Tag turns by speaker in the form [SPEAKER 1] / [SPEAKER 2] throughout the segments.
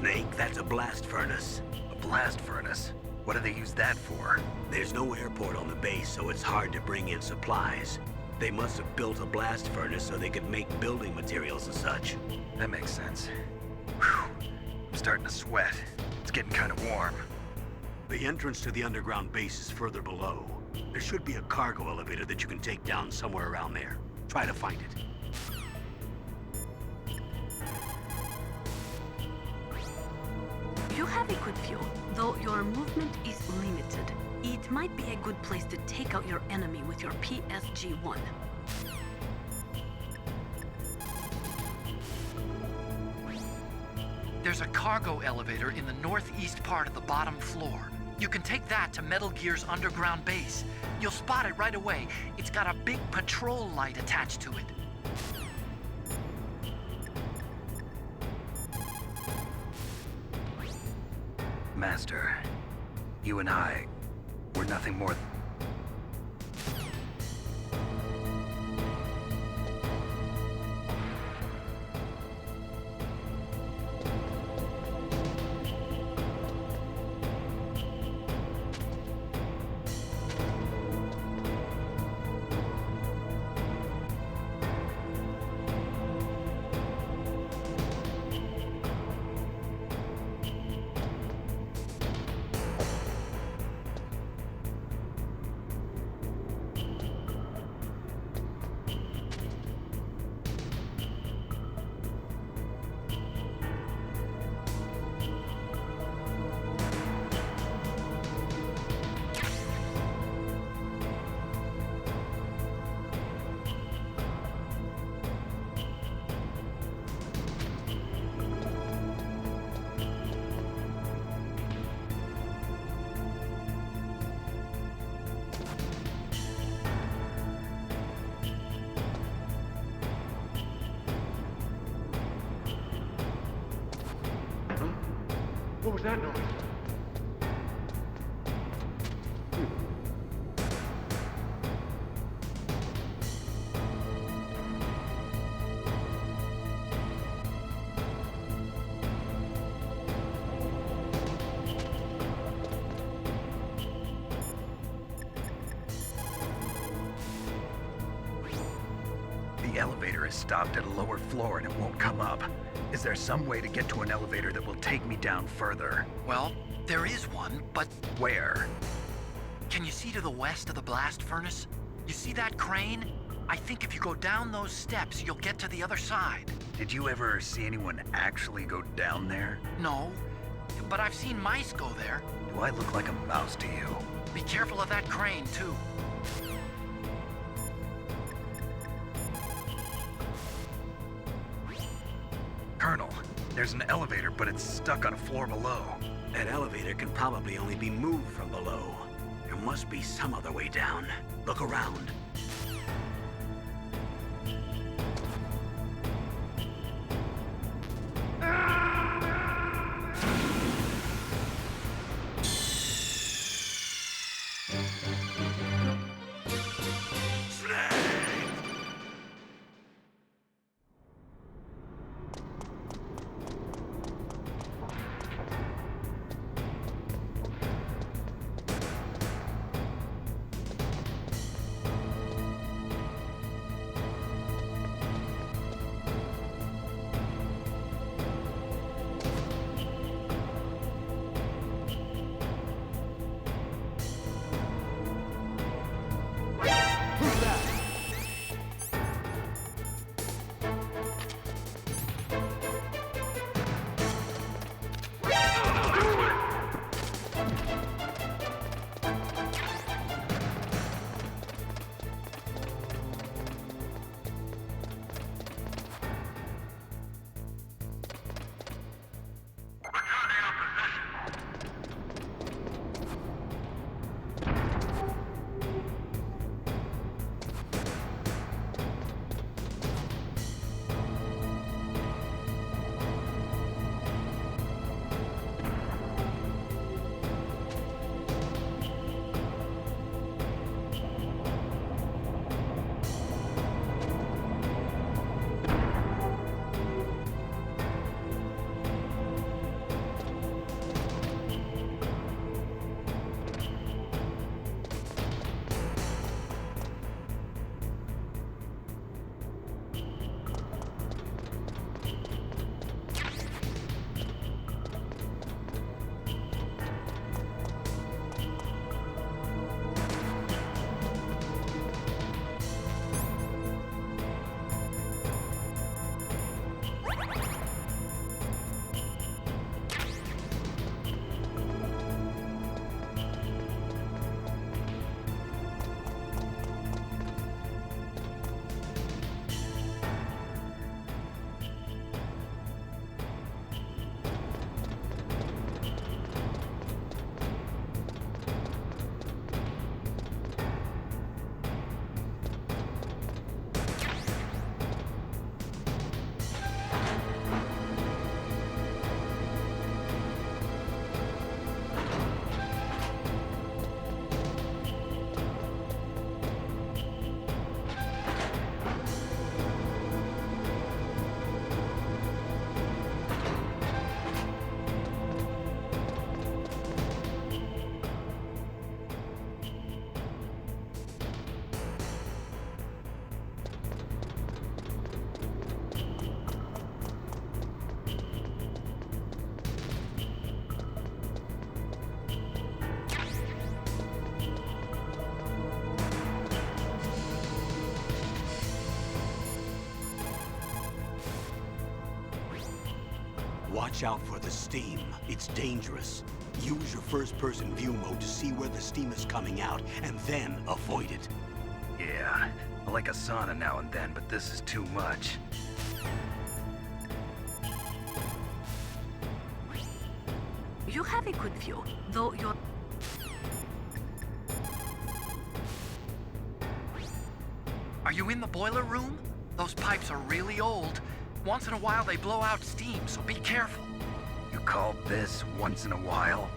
[SPEAKER 1] Snake, that's a blast furnace.
[SPEAKER 2] A blast furnace? What do they use that for?
[SPEAKER 1] There's no airport on the base, so it's hard to bring in supplies. They must have built a blast furnace so they could make building materials and such.
[SPEAKER 2] That makes sense. Whew. I'm starting to sweat. It's getting kind of warm.
[SPEAKER 1] The entrance to the underground base is further below. There should be a cargo elevator that you can take down somewhere around there. Try to find it.
[SPEAKER 3] You have a good view, though your movement is limited. It might be a good place to take out your enemy with your PSG-1.
[SPEAKER 4] There's a cargo elevator in the northeast part of the bottom floor. You can take that to Metal Gear's underground base. You'll spot it right away. It's got a big patrol light attached to it.
[SPEAKER 2] Master, you and I, we're nothing more.
[SPEAKER 5] What was that noise?
[SPEAKER 2] The elevator is stopped at a lower floor and it won't come up. Is there some way to get to an elevator that will take me down further?
[SPEAKER 4] Well, there is one, but
[SPEAKER 2] Where?
[SPEAKER 4] can you see to the west of the blast furnace? You see that crane? I think if you go down those steps, you'll get to the other side.
[SPEAKER 2] Did you ever see anyone actually go down there?
[SPEAKER 4] No, but I've seen mice go there.
[SPEAKER 2] Do I look like a mouse to you?
[SPEAKER 4] Be careful of that crane, too.
[SPEAKER 2] Colonel, there's an elevator, but it's stuck on a floor below.
[SPEAKER 1] That elevator can probably only be moved from below. There must be some other way down. Look around. Watch out for the steam. It's dangerous. Use your first-person view mode to see where the steam is coming out, and then avoid it.
[SPEAKER 2] Yeah, I like a sauna now and then, but this is too much.
[SPEAKER 3] You have a good view, though your...
[SPEAKER 4] Are you in the boiler room? Those pipes are really old. Once in a while they blow out steam, so be careful.
[SPEAKER 2] You call this once in a while?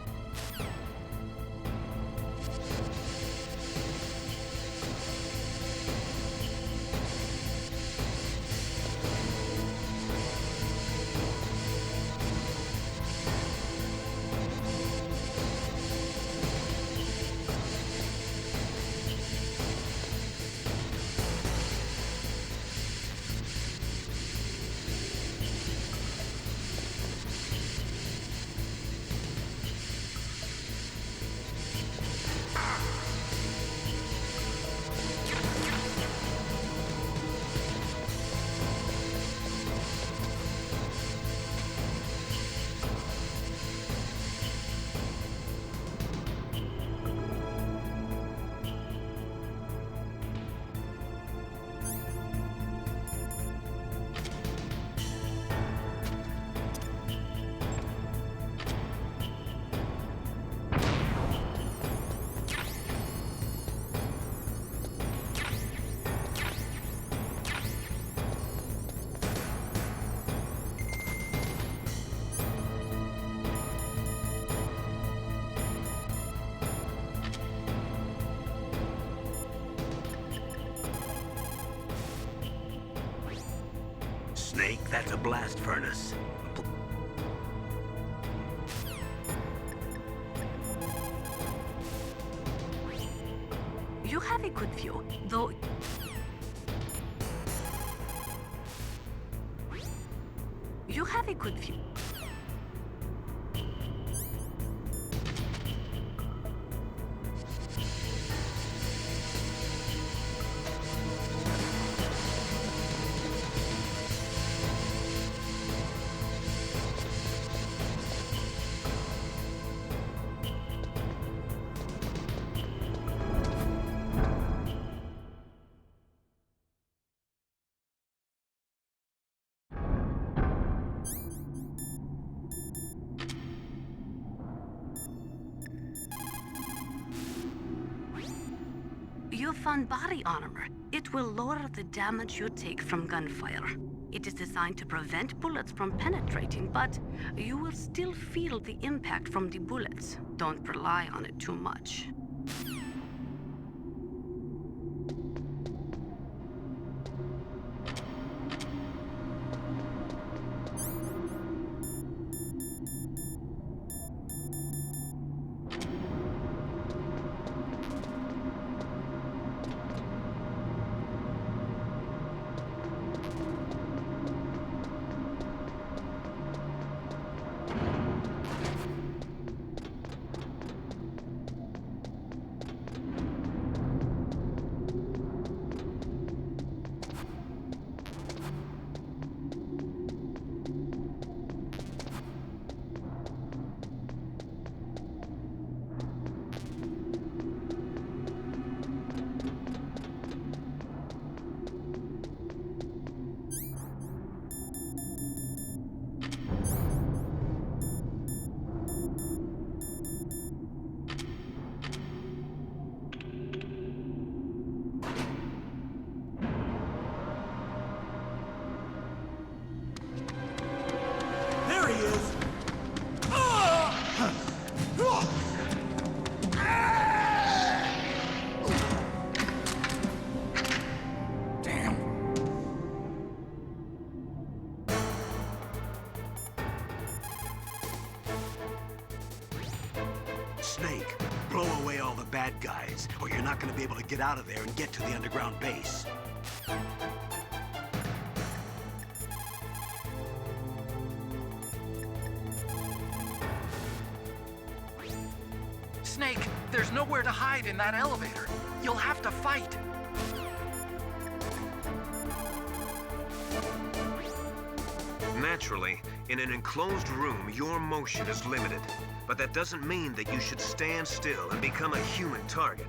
[SPEAKER 1] Snake, that's a blast furnace.
[SPEAKER 3] You have a good view, though... You have a good view. You found body armor. It will lower the damage you take from gunfire. It is designed to prevent bullets from penetrating, but you will still feel the impact from the bullets. Don't rely on it too much.
[SPEAKER 1] Snake, blow away all the bad guys, or you're not going to be able to get out of there and get to the underground base.
[SPEAKER 4] Snake, there's nowhere to hide in that elevator. You'll have to fight.
[SPEAKER 5] Naturally, In an enclosed room, your motion is limited. But that doesn't mean that you should stand still and become a human target.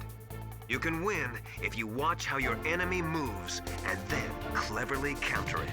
[SPEAKER 5] You can win if you watch how your enemy moves and then cleverly counter it.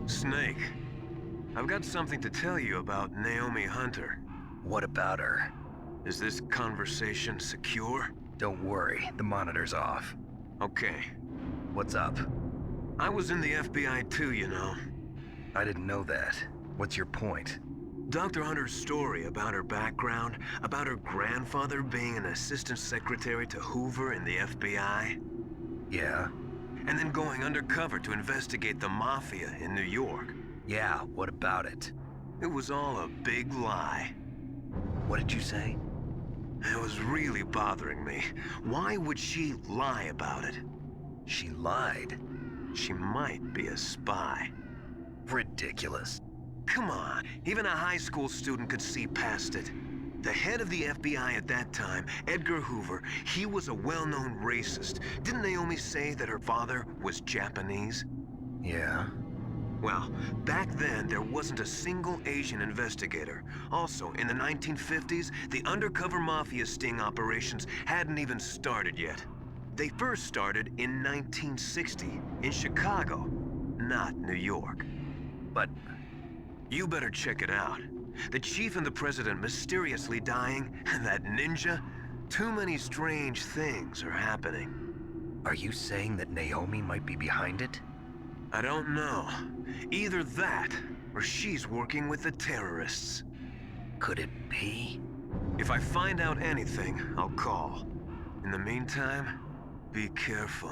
[SPEAKER 5] Snake, I've got something to tell you about Naomi Hunter.
[SPEAKER 2] What about her?
[SPEAKER 5] Is this conversation secure?
[SPEAKER 2] Don't worry, the monitor's off.
[SPEAKER 5] Okay.
[SPEAKER 2] What's up?
[SPEAKER 5] I was in the FBI too, you know.
[SPEAKER 2] I didn't know that. What's your point?
[SPEAKER 5] Dr. Hunter's story about her background, about her grandfather being an assistant secretary to Hoover in the FBI.
[SPEAKER 2] Yeah?
[SPEAKER 5] And then going undercover to investigate the Mafia in New York.
[SPEAKER 2] Yeah, what about it?
[SPEAKER 5] It was all a big lie.
[SPEAKER 2] What did you say?
[SPEAKER 5] It was really bothering me. Why would she lie about it?
[SPEAKER 2] She lied.
[SPEAKER 5] She might be a spy.
[SPEAKER 2] Ridiculous.
[SPEAKER 5] Come on, even a high school student could see past it. The head of the FBI at that time, Edgar Hoover, he was a well-known racist. Didn't Naomi say that her father was Japanese?
[SPEAKER 2] Yeah.
[SPEAKER 5] Well, back then, there wasn't a single Asian investigator. Also, in the 1950s, the undercover mafia sting operations hadn't even started yet. They first started in 1960, in Chicago, not New York.
[SPEAKER 2] But
[SPEAKER 5] you better check it out. The chief and the president mysteriously dying, and that ninja. Too many strange things are happening.
[SPEAKER 2] Are you saying that Naomi might be behind it?
[SPEAKER 5] I don't know. Either that, or she's working with the terrorists.
[SPEAKER 2] Could it be?
[SPEAKER 5] If I find out anything, I'll call. In the meantime, be careful.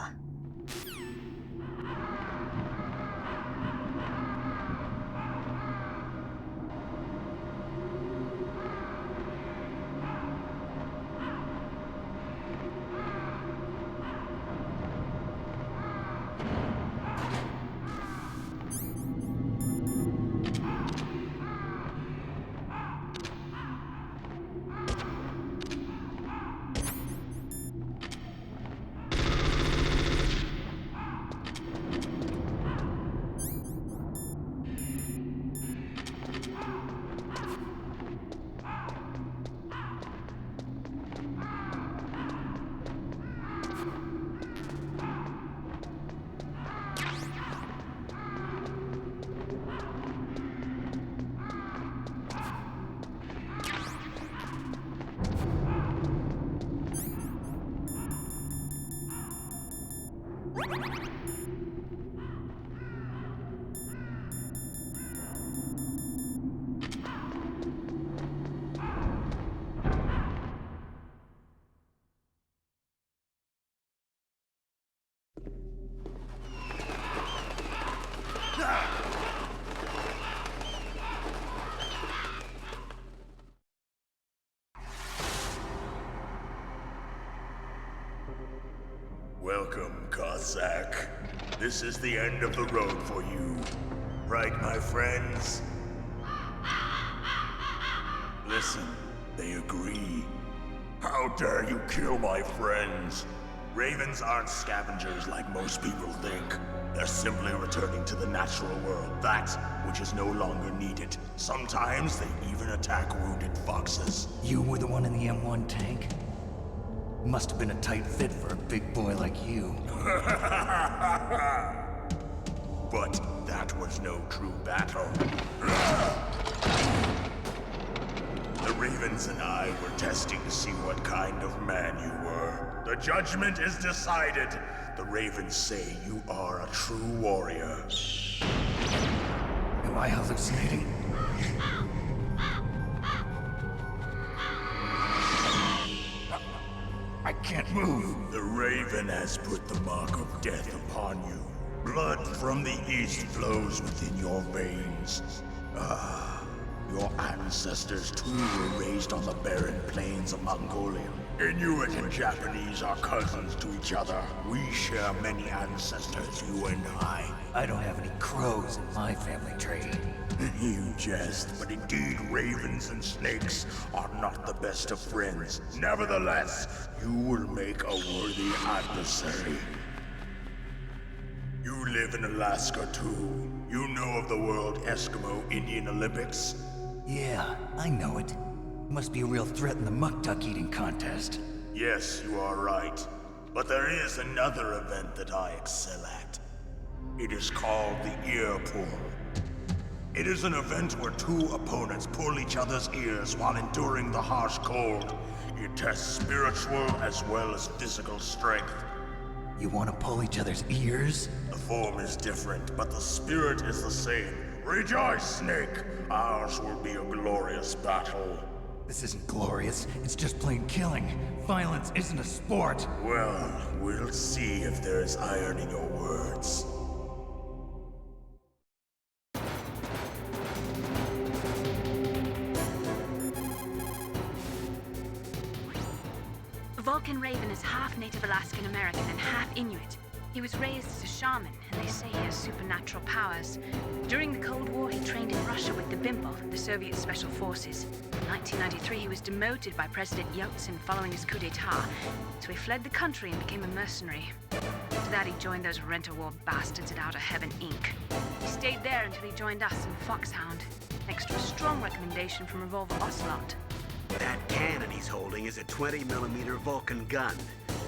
[SPEAKER 6] Welcome, Cossack. This is the end of the road for you. Right, my friends? Listen, they agree. How dare you kill my friends? Ravens aren't scavengers like most people think. They're simply returning to the natural world, that which is no longer needed. Sometimes they even attack wounded foxes.
[SPEAKER 7] You were the one in the M1 tank? Must have been a tight fit for a big boy like you.
[SPEAKER 6] But that was no true battle. The Ravens and I were testing to see what kind of man you were. The judgment is decided. The Ravens say you are a true warrior.
[SPEAKER 7] Am I hallucinating? I can't move.
[SPEAKER 6] The Raven has put the mark of death upon you. Blood from the east flows within your veins. Your ancestors too were raised on the barren plains of Mongolia. Inuit and Japanese are cousins to each other. We share many ancestors, you and I.
[SPEAKER 7] I don't have any crows in my family tree.
[SPEAKER 6] You jest, but indeed ravens and snakes are not the best of friends. Nevertheless, you will make a worthy adversary. You live in Alaska too. You know of the World Eskimo Indian Olympics?
[SPEAKER 7] Yeah, I know it. Must be a real threat in the muck duck eating contest.
[SPEAKER 6] Yes, you are right. But there is another event that I excel at. It is called the ear pull. It is an event where two opponents pull each other's ears while enduring the harsh cold. It tests spiritual as well as physical strength.
[SPEAKER 7] You want to pull each other's ears?
[SPEAKER 6] The form is different, but the spirit is the same. Rejoice, Snake! Ours will be a glorious battle.
[SPEAKER 7] This isn't glorious. It's just plain killing. Violence isn't a sport.
[SPEAKER 6] Well, we'll see if there is iron in your words.
[SPEAKER 3] Vulcan Raven is half Native Alaskan American and half Inuit. He was raised as a shaman, and they say he has supernatural powers. During the Cold War, he trained in Russia with the Bimbov, the Soviet Special Forces. In 1993, he was demoted by President Yeltsin following his coup d'etat, so he fled the country and became a mercenary. After that, he joined those rent-a war bastards at Outer Heaven, Inc. He stayed there until he joined us in Foxhound, next to a strong recommendation from Revolver Ocelot.
[SPEAKER 1] That cannon he's holding is a 20mm Vulcan gun.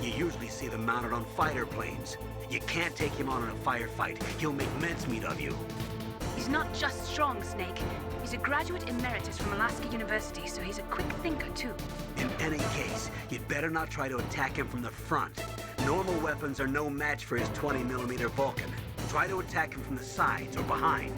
[SPEAKER 1] You usually see them mounted on fighter planes. You can't take him on in a firefight. He'll make mincemeat of you.
[SPEAKER 3] He's not just strong, Snake. He's a graduate emeritus from Alaska University, so he's a quick thinker, too.
[SPEAKER 1] In any case, you'd better not try to attack him from the front. Normal weapons are no match for his 20mm Vulcan. Try to attack him from the sides or behind.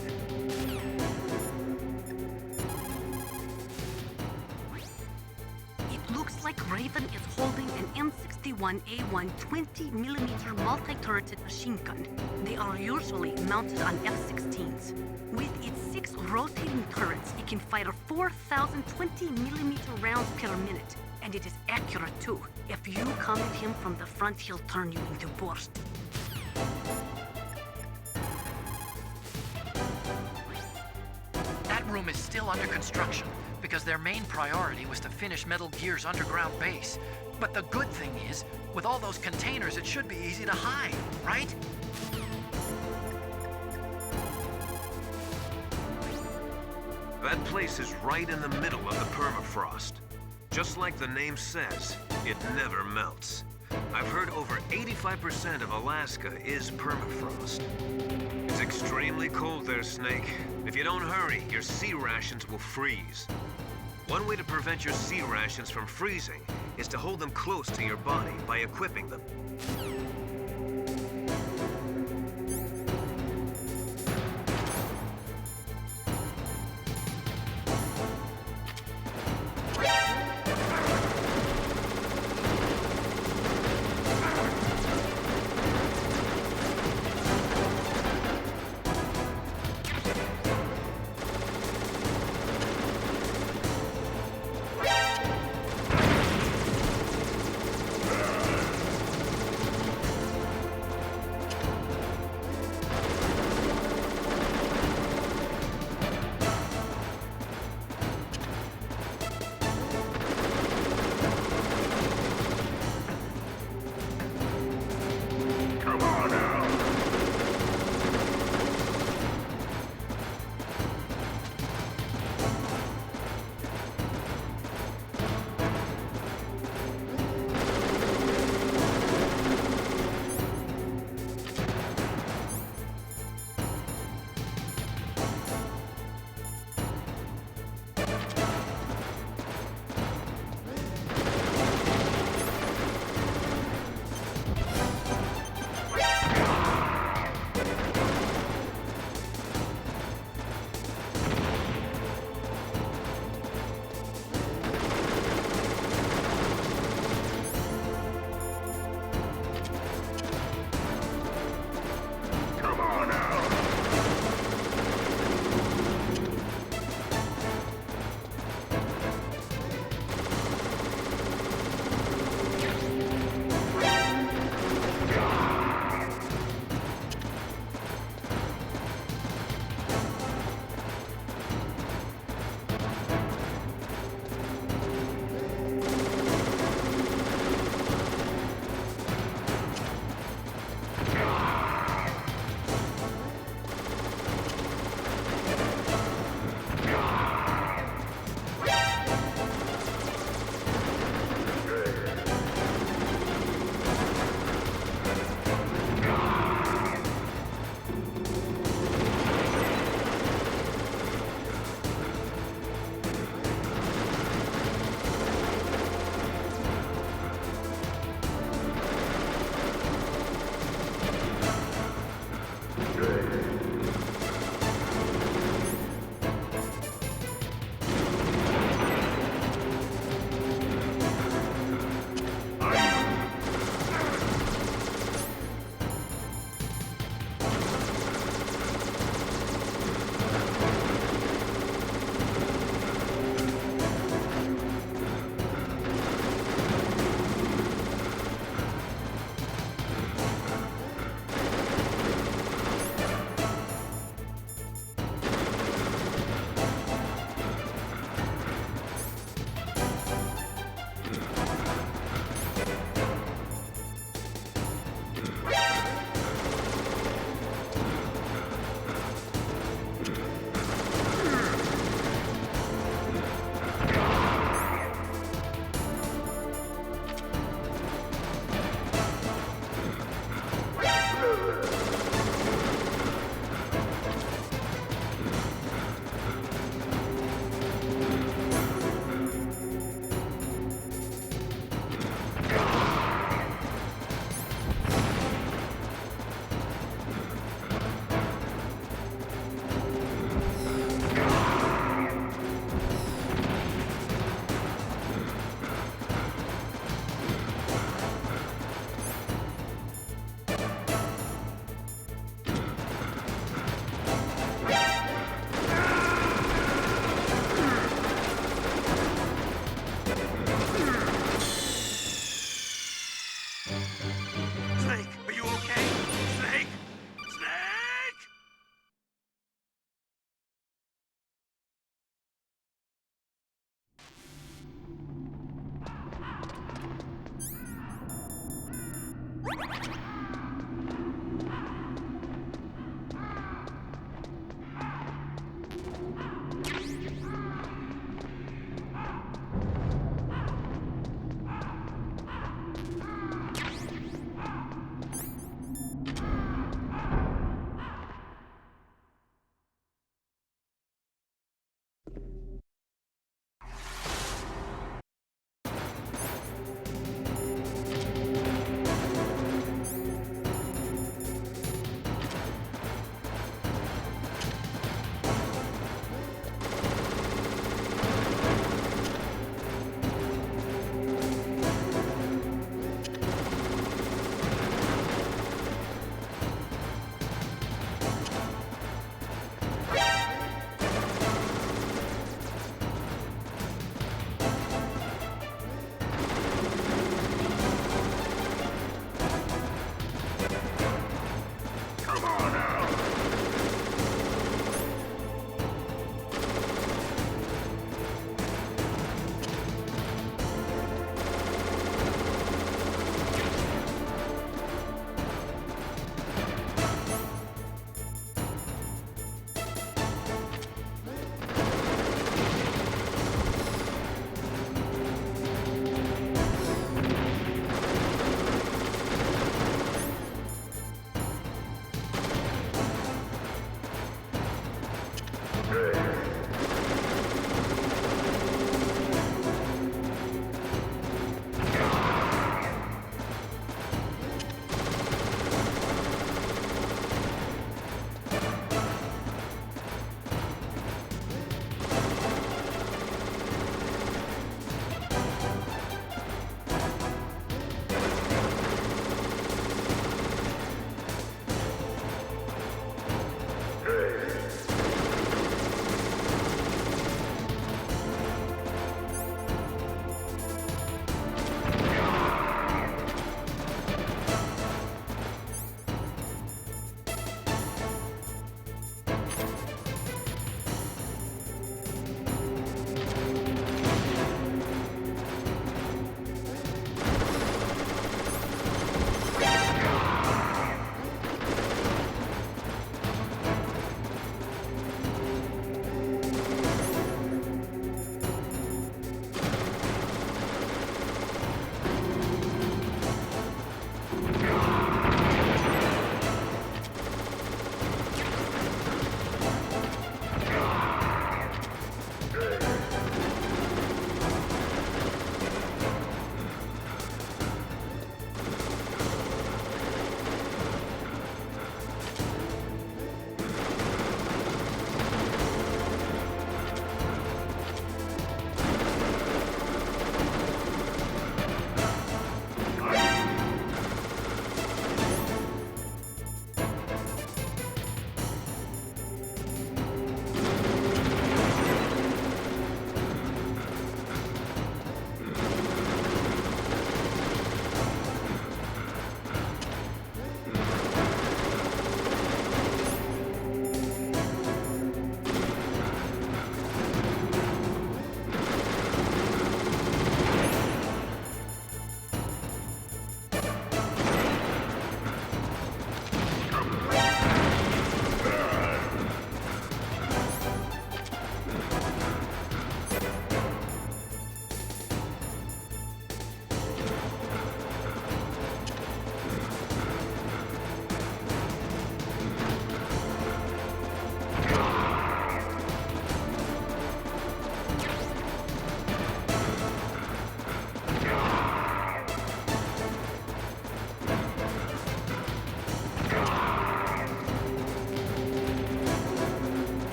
[SPEAKER 3] It looks like Raven is holding an M61A1 20mm multi-turreted machine gun. They are usually mounted on F-16s. With its 6 rotating turrets, it can fire 4,000 20mm rounds per minute. And it is accurate too. If you come at him from the front, he'll turn you into burst.
[SPEAKER 4] That room is still under construction because their main priority was to finish Metal Gear's underground base. But the good thing is, with all those containers, it should be easy to hide, right?
[SPEAKER 5] That place is right in the middle of the permafrost. Just like the name says, it never melts. I've heard over 85% of Alaska is permafrost. It's extremely cold there, Snake. If you don't hurry, your sea rations will freeze. One way to prevent your sea rations from freezing is to hold them close to your body by equipping them.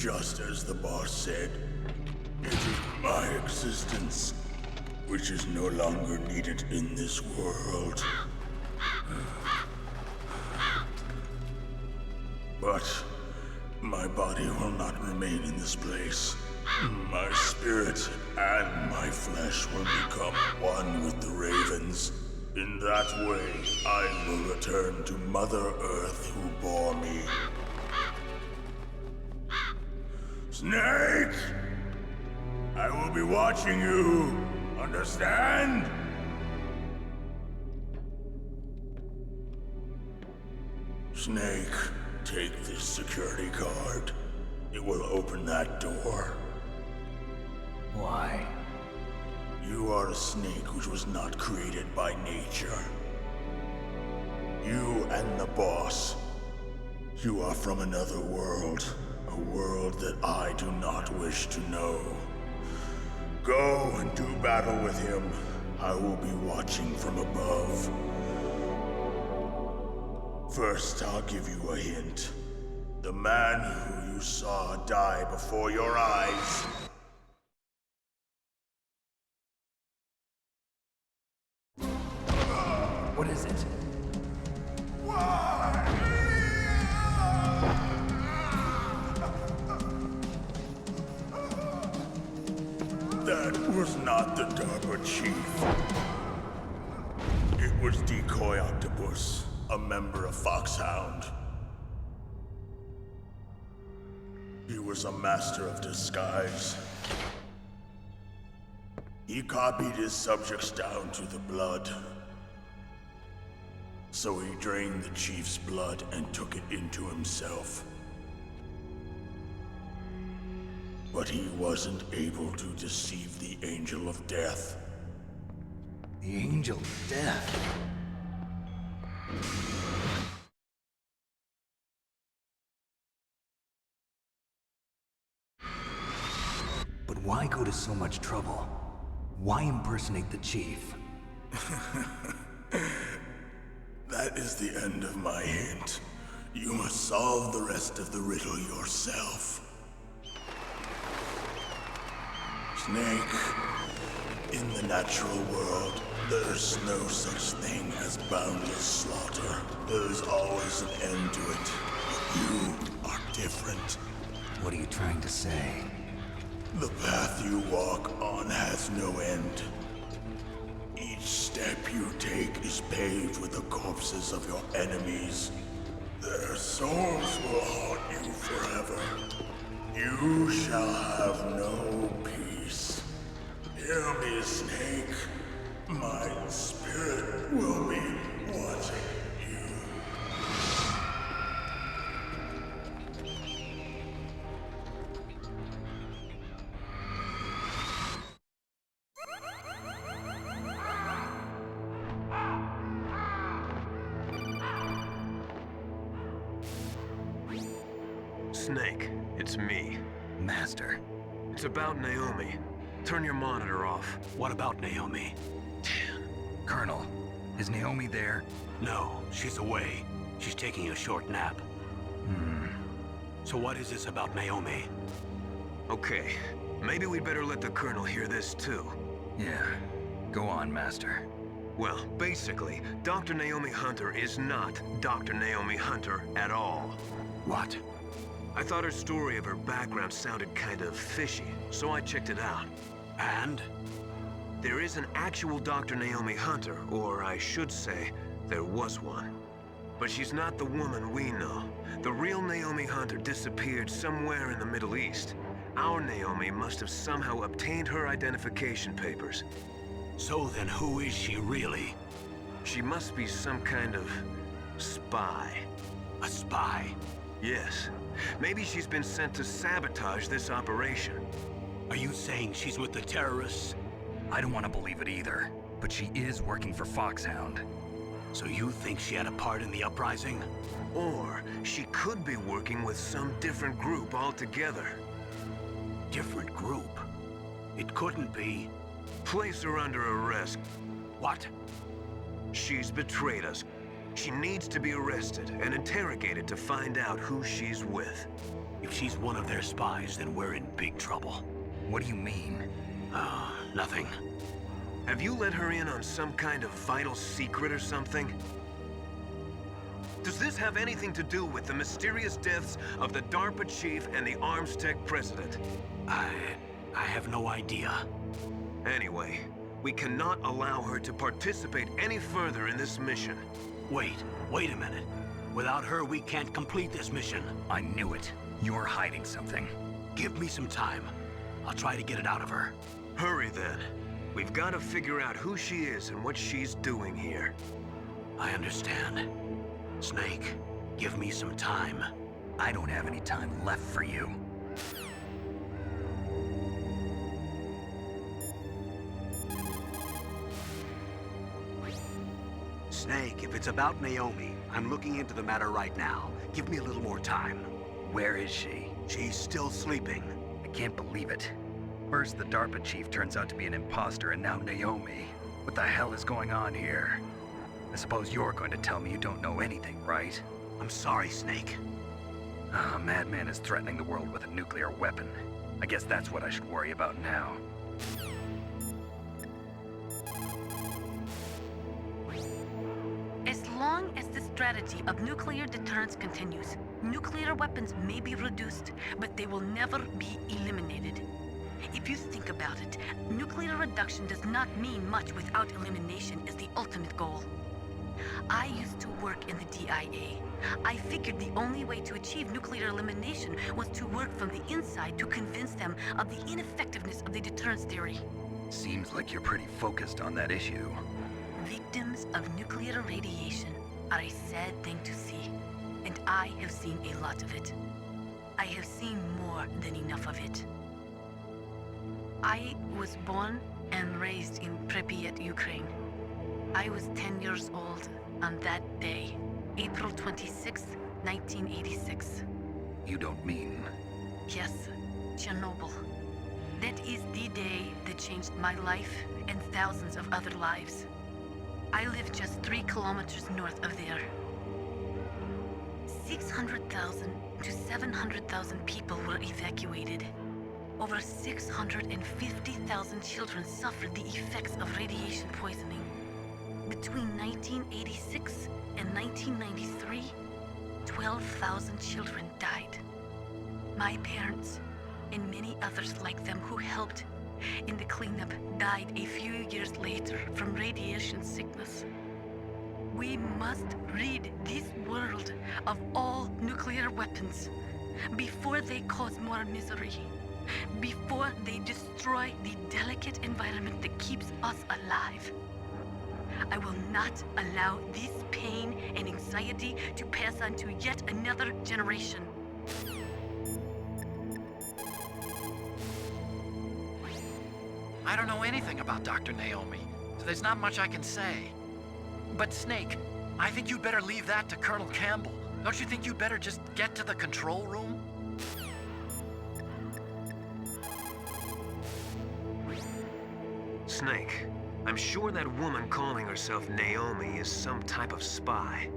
[SPEAKER 6] Just as the boss said, it is my existence which is no longer needed in this world. But my body will not remain in this place. My spirit and my flesh will become one with the ravens. In that way, I will return to Mother Earth who bore me. Snake! I will be watching you. Understand? Snake, take this security card. It will open that door.
[SPEAKER 7] Why?
[SPEAKER 6] You are a snake which was not created by nature. You and the boss. You are from another world. A world that I do not wish to know. Go and do battle with him. I will be watching from above. First, I'll give you a hint. The man who you saw die before your eyes.
[SPEAKER 7] What is it?
[SPEAKER 6] That was not the DARPA chief. It was Decoy Octopus, a member of Foxhound. He was a master of disguise. He copied his subjects down to the blood. So he drained the chief's blood and took it into himself. But he wasn't able to deceive the Angel of Death.
[SPEAKER 7] The Angel of Death? But why go to so much trouble? Why impersonate the chief?
[SPEAKER 6] That is the end of my hint. You must solve the rest of the riddle yourself. Snake, in the natural world, there's no such thing as boundless slaughter. There's always an end to it. But you are different.
[SPEAKER 7] What are you trying to say?
[SPEAKER 6] The path you walk on has no end. Each step you take is paved with the corpses of your enemies. Their souls will haunt you forever. You shall have no peace. Hear me, Snake. My spirit will be watching you.
[SPEAKER 5] Snake, it's me.
[SPEAKER 7] Master.
[SPEAKER 5] It's about Naomi. Turn your monitor off.
[SPEAKER 1] What about Naomi?
[SPEAKER 7] Colonel, is Naomi there?
[SPEAKER 1] No, she's away. She's taking a short nap. So what is this about Naomi?
[SPEAKER 5] Okay, maybe we'd better let the Colonel hear this too.
[SPEAKER 7] Yeah. Go on, Master.
[SPEAKER 5] Well, basically, Dr. Naomi Hunter is not Dr. Naomi Hunter at all.
[SPEAKER 1] What?
[SPEAKER 5] I thought her story of her background sounded kind of fishy, so I checked it out.
[SPEAKER 1] And?
[SPEAKER 5] There is an actual Dr. Naomi Hunter, or I should say, there was one. But she's not the woman we know. The real Naomi Hunter disappeared somewhere in the Middle East. Our Naomi must have somehow obtained her identification papers.
[SPEAKER 1] So then who is she really?
[SPEAKER 5] She must be some kind of spy.
[SPEAKER 1] A spy?
[SPEAKER 5] Yes. Maybe she's been sent to sabotage this operation.
[SPEAKER 1] Are you saying she's with the terrorists?
[SPEAKER 7] I don't want to believe it either, but she is working for Foxhound.
[SPEAKER 1] So you think she had a part in the uprising?
[SPEAKER 5] Or she could be working with some different group altogether.
[SPEAKER 1] Different group? It couldn't be.
[SPEAKER 5] Place her under arrest.
[SPEAKER 1] What?
[SPEAKER 5] She's betrayed us. She needs to be arrested and interrogated to find out who she's with.
[SPEAKER 1] If she's one of their spies, then we're in big trouble.
[SPEAKER 7] What do you mean?
[SPEAKER 1] Nothing.
[SPEAKER 5] Have you let her in on some kind of vital secret or something? Does this have anything to do with the mysterious deaths of the DARPA chief and the Arms Tech president?
[SPEAKER 1] I have no idea.
[SPEAKER 5] Anyway, we cannot allow her to participate any further in this mission.
[SPEAKER 1] Wait a minute. Without her, we can't complete this mission.
[SPEAKER 2] I knew it. You're hiding something.
[SPEAKER 1] Give me some time. I'll try to get it out of her.
[SPEAKER 5] Hurry then. We've got to figure out who she is and what she's doing here.
[SPEAKER 1] I understand. Snake, give me some time.
[SPEAKER 2] I don't have any time left for you.
[SPEAKER 1] Snake, if it's about Naomi, I'm looking into the matter right now. Give me a little more time.
[SPEAKER 2] Where is she?
[SPEAKER 1] She's still sleeping.
[SPEAKER 2] I can't believe it. First, the DARPA chief turns out to be an imposter, and now Naomi. What the hell is going on here? I suppose you're going to tell me you don't know anything, right?
[SPEAKER 1] I'm sorry, Snake.
[SPEAKER 2] A madman is threatening the world with a nuclear weapon. I guess that's what I should worry about now.
[SPEAKER 3] As long as the strategy of nuclear deterrence continues, nuclear weapons may be reduced, but they will never be eliminated. If you think about it, nuclear reduction does not mean much without elimination as the ultimate goal. I used to work in the DIA. I figured the only way to achieve nuclear elimination was to work from the inside to convince them of the ineffectiveness of the deterrence theory.
[SPEAKER 2] Seems like you're pretty focused on that issue.
[SPEAKER 3] Victims of nuclear radiation are a sad thing to see, and I have seen a lot of it. I have seen more than enough of it. I was born and raised in Pripyat, Ukraine. I was 10 years old on that day, April 26, 1986.
[SPEAKER 2] You don't mean...
[SPEAKER 3] Yes, Chernobyl. That is the day that changed my life and thousands of other lives. I live just 3 kilometers north of there. 600,000 to 700,000 people were evacuated. Over 650,000 children suffered the effects of radiation poisoning. Between 1986 and 1993, 12,000 children died. My parents, and many others like them who helped in the cleanup, died a few years later from radiation sickness. We must rid this world of all nuclear weapons before they cause more misery, before they destroy the delicate environment that keeps us alive. I will not allow this pain and anxiety to pass on to yet another generation.
[SPEAKER 4] I don't know anything about Dr. Naomi, so there's not much I can say. But Snake, I think you'd better leave that to Colonel Campbell. Don't you think you'd better just get to the control room?
[SPEAKER 5] Snake, I'm sure that woman calling herself Naomi is some type of spy.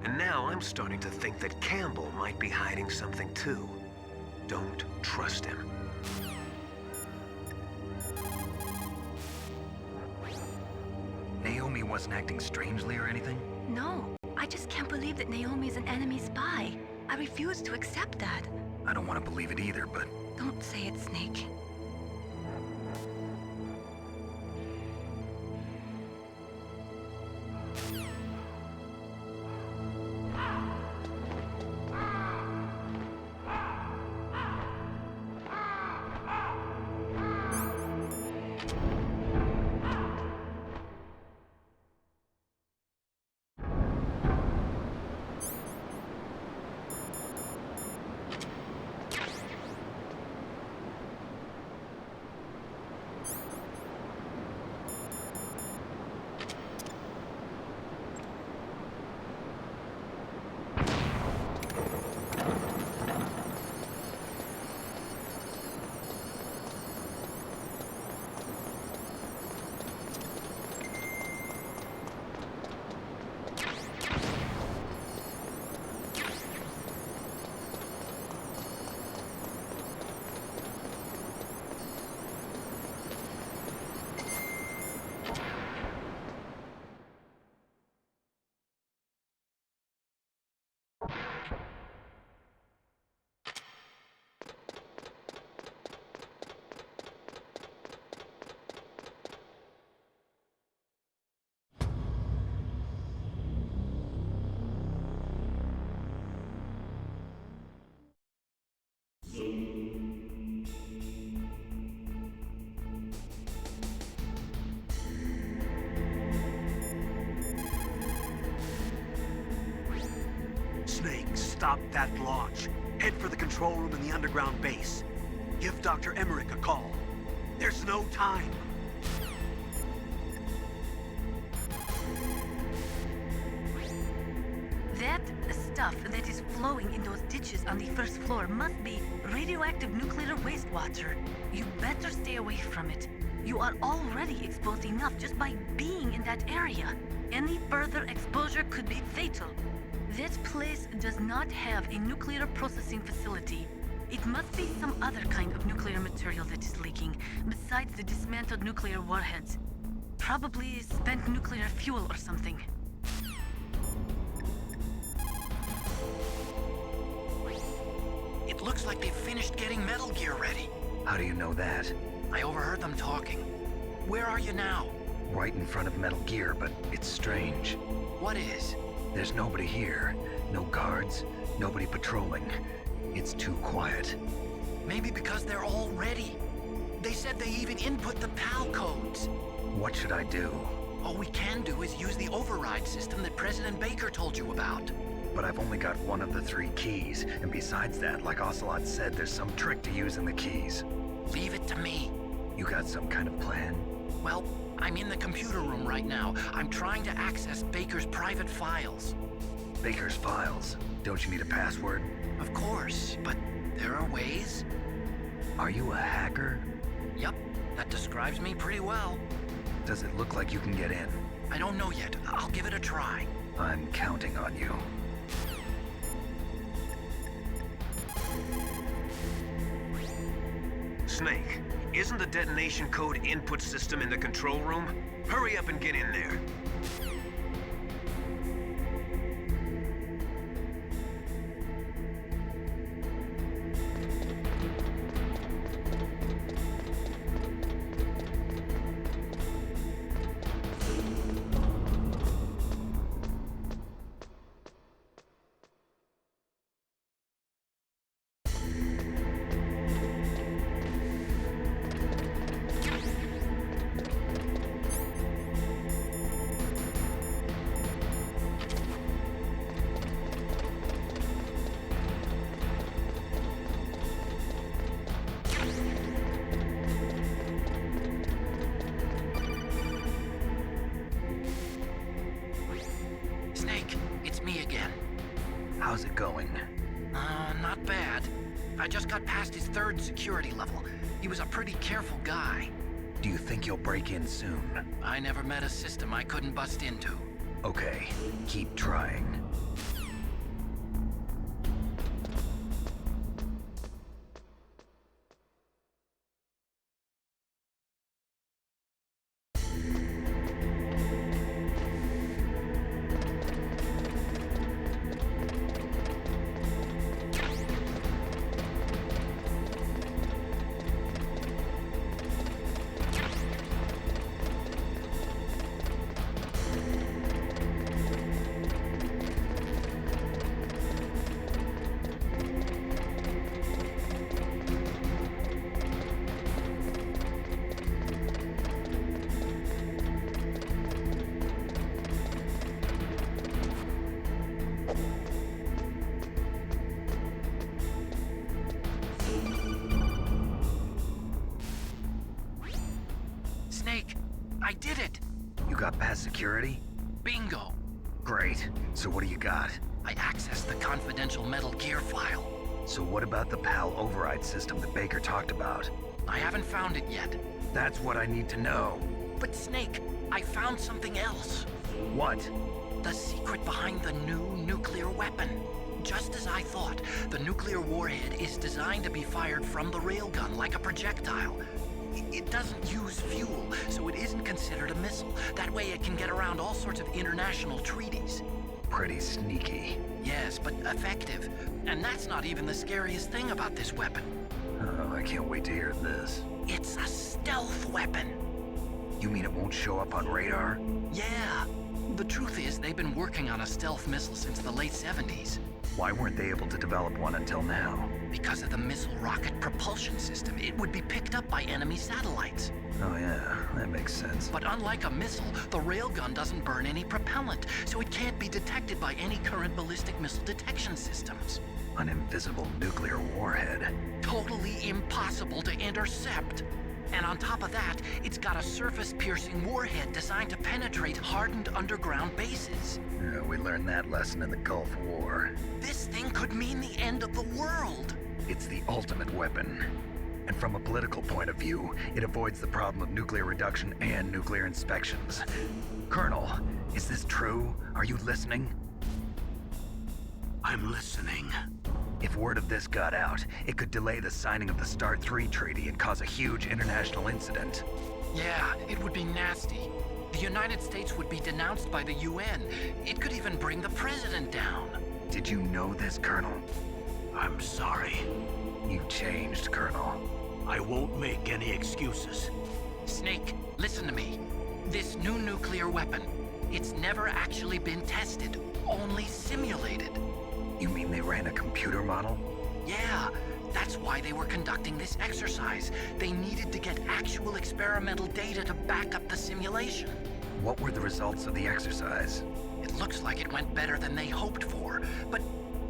[SPEAKER 5] And now I'm starting to think that Campbell might be hiding something too. Don't trust him.
[SPEAKER 2] Naomi wasn't acting strangely or anything?
[SPEAKER 8] No, I just can't believe that Naomi's an enemy spy. I refuse to accept that.
[SPEAKER 2] I don't want to believe it either, but...
[SPEAKER 8] Don't say it, Snake.
[SPEAKER 1] stop that launch. Head for the control room in the underground base. Give Dr. Emmerich a call. There's no time.
[SPEAKER 3] That stuff that is flowing in those ditches on the first floor must be radioactive nuclear wastewater. You better stay away from it. You are already exposed enough just by being in that area. Any further exposure could be fatal. That place does not have a nuclear processing facility. It must be some other kind of nuclear material that is leaking, besides the dismantled nuclear warheads. Probably spent nuclear fuel or something.
[SPEAKER 4] It looks like they've finished getting Metal Gear ready.
[SPEAKER 2] How do you know that?
[SPEAKER 4] I overheard them talking. Where are you now?
[SPEAKER 2] Right in front of Metal Gear, but it's strange.
[SPEAKER 4] What is?
[SPEAKER 2] There's nobody here. No guards, nobody patrolling. It's too quiet.
[SPEAKER 4] Maybe because they're all ready. They said they even input the PAL codes.
[SPEAKER 2] What should I do?
[SPEAKER 4] All we can do is use the override system that President Baker told you about.
[SPEAKER 2] But I've only got one of the 3 keys, and besides that, like Ocelot said, there's some trick to using the keys.
[SPEAKER 4] Leave it to me.
[SPEAKER 2] You got some kind of plan?
[SPEAKER 4] Well, I'm in the computer room right now. I'm trying to access Baker's private files.
[SPEAKER 2] Baker's files? Don't you need a password?
[SPEAKER 4] Of course, but there are ways.
[SPEAKER 2] Are you a hacker?
[SPEAKER 4] Yup, that describes me pretty well.
[SPEAKER 2] Does it look like you can get in?
[SPEAKER 4] I don't know yet. I'll give it a try.
[SPEAKER 2] I'm counting on you.
[SPEAKER 5] Snake, isn't the detonation code input system in the control room? Hurry up and get in there.
[SPEAKER 2] How's it going?
[SPEAKER 4] Not bad. I just got past his 3rd security level. He was a pretty careful guy.
[SPEAKER 2] Do you think you'll break in soon?
[SPEAKER 4] I never met a system I couldn't bust into.
[SPEAKER 2] Okay, keep trying.
[SPEAKER 4] Snake, I did it!
[SPEAKER 2] You got past security?
[SPEAKER 4] Bingo!
[SPEAKER 2] Great. So what do you got?
[SPEAKER 4] I accessed the confidential Metal Gear file.
[SPEAKER 2] So what about the PAL override system that Baker talked about?
[SPEAKER 4] I haven't found it yet.
[SPEAKER 2] That's what I need to know.
[SPEAKER 4] But Snake, I found something else.
[SPEAKER 2] What?
[SPEAKER 4] The secret behind the new nuclear weapon. Just as I thought, the nuclear warhead is designed to be fired from the railgun like a projectile. It doesn't use fuel, so it isn't considered a missile. That way it can get around all sorts of international treaties.
[SPEAKER 2] Pretty sneaky.
[SPEAKER 4] Yes, but effective. And that's not even the scariest thing about this weapon.
[SPEAKER 2] Oh, I can't wait to hear this.
[SPEAKER 4] It's a stealth weapon.
[SPEAKER 2] You mean it won't show up on radar?
[SPEAKER 4] Yeah. The truth is, they've been working on a stealth missile since the late 70s.
[SPEAKER 2] Why weren't they able to develop one until now?
[SPEAKER 4] Because of the missile rocket propulsion system, it would be picked up by enemy satellites.
[SPEAKER 2] Oh yeah, that makes sense.
[SPEAKER 4] But unlike a missile, the railgun doesn't burn any propellant, so it can't be detected by any current ballistic missile detection systems.
[SPEAKER 2] An invisible nuclear warhead.
[SPEAKER 4] Totally impossible to intercept. And on top of that, it's got a surface-piercing warhead designed to penetrate hardened underground bases.
[SPEAKER 2] Yeah, we learned that lesson in the Gulf War.
[SPEAKER 4] This thing could mean the end of the world.
[SPEAKER 2] It's the ultimate weapon. And from a political point of view, it avoids the problem of nuclear reduction and nuclear inspections. Colonel, is this true? Are you listening?
[SPEAKER 1] I'm listening.
[SPEAKER 2] If word of this got out, it could delay the signing of the Prt3 treaty and cause a huge international incident.
[SPEAKER 4] Yeah, it would be nasty. The United States would be denounced by the UN. It could even bring the president down.
[SPEAKER 2] Did you know this, Colonel?
[SPEAKER 1] I'm sorry.
[SPEAKER 2] You changed, Colonel.
[SPEAKER 1] I won't make any excuses.
[SPEAKER 4] Snake, listen to me. This new nuclear weapon, it's never actually been tested, only simulated.
[SPEAKER 2] You mean they ran a computer model?
[SPEAKER 4] Yeah, that's why they were conducting this exercise. They needed to get actual experimental data to back up the simulation.
[SPEAKER 2] What were the results of the exercise?
[SPEAKER 4] It looks like it went better than they hoped for, but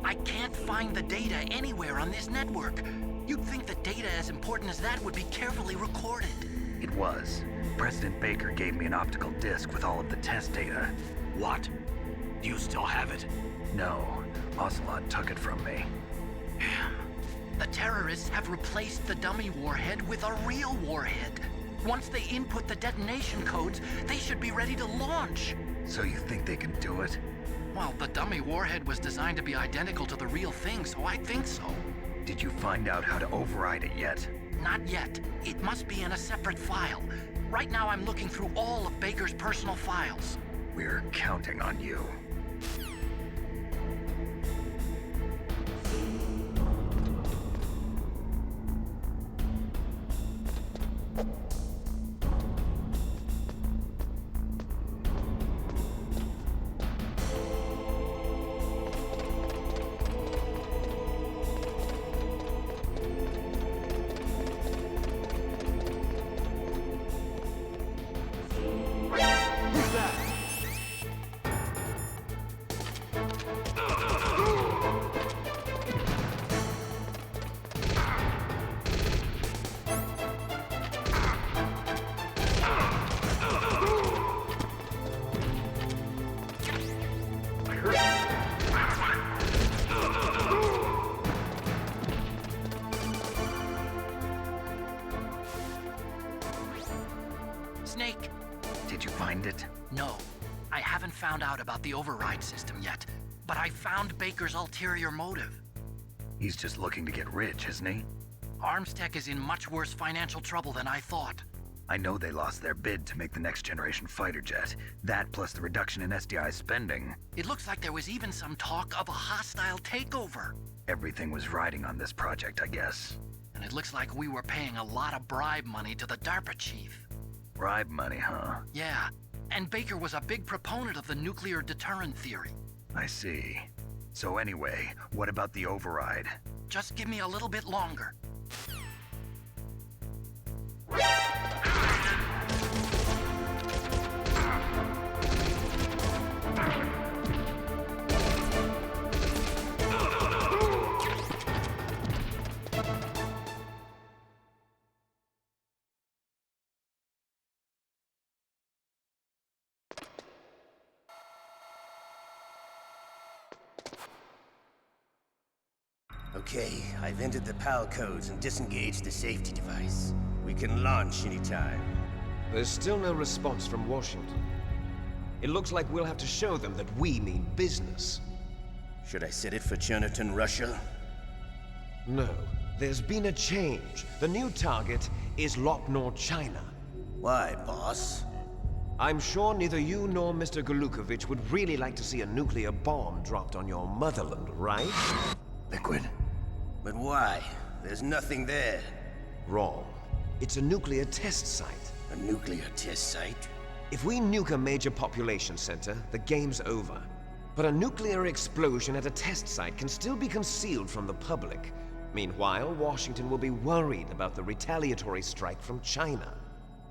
[SPEAKER 4] I can't find the data anywhere on this network. You'd think that data as important as that would be carefully recorded.
[SPEAKER 2] It was. President Baker gave me an optical disc with all of the test data.
[SPEAKER 1] What? Do you still have it?
[SPEAKER 2] No. Ocelot took it from me.
[SPEAKER 1] Damn.
[SPEAKER 4] The terrorists have replaced the dummy warhead with a real warhead. Once they input the detonation codes, they should be ready to launch.
[SPEAKER 2] So you think they can do it?
[SPEAKER 4] Well, the dummy warhead was designed to be identical to the real thing, so I think so.
[SPEAKER 2] Did you find out how to override it yet?
[SPEAKER 4] Not yet. It must be in a separate file. Right now I'm looking through all of Baker's personal files.
[SPEAKER 2] We're counting on you.
[SPEAKER 4] Snake!
[SPEAKER 2] Did you find it?
[SPEAKER 4] No. I haven't found out about the override system yet, but I found Baker's ulterior motive.
[SPEAKER 2] He's just looking to get rich, isn't he?
[SPEAKER 4] Armstech is in much worse financial trouble than I thought.
[SPEAKER 2] I know they lost their bid to make the next generation fighter jet. That plus the reduction in SDI spending.
[SPEAKER 4] It looks like there was even some talk of a hostile takeover.
[SPEAKER 2] Everything was riding on this project, I guess.
[SPEAKER 4] And it looks like we were paying a lot of bribe money to the DARPA chief.
[SPEAKER 2] Bribe money, huh?
[SPEAKER 4] Yeah, and Baker was a big proponent of the nuclear deterrent theory.
[SPEAKER 2] I see. So anyway, what about the override?
[SPEAKER 4] Just give me a little bit longer.
[SPEAKER 9] Okay, I've entered the PAL codes and disengaged the safety device. We can launch anytime.
[SPEAKER 10] There's still no response from Washington. It looks like we'll have to show them that we mean business.
[SPEAKER 9] Should I set it for Cherniton, Russia?
[SPEAKER 10] No, there's been a change. The new target is Lopnor, China.
[SPEAKER 9] Why, boss?
[SPEAKER 10] I'm sure neither you nor Mr. Golukovich would really like to see a nuclear bomb dropped on your motherland, right?
[SPEAKER 9] Liquid. But why? There's nothing there.
[SPEAKER 10] Wrong. It's a nuclear test site.
[SPEAKER 9] A nuclear test site?
[SPEAKER 10] If we nuke a major population center, the game's over. But a nuclear explosion at a test site can still be concealed from the public. Meanwhile, Washington will be worried about the retaliatory strike from China.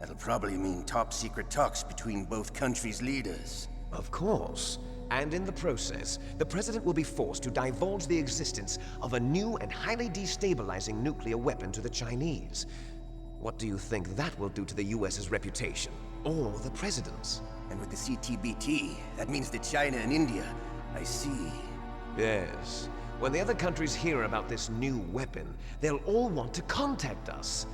[SPEAKER 9] That'll probably mean top-secret talks between both countries' leaders.
[SPEAKER 10] Of course. And in the process, the president will be forced to divulge the existence of a new and highly destabilizing nuclear weapon to the Chinese. What do you think that will do to the US's reputation? Or the president's?
[SPEAKER 9] And with the CTBT, that means that China and India. I see.
[SPEAKER 10] Yes. When the other countries hear about this new weapon, they'll all want to contact us.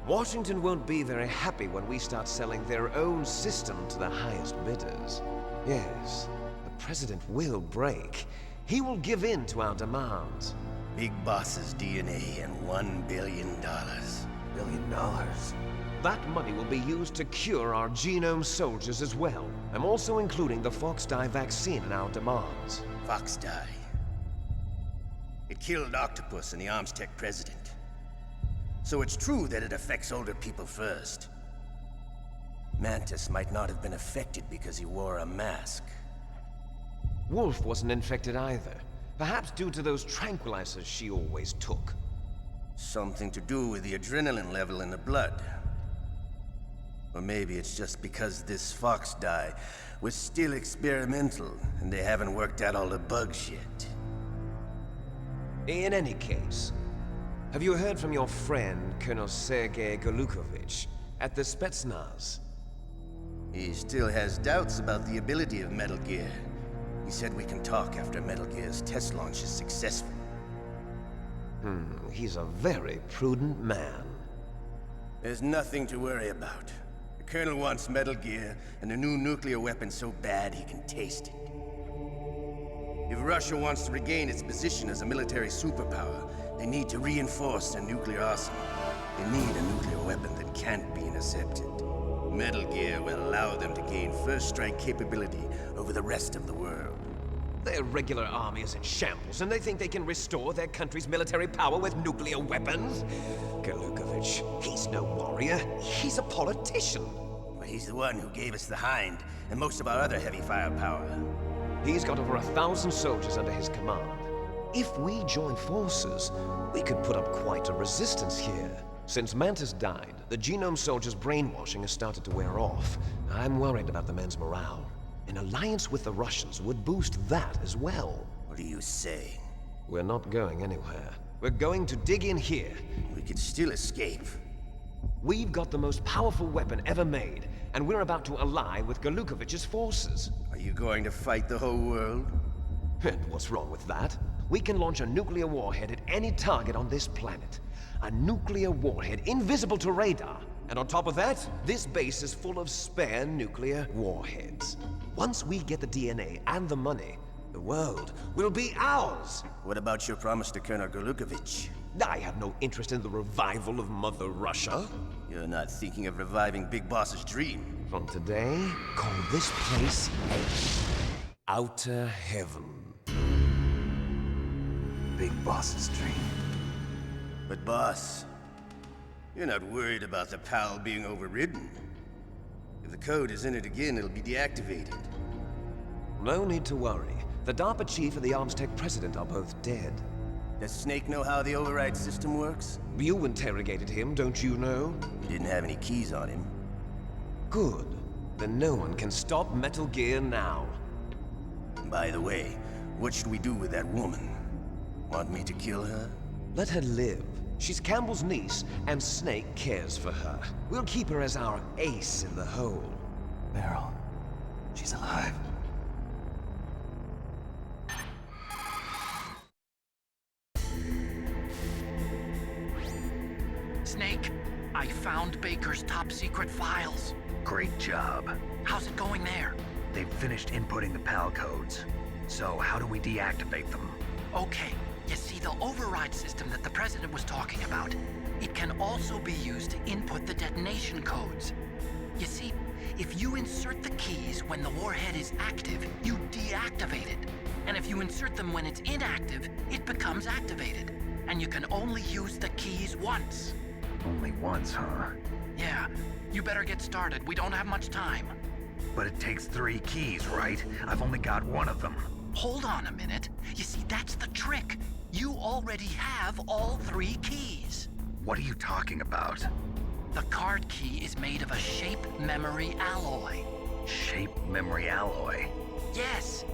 [SPEAKER 10] Washington won't be very happy when we start selling their own system to the highest bidders. Yes, the president will break. He will give in to our demands.
[SPEAKER 9] Big Boss's DNA and $1 billion.
[SPEAKER 10] $1 billion? That money will be used to cure our genome soldiers as well. I'm also including the Fox dye vaccine in our demands.
[SPEAKER 9] Fox dye. It killed Octopus and the ArmsTech president. So it's true that it affects older people first. Mantis might not have been affected because he wore a mask.
[SPEAKER 10] Wolf wasn't infected either. Perhaps due to those tranquilizers she always took.
[SPEAKER 9] Something to do with the adrenaline level in the blood. Or maybe it's just because this Fox dye was still experimental and they haven't worked out all the bugs yet.
[SPEAKER 10] In any case, have you heard from your friend, Colonel Sergei Golukovich, at the Spetsnaz?
[SPEAKER 9] He still has doubts about the ability of Metal Gear. He said we can talk after Metal Gear's test launch is successful.
[SPEAKER 10] He's a very prudent man.
[SPEAKER 9] There's nothing to worry about. The Colonel wants Metal Gear and a new nuclear weapon so bad he can taste it. If Russia wants to regain its position as a military superpower, they need to reinforce their nuclear arsenal. They need a nuclear weapon that can't be intercepted. Metal Gear will allow them to gain first strike capability over the rest of the world.
[SPEAKER 10] Their regular army is in shambles, and they think they can restore their country's military power with nuclear weapons? Golukovich, he's no warrior. He's a politician.
[SPEAKER 9] But he's the one who gave us the Hind and most of our other heavy firepower.
[SPEAKER 10] He's got over 1,000 soldiers under his command. If we join forces, we could put up quite a resistance here. Since Mantis died, the genome soldiers' brainwashing has started to wear off. I'm worried about the men's morale. An alliance with the Russians would boost that as well.
[SPEAKER 9] What are you saying?
[SPEAKER 10] We're not going anywhere. We're going to dig in here.
[SPEAKER 9] We could still escape.
[SPEAKER 10] We've got the most powerful weapon ever made, and we're about to ally with Golukovich's forces.
[SPEAKER 9] Are you going to fight the whole world?
[SPEAKER 10] And what's wrong with that? We can launch a nuclear warhead at any target on this planet. A nuclear warhead invisible to radar. And on top of that, this base is full of spare nuclear warheads. Once we get the DNA and the money, the world will be ours!
[SPEAKER 9] What about your promise to Colonel Golukovich?
[SPEAKER 10] I have no interest in the revival of Mother Russia.
[SPEAKER 9] You're not thinking of reviving Big Boss's dream.
[SPEAKER 10] From today, call this place Outer Heaven.
[SPEAKER 2] Big Boss's dream.
[SPEAKER 9] But boss, you're not worried about the PAL being overridden. If the code is entered again, it'll be deactivated.
[SPEAKER 10] No need to worry. The DARPA chief and the ArmsTech president are both dead.
[SPEAKER 9] Does Snake know how the override system works?
[SPEAKER 10] You interrogated him, don't you know?
[SPEAKER 9] He didn't have any keys on him.
[SPEAKER 10] Good. Then no one can stop Metal Gear now.
[SPEAKER 9] By the way, what should we do with that woman? Want me to kill her?
[SPEAKER 10] Let her live. She's Campbell's niece, and Snake cares for her. We'll keep her as our ace in the hole.
[SPEAKER 2] Meryl, she's alive.
[SPEAKER 4] Snake, I found Baker's top-secret files.
[SPEAKER 2] Great job.
[SPEAKER 4] How's it going there?
[SPEAKER 2] They've finished inputting the PAL codes. So how do we deactivate them?
[SPEAKER 4] Okay, you see the override system that the President was talking about. It can also be used to input the detonation codes. You see, if you insert the keys when the warhead is active, you deactivate it. And if you insert them when it's inactive, it becomes activated. And you can only use the keys once.
[SPEAKER 2] Only once, huh?
[SPEAKER 4] Yeah, you better get started. We don't have much time.
[SPEAKER 2] But it takes 3 keys, right? I've only got 1 of them.
[SPEAKER 4] Hold on a minute. You see, that's the trick. You already have all 3 keys.
[SPEAKER 2] What are you talking about?
[SPEAKER 4] The card key is made of a shape memory alloy.
[SPEAKER 2] Shape memory alloy?
[SPEAKER 4] Yes.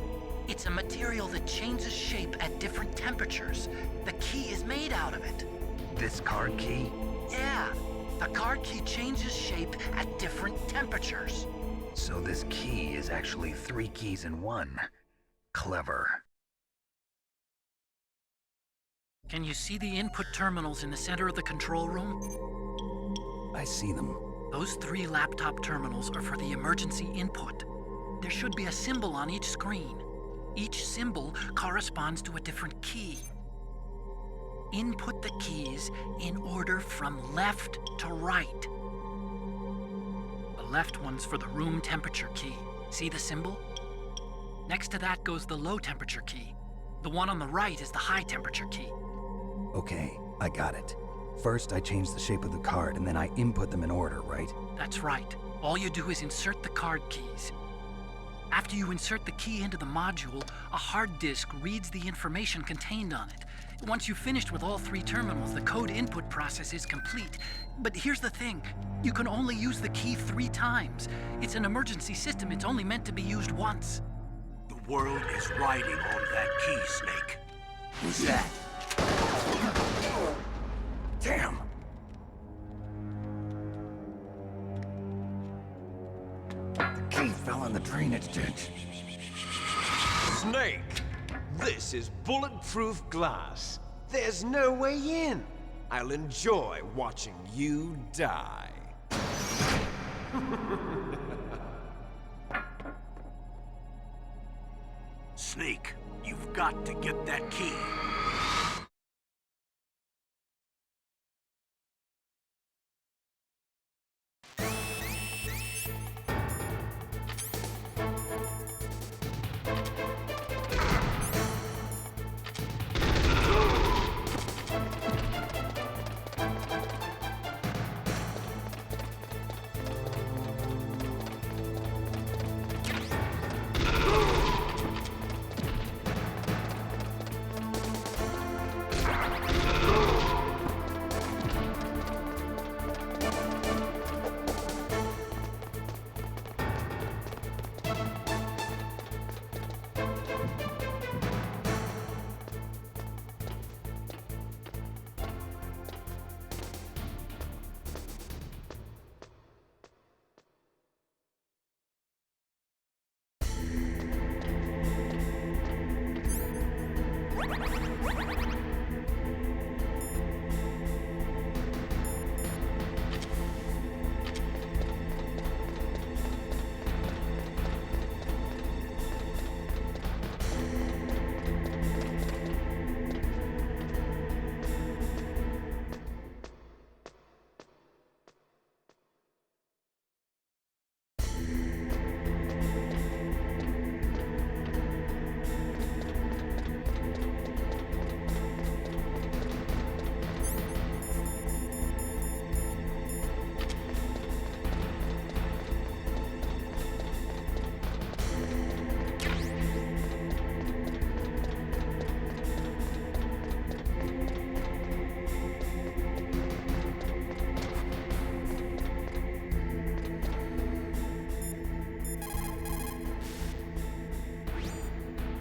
[SPEAKER 4] It's a material that changes shape at different temperatures. The key is made out of it.
[SPEAKER 2] This card key?
[SPEAKER 4] Yeah. The card key changes shape at different temperatures.
[SPEAKER 2] So this key is actually 3 keys in 1. Clever.
[SPEAKER 4] Can you see the input terminals in the center of the control room?
[SPEAKER 2] I see them.
[SPEAKER 4] Those 3 laptop terminals are for the emergency input. There should be a symbol on each screen. Each symbol corresponds to a different key. Input the keys in order from left to right. The left one's for the room temperature key. See the symbol? Next to that goes the low temperature key. The one on the right is the high temperature key.
[SPEAKER 2] Okay, I got it. First, I change the shape of the card, and then I input them in order, right?
[SPEAKER 4] That's right. All you do is insert the card keys. After you insert the key into the module, a hard disk reads the information contained on it. Once you've finished with all 3 terminals, the code input process is complete. But here's the thing. You can only use the key 3 times. It's an emergency system. It's only meant to be used once.
[SPEAKER 1] The world is riding on that key, Snake.
[SPEAKER 9] Who's that?
[SPEAKER 2] Damn!
[SPEAKER 7] The key fell in the drainage ditch.
[SPEAKER 10] Snake! This is bulletproof glass. There's no way in. I'll enjoy watching you die.
[SPEAKER 1] Snake, you've got to get that key.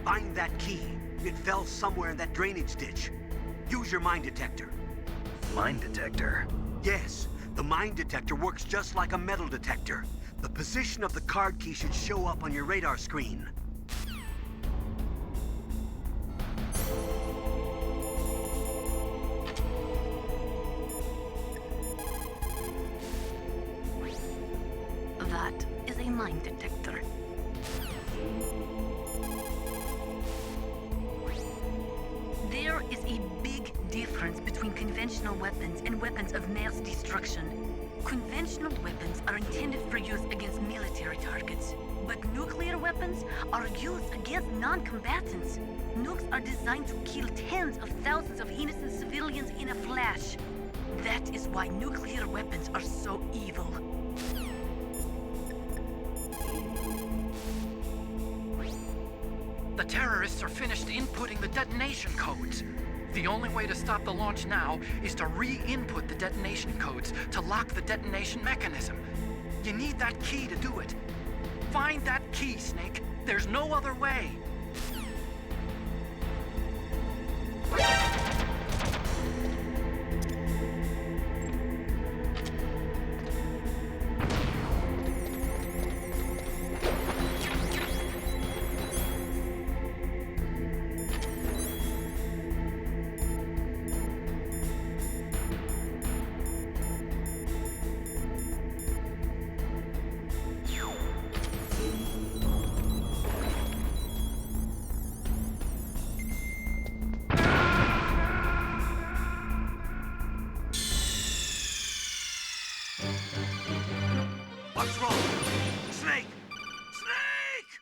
[SPEAKER 1] Find that key. It fell somewhere in that drainage ditch. Use your mine detector.
[SPEAKER 2] Mine detector?
[SPEAKER 1] Yes, the mine detector works just like a metal detector. The position of the card key should show up on your radar screen.
[SPEAKER 3] That is a mine detector. There is a big difference between conventional weapons and weapons of mass destruction. Conventional weapons are intended for use against military targets, but nuclear weapons are used against non-combatants. Nukes are designed to kill tens of thousands of innocent civilians in a flash. That is why nuclear weapons are so evil.
[SPEAKER 4] terrorists are finished inputting the detonation codes. The only way to stop the launch now is to re-input the detonation codes to lock the detonation mechanism. You need that key to do it. Find that key, Snake. There's no other way.
[SPEAKER 1] What's wrong? Snake! Snake!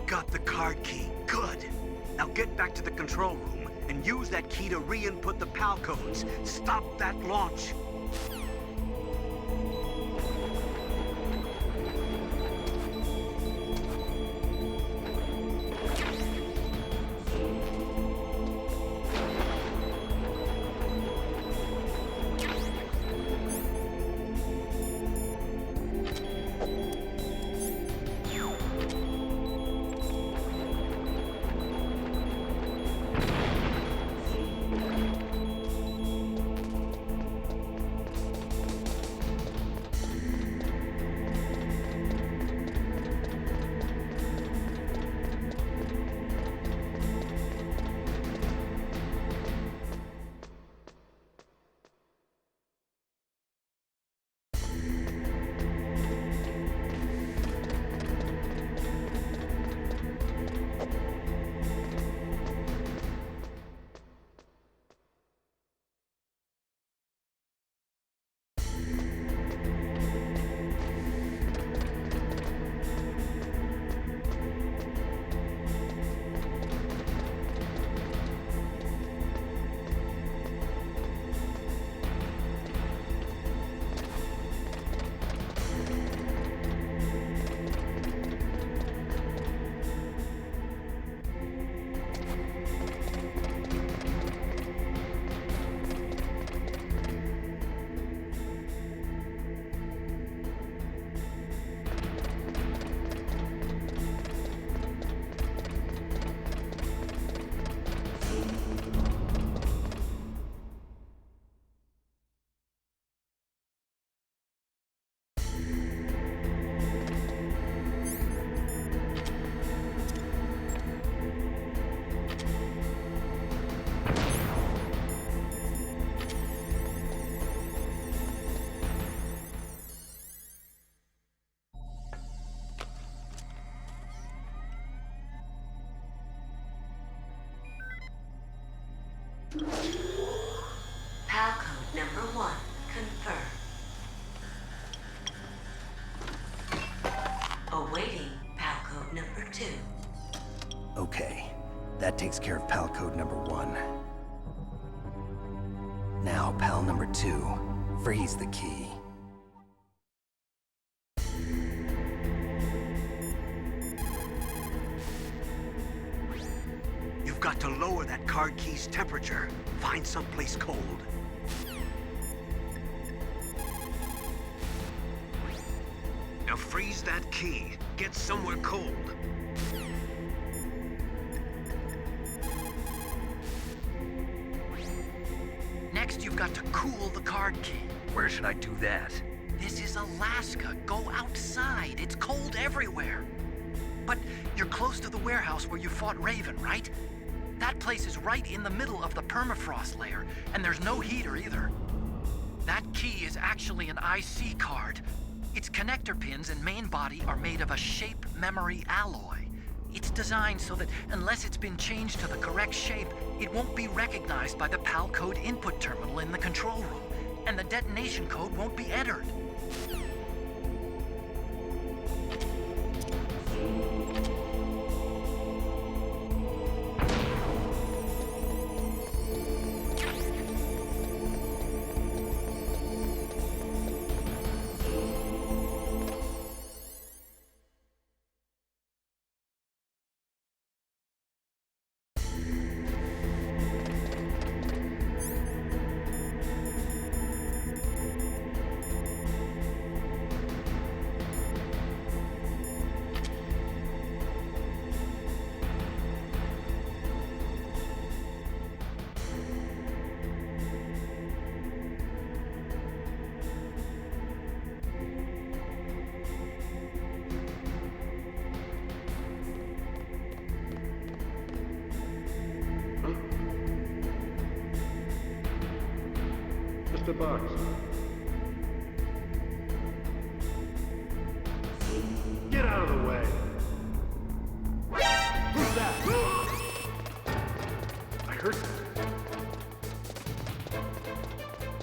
[SPEAKER 1] Got the card key. Good. Now get back to the control room and use that key to re-input the PAL codes. Stop that launch.
[SPEAKER 3] PAL code number 1, confirmed. Awaiting PAL code number 2.
[SPEAKER 7] Okay, that takes care of PAL code number 1. Now, PAL number 2, freeze the key.
[SPEAKER 1] You've got to lower that card key's temperature. Find someplace cold.
[SPEAKER 5] Now freeze that key. Get somewhere cold.
[SPEAKER 4] card key.
[SPEAKER 2] Where should I do that?
[SPEAKER 4] This is Alaska. Go outside. It's cold everywhere. But you're close to the warehouse where you fought Raven, right? That place is right in the middle of the permafrost layer, and there's no heater either. That key is actually an IC card. Its connector pins and main body are made of a shape memory alloy. It's designed so that unless it's been changed to the correct shape, it won't be recognized by the PAL code input terminal in the control room, and the detonation code won't be entered.
[SPEAKER 11] Mr. Box. Get out of the way. Who's that? I heard something.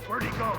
[SPEAKER 11] Where'd he go?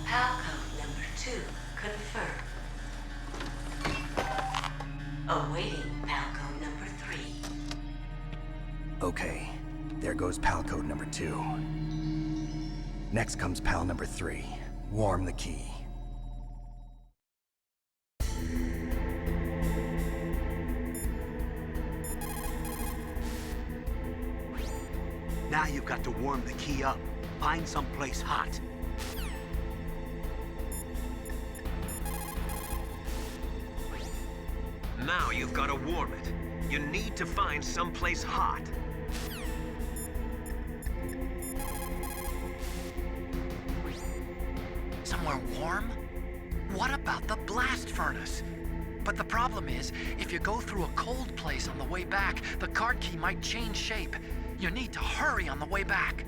[SPEAKER 3] PAL code number 2 confirmed. Awaiting PAL code number 3.
[SPEAKER 2] Okay, there goes PAL code number 2. Next comes PAL number 3. Warm the key.
[SPEAKER 1] Now you've got to warm the key up. Find someplace hot.
[SPEAKER 5] Now you've got to warm it. You need to find someplace hot.
[SPEAKER 4] Somewhere warm? What about the blast furnace? But the problem is, if you go through a cold place on the way back, the card key might change shape. You need to hurry on the way back.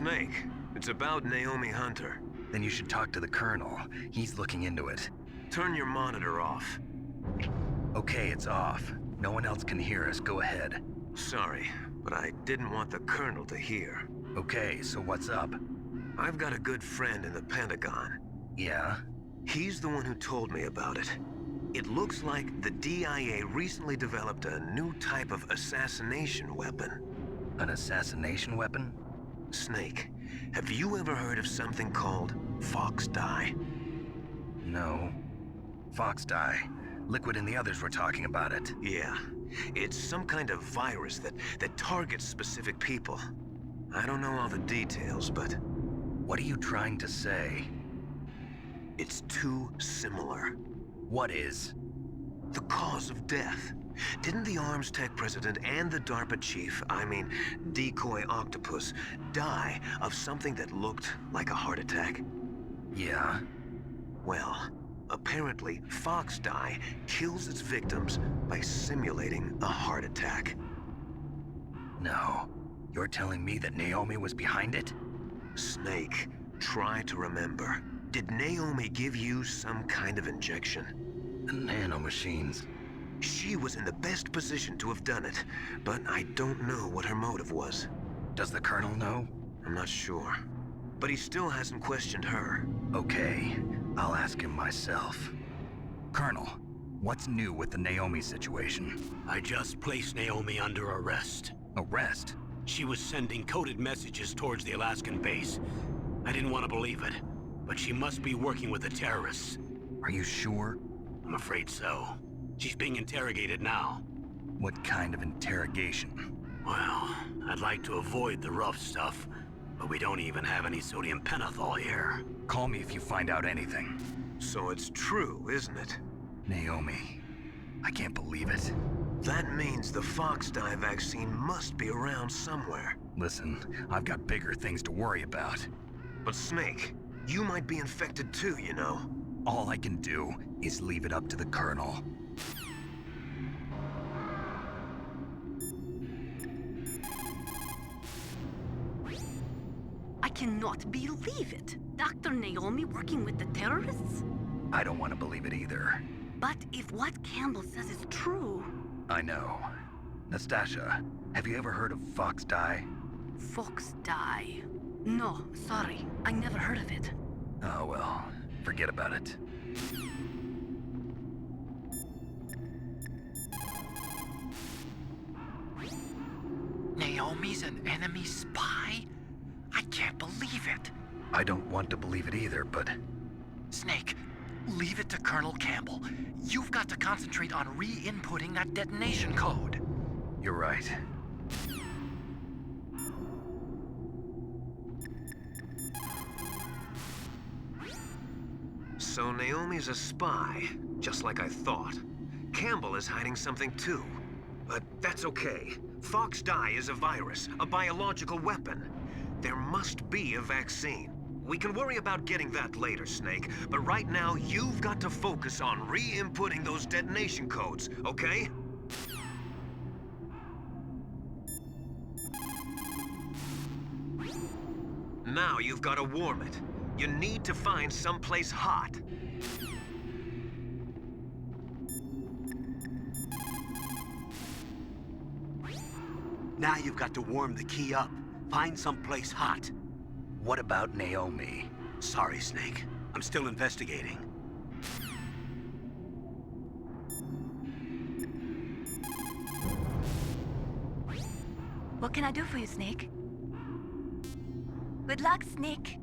[SPEAKER 5] Snake, it's about Naomi Hunter.
[SPEAKER 2] Then you should talk to the Colonel. He's looking into it.
[SPEAKER 5] Turn your monitor off.
[SPEAKER 2] Okay, it's off. No one else can hear us. Go ahead.
[SPEAKER 5] Sorry, but I didn't want the Colonel to hear.
[SPEAKER 2] Okay, so what's up?
[SPEAKER 5] I've got a good friend in the Pentagon.
[SPEAKER 2] Yeah?
[SPEAKER 5] He's the one who told me about it. It looks like the DIA recently developed a new type of assassination weapon.
[SPEAKER 2] An assassination weapon?
[SPEAKER 5] Snake, have you ever heard of something called Fox Dye?
[SPEAKER 2] No. Fox Dye. Liquid and the others were talking about it.
[SPEAKER 5] Yeah. It's some kind of virus that targets specific people. I don't know all the details, but...
[SPEAKER 2] What are you trying to say?
[SPEAKER 5] It's too similar.
[SPEAKER 2] What is?
[SPEAKER 5] The cause of death. Didn't the Arms Tech president and the DARPA chief, Decoy Octopus, die of something that looked like a heart attack?
[SPEAKER 2] Yeah?
[SPEAKER 5] Well, apparently Fox Dye kills its victims by simulating a heart attack.
[SPEAKER 2] No. You're telling me that Naomi was behind it?
[SPEAKER 5] Snake, try to remember. Did Naomi give you some kind of injection?
[SPEAKER 2] The nanomachines.
[SPEAKER 5] She was in the best position to have done it, but I don't know what her motive was.
[SPEAKER 2] Does the Colonel know?
[SPEAKER 5] I'm not sure. But he still hasn't questioned her.
[SPEAKER 2] Okay, I'll ask him myself. Colonel, what's new with the Naomi situation?
[SPEAKER 1] I just placed Naomi under arrest.
[SPEAKER 2] Arrest?
[SPEAKER 1] She was sending coded messages towards the Alaskan base. I didn't want to believe it, but she must be working with the terrorists.
[SPEAKER 2] Are you sure?
[SPEAKER 1] I'm afraid so. She's being interrogated now.
[SPEAKER 2] What kind of interrogation?
[SPEAKER 1] Well, I'd like to avoid the rough stuff, but we don't even have any sodium pentothal here.
[SPEAKER 2] Call me if you find out anything.
[SPEAKER 5] So it's true, isn't it?
[SPEAKER 2] Naomi, I can't believe it.
[SPEAKER 5] That means the Fox Dye vaccine must be around somewhere.
[SPEAKER 2] Listen, I've got bigger things to worry about.
[SPEAKER 5] But Snake, you might be infected too, you know.
[SPEAKER 2] All I can do is leave it up to the Colonel.
[SPEAKER 3] I cannot believe it. Dr. Naomi working with the terrorists?
[SPEAKER 2] I don't want to believe it either.
[SPEAKER 3] But if what Campbell says is true...
[SPEAKER 2] I know. Nastasha, have you ever heard of Fox Dye?
[SPEAKER 3] Fox Dye? No, sorry. I never heard of it.
[SPEAKER 2] Oh well, forget about it.
[SPEAKER 4] Naomi's an enemy spy? I can't believe it.
[SPEAKER 2] I don't want to believe it either, but...
[SPEAKER 4] Snake, leave it to Colonel Campbell. You've got to concentrate on re-inputting that detonation code.
[SPEAKER 2] You're right.
[SPEAKER 5] So Naomi's a spy, just like I thought. Campbell is hiding something too. But that's okay. Fox Dye is a virus, a biological weapon. There must be a vaccine. We can worry about getting that later, Snake, but right now you've got to focus on re-inputting those detonation codes, okay? Now you've got to warm it. You need to find someplace hot.
[SPEAKER 1] Now you've got to warm the key up. Find someplace hot.
[SPEAKER 2] What about Naomi?
[SPEAKER 1] Sorry, Snake. I'm still investigating.
[SPEAKER 8] What can I do for you, Snake? Good luck, Snake.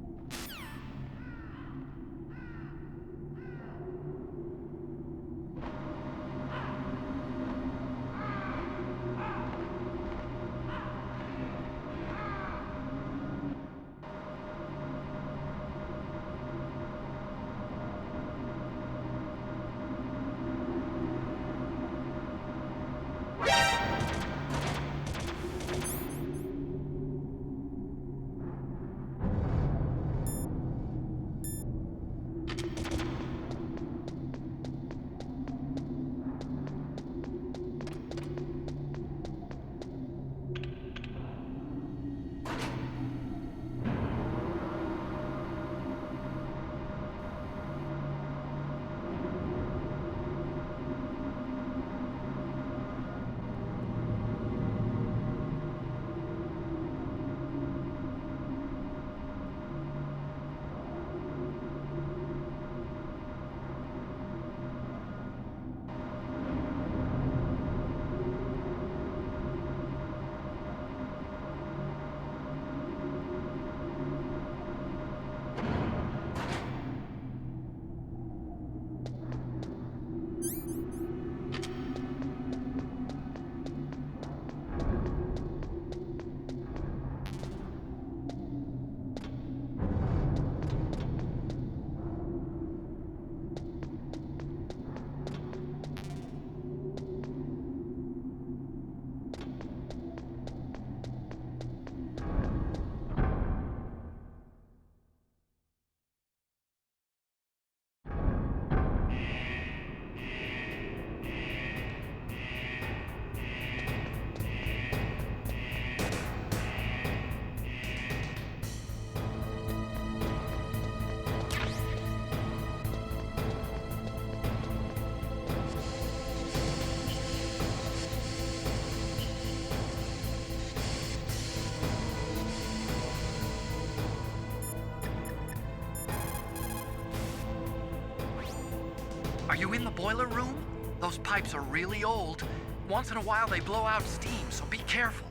[SPEAKER 4] you in the boiler room? Those pipes are really old. Once in a while they blow out steam, so be careful.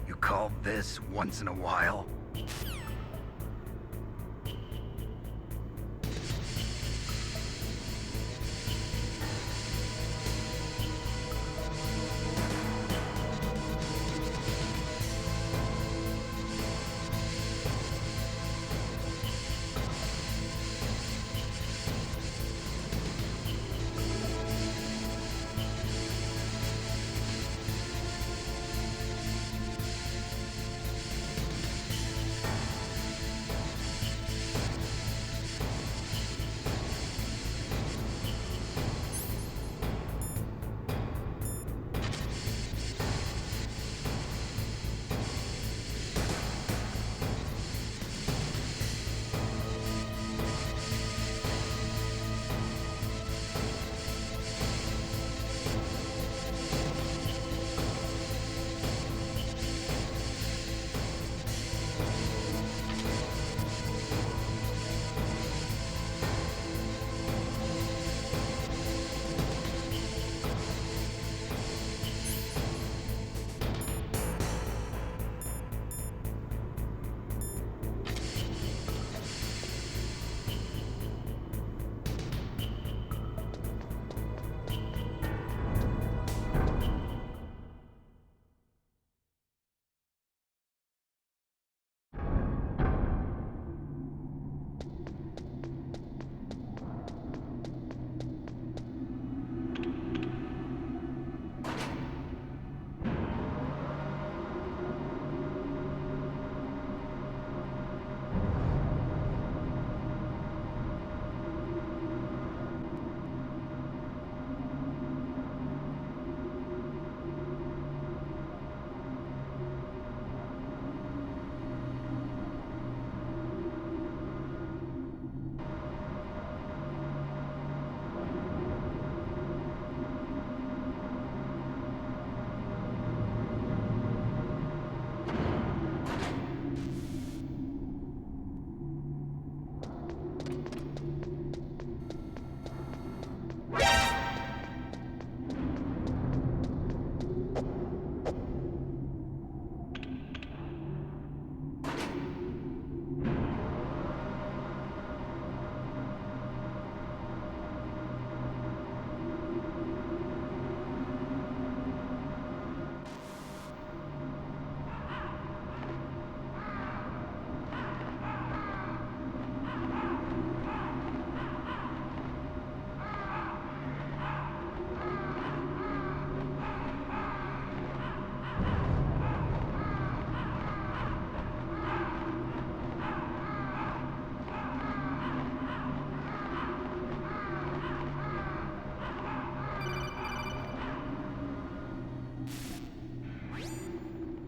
[SPEAKER 2] You call this once in a while?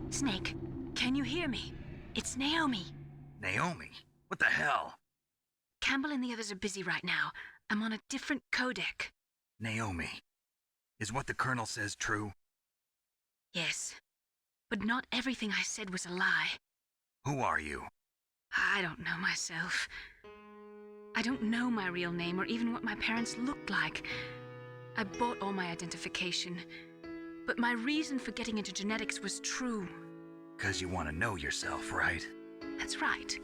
[SPEAKER 8] Snake, can you hear me? It's Naomi.
[SPEAKER 2] Naomi? What the hell?
[SPEAKER 8] Campbell and the others are busy right now. I'm on a different codec.
[SPEAKER 2] Naomi, is what the Colonel says true?
[SPEAKER 8] Yes, but not everything I said was a lie.
[SPEAKER 2] Who are you?
[SPEAKER 8] I don't know myself. I don't know my real name or even what my parents looked like. I bought all my identification, but my reason for getting into genetics was true.
[SPEAKER 2] 'Cause you want to know yourself, right?
[SPEAKER 8] That's right.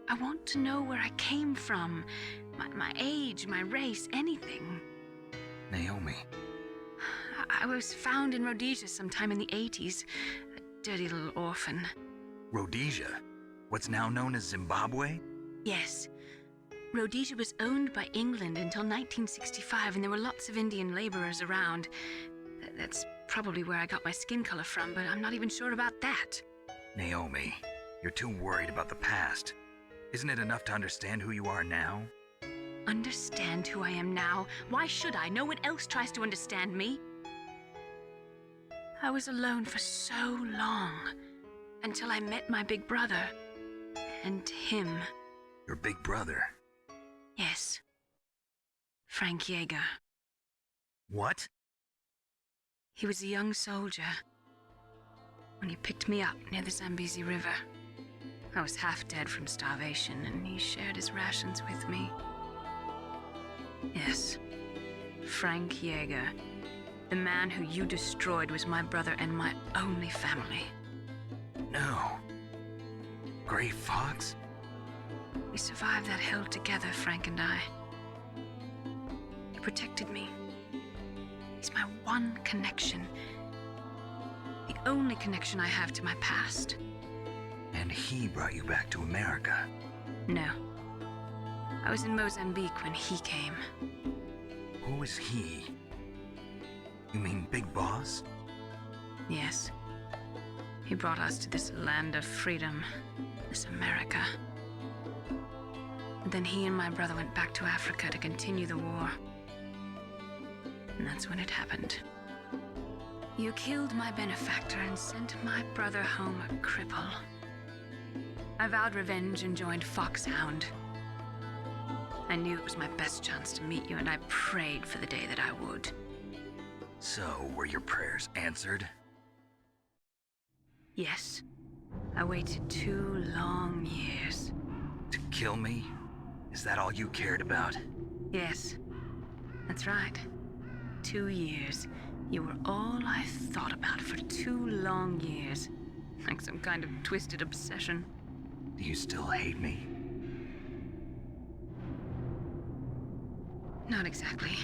[SPEAKER 8] I want to know where I came from, my age, my race, anything.
[SPEAKER 2] Naomi.
[SPEAKER 8] I was found in Rhodesia sometime in the 80s, a dirty little orphan.
[SPEAKER 2] Rhodesia? What's now known as Zimbabwe?
[SPEAKER 8] Yes. Rhodesia was owned by England until 1965, and there were lots of Indian laborers around. That's probably where I got my skin color from, but I'm not even sure about that.
[SPEAKER 2] Naomi, you're too worried about the past. Isn't it enough to understand who you are now?
[SPEAKER 8] Understand who I am now? Why should I? No one else tries to understand me. I was alone for so long, until I met my big brother. And him.
[SPEAKER 2] Your big brother?
[SPEAKER 8] Yes. Frank Yeager.
[SPEAKER 2] What?
[SPEAKER 8] He was a young soldier when he picked me up near the Zambezi River. I was half dead from starvation, and he shared his rations with me. Yes, Frank Jaeger. The man who you destroyed was my brother and my only family.
[SPEAKER 2] No. Gray Fox?
[SPEAKER 8] We survived that hell together, Frank and I. He protected me. He's my one connection. The only connection I have to my past.
[SPEAKER 2] And he brought you back to America?
[SPEAKER 8] No. I was in Mozambique when he came.
[SPEAKER 2] Who is he? You mean Big Boss?
[SPEAKER 8] Yes. He brought us to this land of freedom, this America. And then he and my brother went back to Africa to continue the war. And that's when it happened. You killed my benefactor and sent my brother home a cripple. I vowed revenge and joined Foxhound. I knew it was my best chance to meet you, and I prayed for the day that I would.
[SPEAKER 2] So, were your prayers answered?
[SPEAKER 8] Yes. I waited 2 long years.
[SPEAKER 2] To kill me? Is that all you cared about?
[SPEAKER 8] Yes. That's right. 2 years. You were all I thought about for 2 long years. Like some kind of twisted obsession.
[SPEAKER 2] Do you still hate me?
[SPEAKER 8] Not exactly.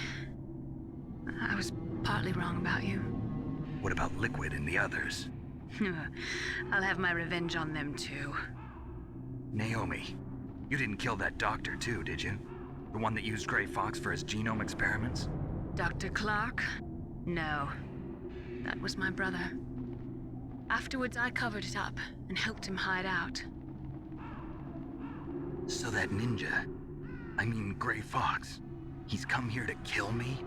[SPEAKER 8] I was partly wrong about you.
[SPEAKER 2] What about Liquid and the others?
[SPEAKER 8] I'll have my revenge on them too.
[SPEAKER 2] Naomi, you didn't kill that doctor too, did you? The one that used Gray Fox for his genome experiments?
[SPEAKER 8] Dr. Clark? No. That was my brother. Afterwards, I covered it up and helped him hide out.
[SPEAKER 2] So that ninja, I mean Gray Fox, he's come here to kill me?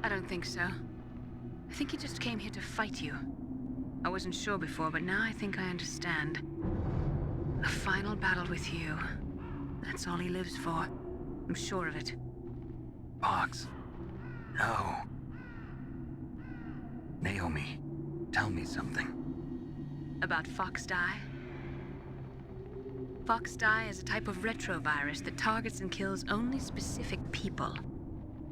[SPEAKER 8] I don't think so. I think he just came here to fight you. I wasn't sure before, but now I think I understand. A final battle with you. That's all he lives for. I'm sure of it.
[SPEAKER 2] Fox? No. Naomi, tell me something.
[SPEAKER 8] About Fox Die? Fox Die is a type of retrovirus that targets and kills only specific people.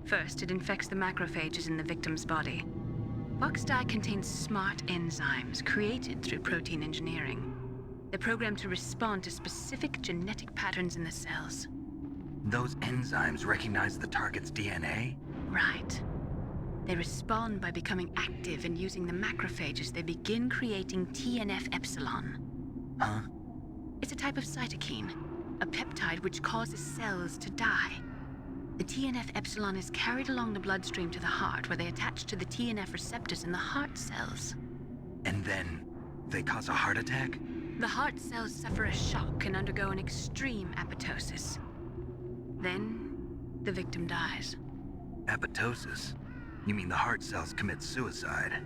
[SPEAKER 8] First, it infects the macrophages in the victim's body. Fox Die contains smart enzymes created through protein engineering. They're programmed to respond to specific genetic patterns in the cells.
[SPEAKER 2] Those enzymes recognize the target's DNA?
[SPEAKER 8] Right. They respond by becoming active and using the macrophages. They begin creating TNF-epsilon.
[SPEAKER 2] Huh?
[SPEAKER 8] It's a type of cytokine, a peptide which causes cells to die. The TNF-epsilon is carried along the bloodstream to the heart, where they attach to the TNF receptors in the heart cells.
[SPEAKER 2] And then they cause a heart attack?
[SPEAKER 8] The heart cells suffer a shock and undergo an extreme apoptosis. Then, the victim dies.
[SPEAKER 2] Apoptosis? You mean the heart cells commit suicide?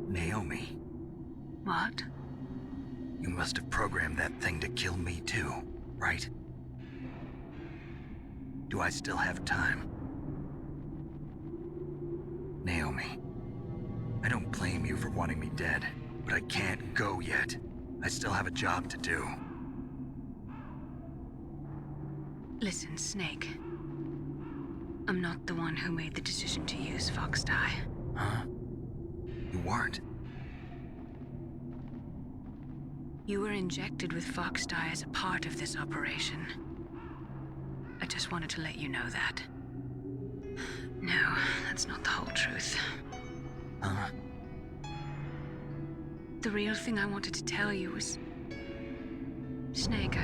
[SPEAKER 2] Naomi.
[SPEAKER 8] What?
[SPEAKER 2] You must have programmed that thing to kill me too, right? Do I still have time? Naomi, I don't blame you for wanting me dead, but I can't go yet. I still have a job to do.
[SPEAKER 8] Listen, Snake. I'm not the one who made the decision to use Fox Die.
[SPEAKER 2] Huh? You weren't?
[SPEAKER 8] You were injected with Fox Die as a part of this operation. I just wanted to let you know that. No, that's not the whole truth.
[SPEAKER 2] Huh?
[SPEAKER 8] The real thing I wanted to tell you was... Snake,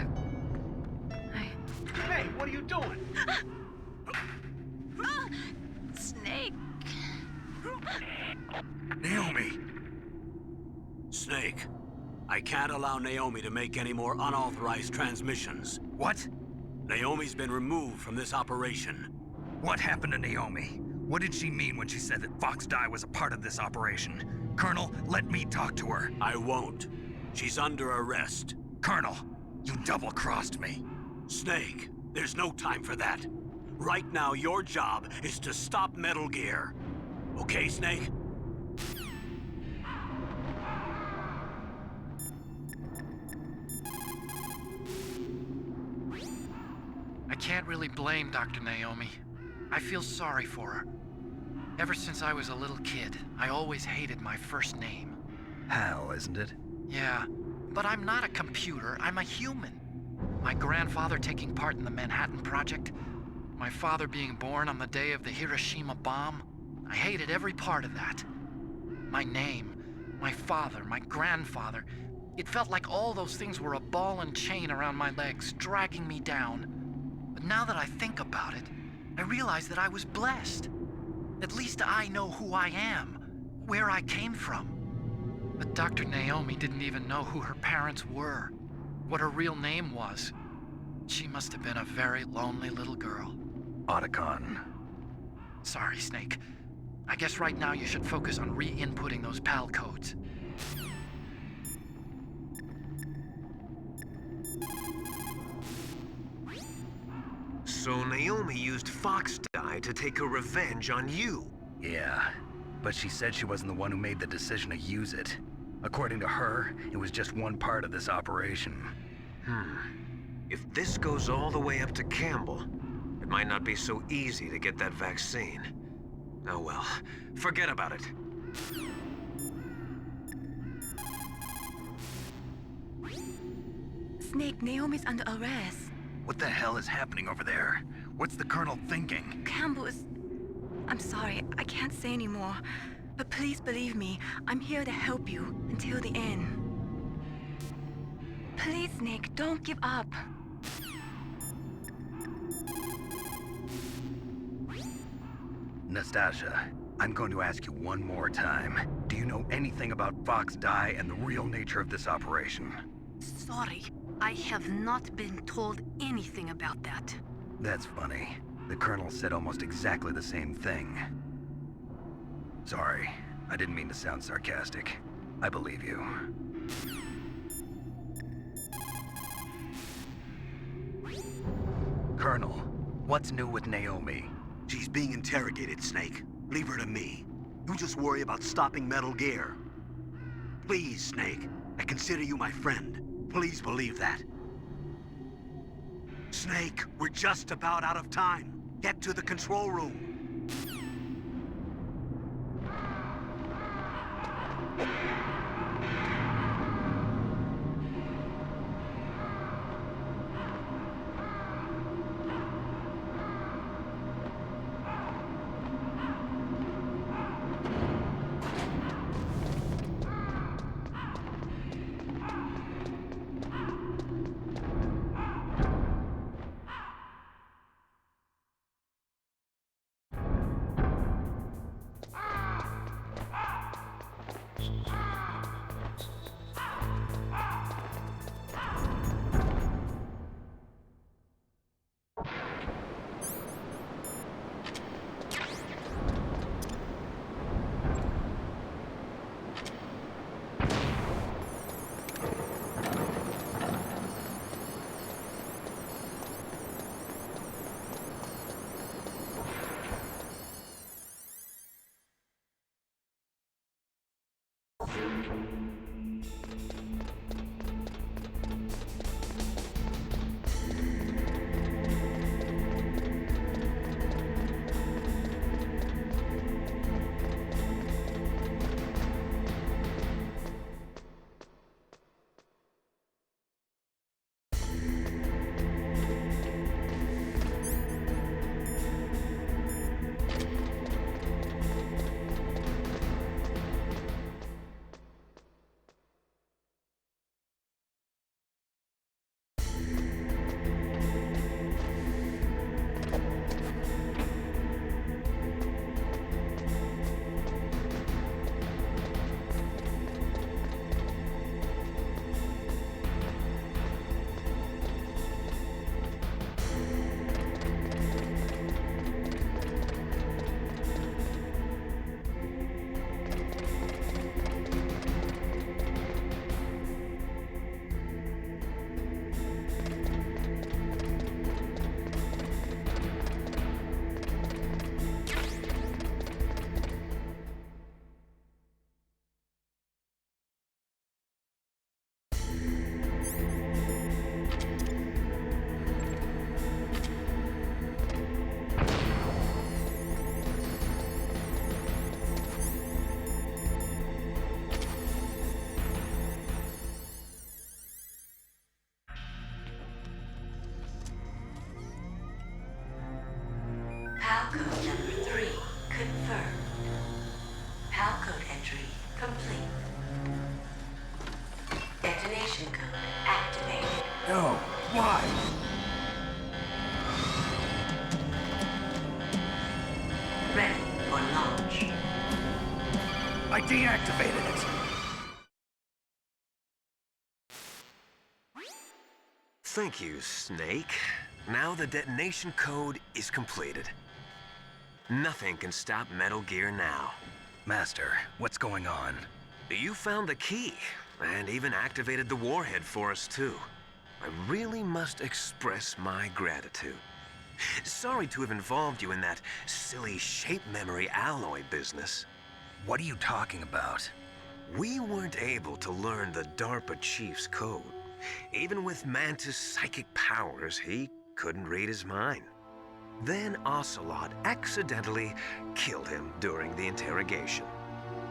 [SPEAKER 1] Hey, what are you doing?
[SPEAKER 8] Snake!
[SPEAKER 2] Naomi!
[SPEAKER 1] Snake, I can't allow Naomi to make any more unauthorized transmissions.
[SPEAKER 2] What?
[SPEAKER 1] Naomi's been removed from this operation.
[SPEAKER 2] What happened to Naomi? What did she mean when she said that Fox Die was a part of this operation? Colonel, let me talk to her.
[SPEAKER 1] I won't. She's under arrest.
[SPEAKER 2] Colonel, you double-crossed me.
[SPEAKER 1] Snake, there's no time for that. Right now, your job is to stop Metal Gear. Okay, Snake?
[SPEAKER 4] I can't really blame Dr. Naomi. I feel sorry for her. Ever since I was a little kid, I always hated my first name.
[SPEAKER 2] Hal, isn't it?
[SPEAKER 4] Yeah, but I'm not a computer, I'm a human. My grandfather taking part in the Manhattan Project, my father being born on the day of the Hiroshima bomb. I hated every part of that. My name, my father, my grandfather. It felt like all those things were a ball and chain around my legs, dragging me down. But now that I think about it, I realize that I was blessed. At least I know who I am, where I came from. But Dr. Naomi didn't even know who her parents were, what her real name was. She must have been a very lonely little girl.
[SPEAKER 2] Otacon.
[SPEAKER 4] Sorry, Snake. I guess right now you should focus on re-inputting those PAL codes.
[SPEAKER 5] So Naomi used Fox Dye to take her revenge on you.
[SPEAKER 2] Yeah, but she said she wasn't the one who made the decision to use it. According to her, it was just one part of this operation.
[SPEAKER 5] If this goes all the way up to Campbell, it might not be so easy to get that vaccine. Oh well, forget about it.
[SPEAKER 12] Snake, Naomi's under arrest.
[SPEAKER 2] What the hell is happening over there? What's the Colonel thinking?
[SPEAKER 12] Campbell is... I'm sorry, I can't say anymore. But please believe me, I'm here to help you until the end. Please, Snake, don't give up.
[SPEAKER 2] Nastasia, I'm going to ask you one more time. Do you know anything about Fox Dye and the real nature of this operation?
[SPEAKER 3] Sorry, I have not been told anything about that.
[SPEAKER 2] That's funny. The Colonel said almost exactly the same thing. Sorry, I didn't mean to sound sarcastic. I believe you. Colonel, what's new with Naomi?
[SPEAKER 1] She's being interrogated, Snake. Leave her to me. You just worry about stopping Metal Gear. Please, Snake. I consider you my friend. Please believe that. Snake, we're just about out of time. Get to the control room.
[SPEAKER 3] entry complete. Detonation code activated.
[SPEAKER 7] No, why?
[SPEAKER 3] Ready for launch.
[SPEAKER 7] I deactivated it.
[SPEAKER 5] Thank you, Snake. Now the detonation code is completed. Nothing can stop Metal Gear now.
[SPEAKER 2] Master, what's going on?
[SPEAKER 5] You found the key, and even activated the warhead for us, too. I really must express my gratitude. Sorry to have involved you in that silly shape memory alloy business.
[SPEAKER 2] What are you talking about?
[SPEAKER 5] We weren't able to learn the DARPA chief's code. Even with Mantis' psychic powers, he couldn't read his mind. Then Ocelot accidentally killed him during the interrogation.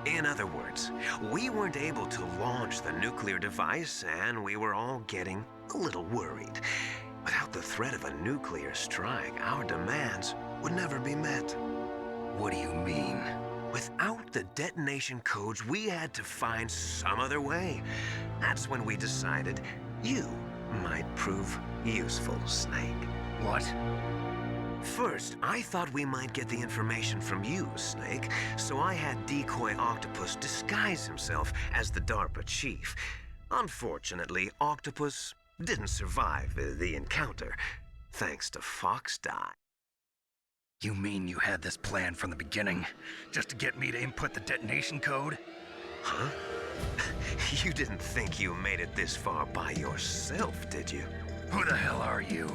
[SPEAKER 5] In other words, we weren't able to launch the nuclear device, and we were all getting a little worried. Without the threat of a nuclear strike, our demands would never be met.
[SPEAKER 2] What do you mean?
[SPEAKER 5] Without the detonation codes, we had to find some other way. That's when we decided you might prove useful, Snake.
[SPEAKER 2] What?
[SPEAKER 5] First, I thought we might get the information from you, Snake, so I had Decoy Octopus disguise himself as the DARPA chief. Unfortunately, Octopus didn't survive the encounter, thanks to Fox Die.
[SPEAKER 2] You mean you had this plan from the beginning, just to get me to input the detonation code?
[SPEAKER 5] Huh? You didn't think you made it this far by yourself, did you?
[SPEAKER 2] Who the hell are you?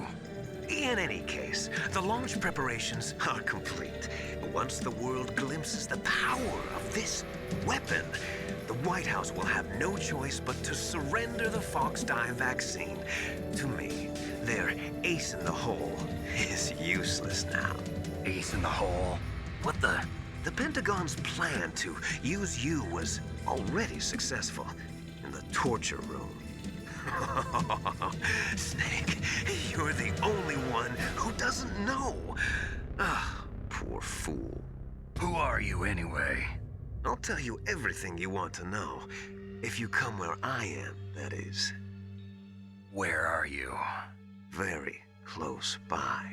[SPEAKER 5] In any case, the launch preparations are complete. Once the world glimpses the power of this weapon, the White House will have no choice but to surrender the Fox Die vaccine. To me, their ace in the hole is useless now.
[SPEAKER 2] Ace in the hole? What the?
[SPEAKER 5] The Pentagon's plan to use you was already successful in the torture room. Snake, you're the only one who doesn't know. Ah, poor fool.
[SPEAKER 2] Who are you anyway?
[SPEAKER 5] I'll tell you everything you want to know. If you come where I am, that is.
[SPEAKER 2] Where are you?
[SPEAKER 5] Very close by.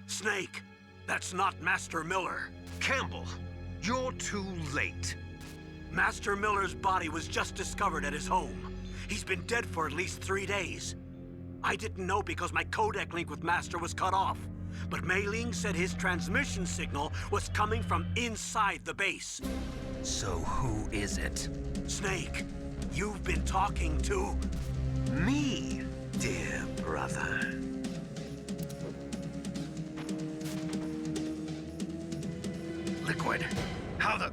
[SPEAKER 1] Snake, that's not Master Miller.
[SPEAKER 5] Campbell, you're too late.
[SPEAKER 1] Master Miller's body was just discovered at his home. He's been dead for at least 3 days. I didn't know because my codec link with Master was cut off. But Mei Ling said his transmission signal was coming from inside the base.
[SPEAKER 2] So who is it?
[SPEAKER 1] Snake, you've been talking to...
[SPEAKER 5] me, dear brother.
[SPEAKER 2] Liquid, how the...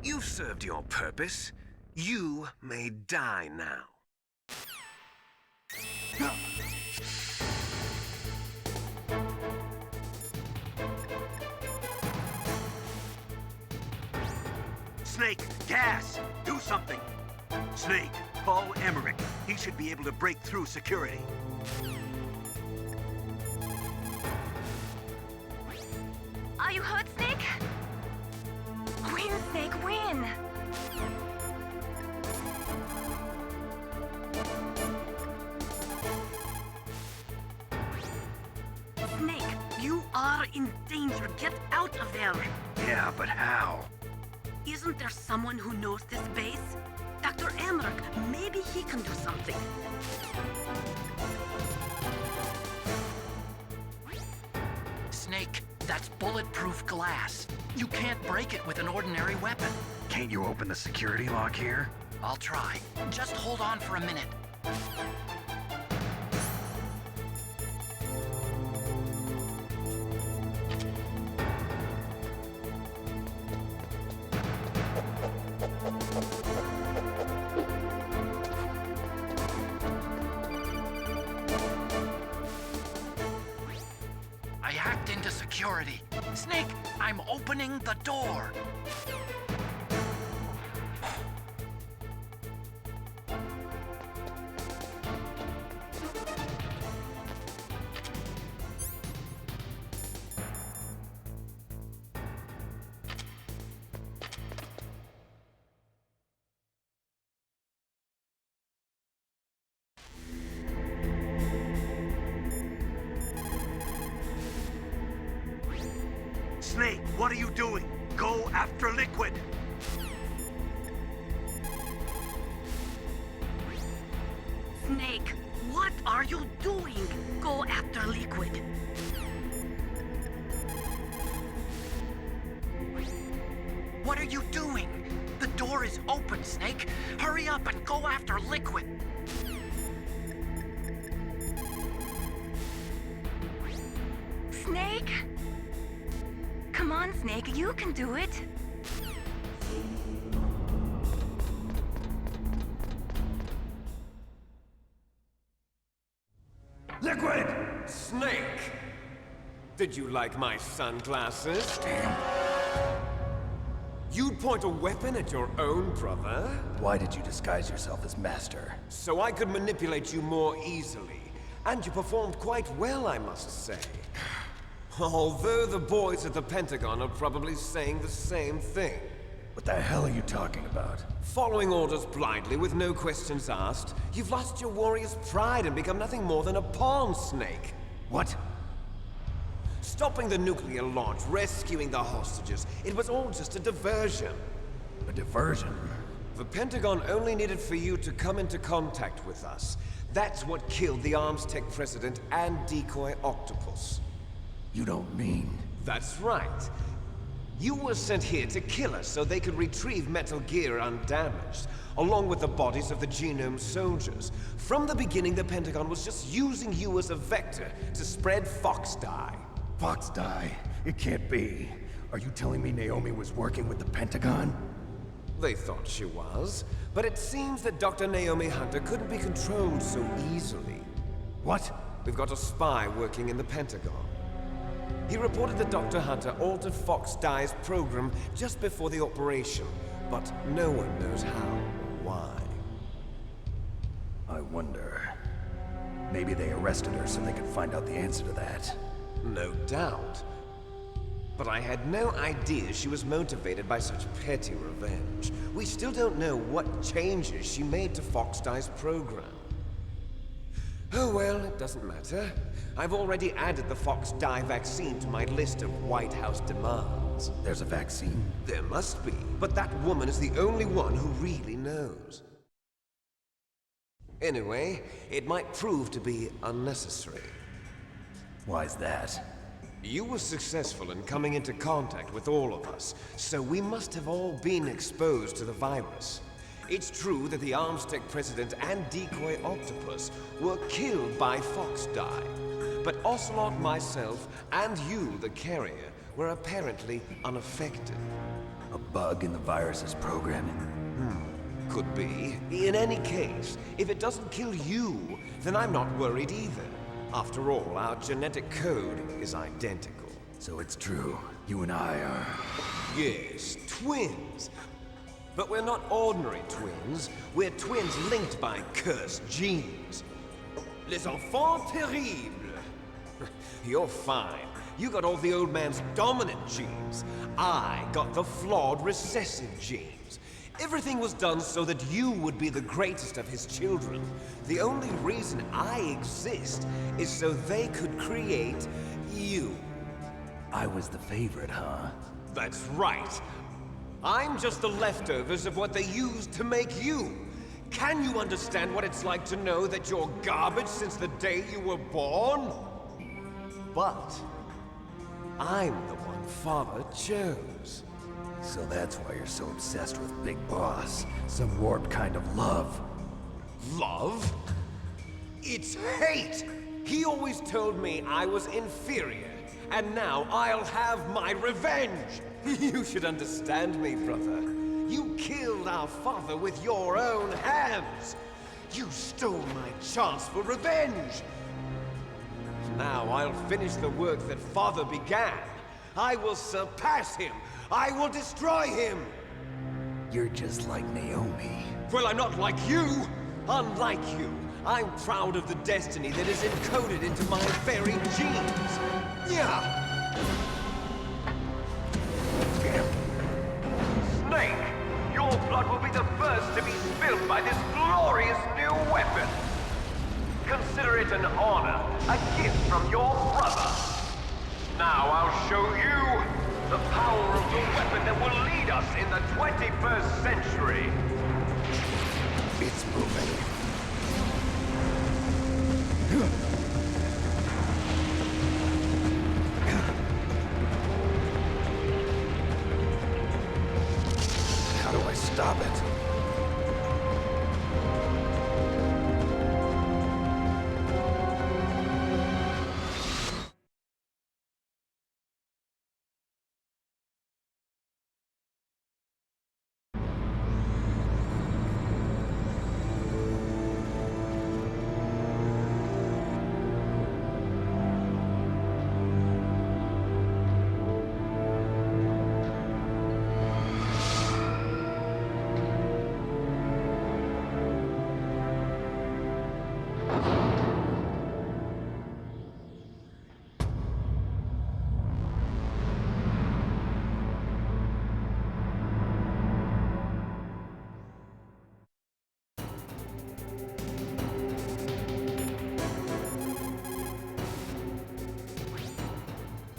[SPEAKER 5] You've served your purpose. You may die now.
[SPEAKER 1] Snake, gas! Do something! Snake, call Emmerich. He should be able to break through security.
[SPEAKER 12] Are you hurt, Snake? Win, Snake, win!
[SPEAKER 3] Snake, you are in danger. Get out of there.
[SPEAKER 2] Yeah, but how?
[SPEAKER 3] Isn't there someone who knows this base? Dr. Emmerich, maybe he can do something.
[SPEAKER 4] Snake, that's bulletproof glass. You can't break it with an ordinary weapon.
[SPEAKER 2] Can't you open the security lock here?
[SPEAKER 4] I'll try. Just hold on for a minute. I hacked into security. Snake, I'm opening the door.
[SPEAKER 1] What are you doing? Go after Liquid!
[SPEAKER 3] Snake, what are you doing? Go after Liquid.
[SPEAKER 4] What are you doing? The door is open, Snake. Hurry up and go after Liquid.
[SPEAKER 12] Snake? Come on, Snake, you can do it.
[SPEAKER 10] Liquid! Snake! Did you like my sunglasses?
[SPEAKER 7] Damn.
[SPEAKER 10] You'd point a weapon at your own brother?
[SPEAKER 7] Why did you disguise yourself as Master?
[SPEAKER 10] So I could manipulate you more easily. And you performed quite well, I must say. Although the boys at the Pentagon are probably saying the same thing.
[SPEAKER 7] What the hell are you talking about?
[SPEAKER 10] Following orders blindly with no questions asked, you've lost your warrior's pride and become nothing more than a pawn, Snake.
[SPEAKER 7] What?
[SPEAKER 10] Stopping the nuclear launch, rescuing the hostages, it was all just a diversion.
[SPEAKER 7] A diversion?
[SPEAKER 10] The Pentagon only needed for you to come into contact with us. That's what killed the Arms Tech president and decoy octopus.
[SPEAKER 7] You don't mean...
[SPEAKER 10] That's right. You were sent here to kill us so they could retrieve Metal Gear undamaged, along with the bodies of the Genome soldiers. From the beginning, the Pentagon was just using you as a vector to spread Fox dye.
[SPEAKER 7] Fox dye? It can't be. Are you telling me Naomi was working with the Pentagon?
[SPEAKER 10] They thought she was, but it seems that Dr. Naomi Hunter couldn't be controlled so easily.
[SPEAKER 7] What?
[SPEAKER 10] We've got a spy working in the Pentagon. He reported that Dr. Hunter altered Fox Dye's program just before the operation, but no one knows how or why.
[SPEAKER 7] I wonder... Maybe they arrested her so they could find out the answer to that.
[SPEAKER 10] No doubt. But I had no idea she was motivated by such petty revenge. We still don't know what changes she made to Fox Dye's program. Oh well, it doesn't matter. I've already added the Fox Dye vaccine to my list of White House demands.
[SPEAKER 7] There's a vaccine?
[SPEAKER 10] There must be, but that woman is the only one who really knows. Anyway, it might prove to be unnecessary.
[SPEAKER 7] Why's that?
[SPEAKER 10] You were successful in coming into contact with all of us, so we must have all been exposed to the virus. It's true that the Arms Tech president and decoy octopus were killed by Fox Dye, but Ocelot, myself, and you, the carrier, were apparently unaffected.
[SPEAKER 7] A bug in the virus's programming?
[SPEAKER 10] Could be. In any case, if it doesn't kill you, then I'm not worried either. After all, our genetic code is identical.
[SPEAKER 7] So it's true. You and I are...
[SPEAKER 10] Yes, twins. But we're not ordinary twins. We're twins linked by cursed genes. Les enfants terribles. You're fine. You got all the old man's dominant genes. I got the flawed recessive genes. Everything was done so that you would be the greatest of his children. The only reason I exist is so they could create you.
[SPEAKER 7] I was the favorite, huh?
[SPEAKER 10] That's right. I'm just the leftovers of what they used to make you. Can you understand what it's like to know that you're garbage since the day you were born? But I'm the one Father chose.
[SPEAKER 7] So that's why you're so obsessed with Big Boss. Some warped kind of love.
[SPEAKER 10] Love? It's hate! He always told me I was inferior, and now I'll have my revenge! You should understand me, brother. You killed our father with your own hands! You stole my chance for revenge! Now I'll finish the work that Father began. I will surpass him! I will destroy him!
[SPEAKER 7] You're just like Naomi.
[SPEAKER 10] Well, I'm not like you! Unlike you, I'm proud of the destiny that is encoded into my very genes! Yeah!
[SPEAKER 13] Snake, your blood will be the first to be spilled by this glorious new weapon! Consider it an honor, a gift from your brother! Now I'll show you The power of the weapon that will lead us in the 21st century.
[SPEAKER 9] It's moving. How do I stop it?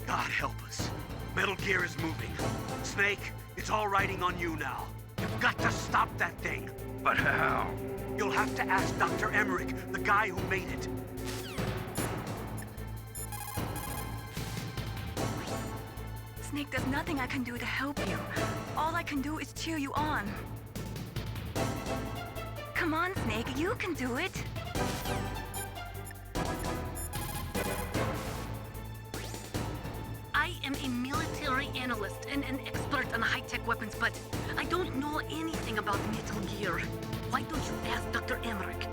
[SPEAKER 1] God help us. Metal Gear is moving. Snake, it's all riding on you now. You've got to stop that thing.
[SPEAKER 2] But how?
[SPEAKER 1] You'll have to ask Dr. Emmerich, the guy who made it.
[SPEAKER 12] Snake, there's nothing I can do to help you. All I can do is cheer you on. Come on, Snake, you can do it.
[SPEAKER 3] I am a military analyst and an expert on high-tech weapons, but I don't know anything about Metal Gear. Why don't you ask Dr. Emmerich?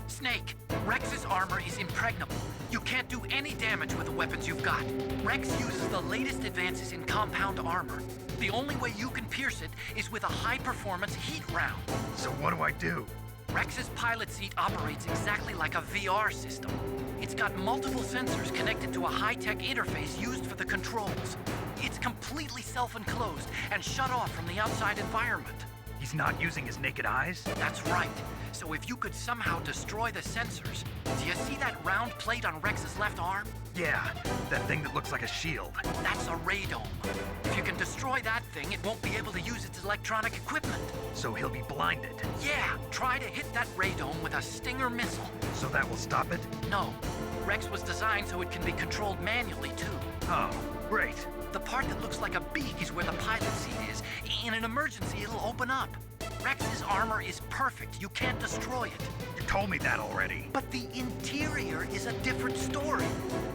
[SPEAKER 4] Snake, Rex's armor is impregnable. You can't do any damage with the weapons you've got. Rex uses the latest advances in compound armor. The only way you can pierce it is with a high-performance heat round.
[SPEAKER 2] So what do I do?
[SPEAKER 4] Rex's pilot seat operates exactly like a VR system. It's got multiple sensors connected to a high-tech interface used for the controls. It's completely self-enclosed and shut off from the outside environment.
[SPEAKER 2] He's not using his naked eyes?
[SPEAKER 4] That's right. So if you could somehow destroy the sensors... Do you see that round plate on Rex's left arm?
[SPEAKER 2] Yeah, that thing that looks like a shield.
[SPEAKER 4] That's a radome. If you can destroy that thing, it won't be able to use its electronic equipment.
[SPEAKER 2] So he'll be blinded.
[SPEAKER 4] Yeah, try to hit that radome with a Stinger missile.
[SPEAKER 2] So that will stop it?
[SPEAKER 4] No. Rex was designed so it can be controlled manually, too.
[SPEAKER 2] Oh, great.
[SPEAKER 4] The part that looks like a beak is where the pilot seat is. In an emergency, it'll open up. Rex's armor is perfect. You can't destroy it.
[SPEAKER 2] You told me that already.
[SPEAKER 4] But the interior is a different story.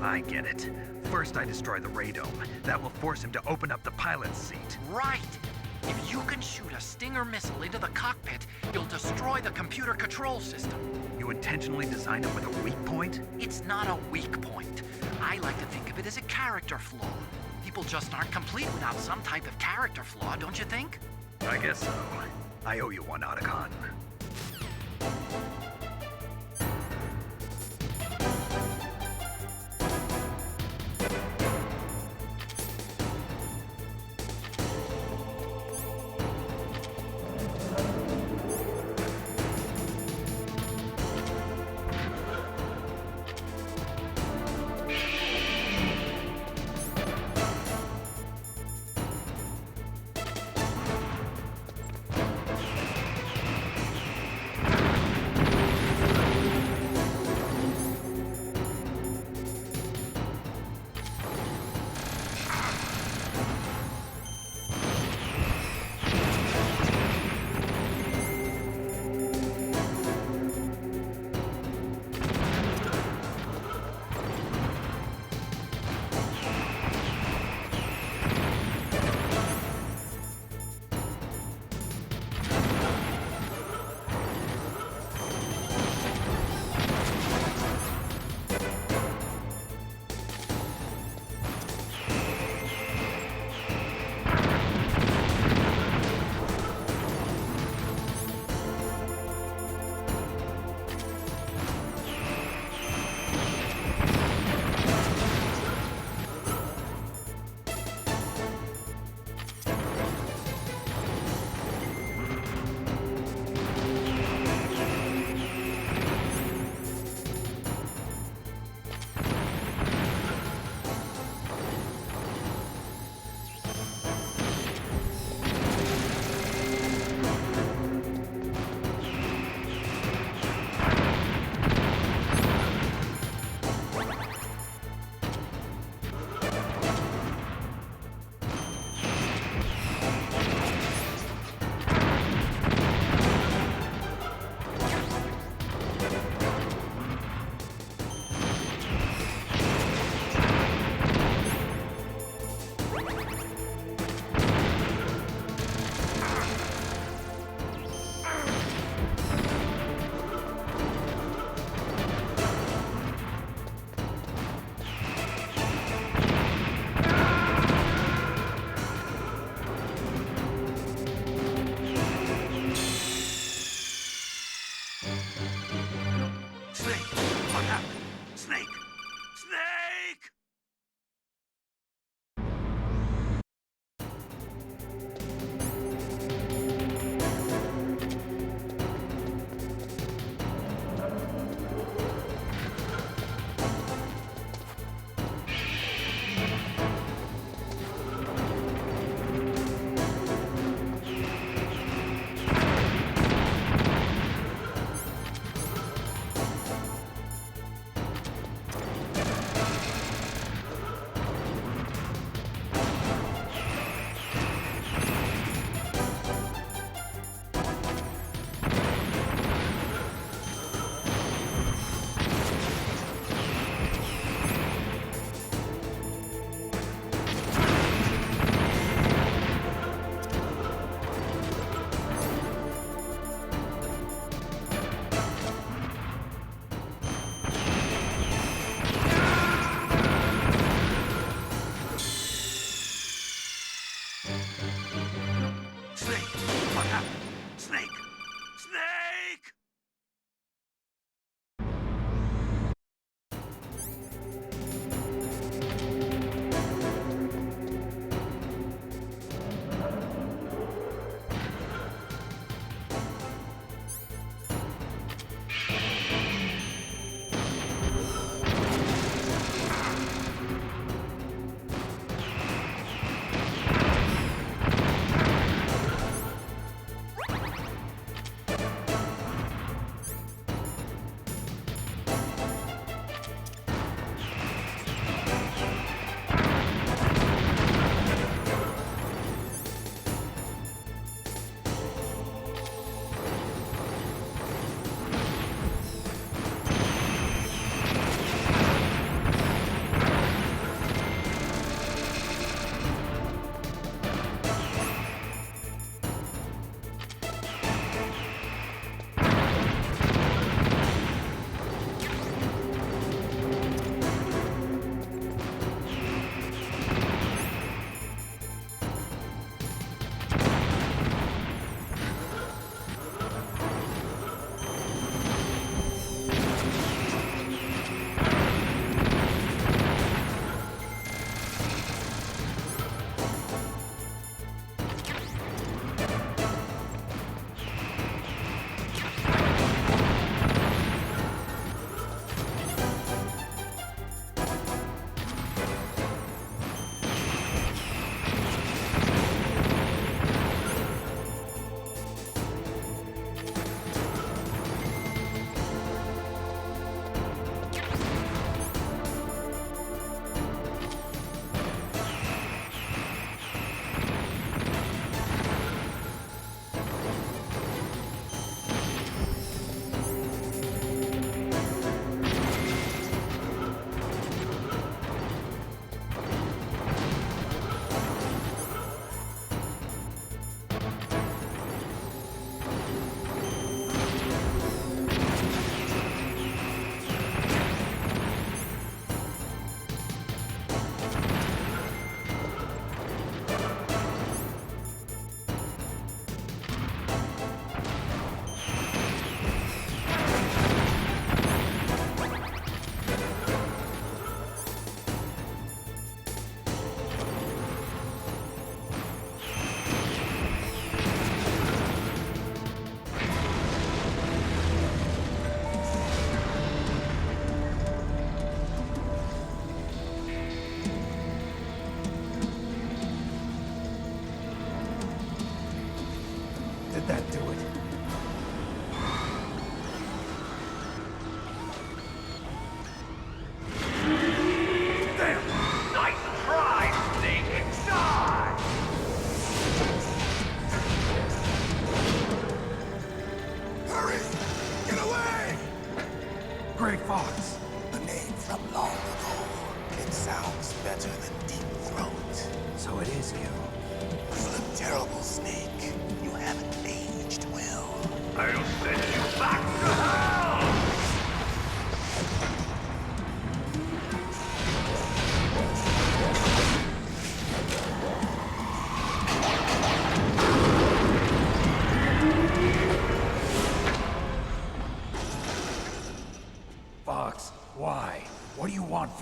[SPEAKER 2] I get it. First I destroy the radome. That will force him to open up the pilot's seat.
[SPEAKER 4] Right. If you can shoot a Stinger missile into the cockpit, you'll destroy the computer control system.
[SPEAKER 2] You intentionally designed it with a weak point?
[SPEAKER 4] It's not a weak point. I like to think of it as a character flaw. People just aren't complete without some type of character flaw, don't you think?
[SPEAKER 2] I guess so. I owe you one, Otacon.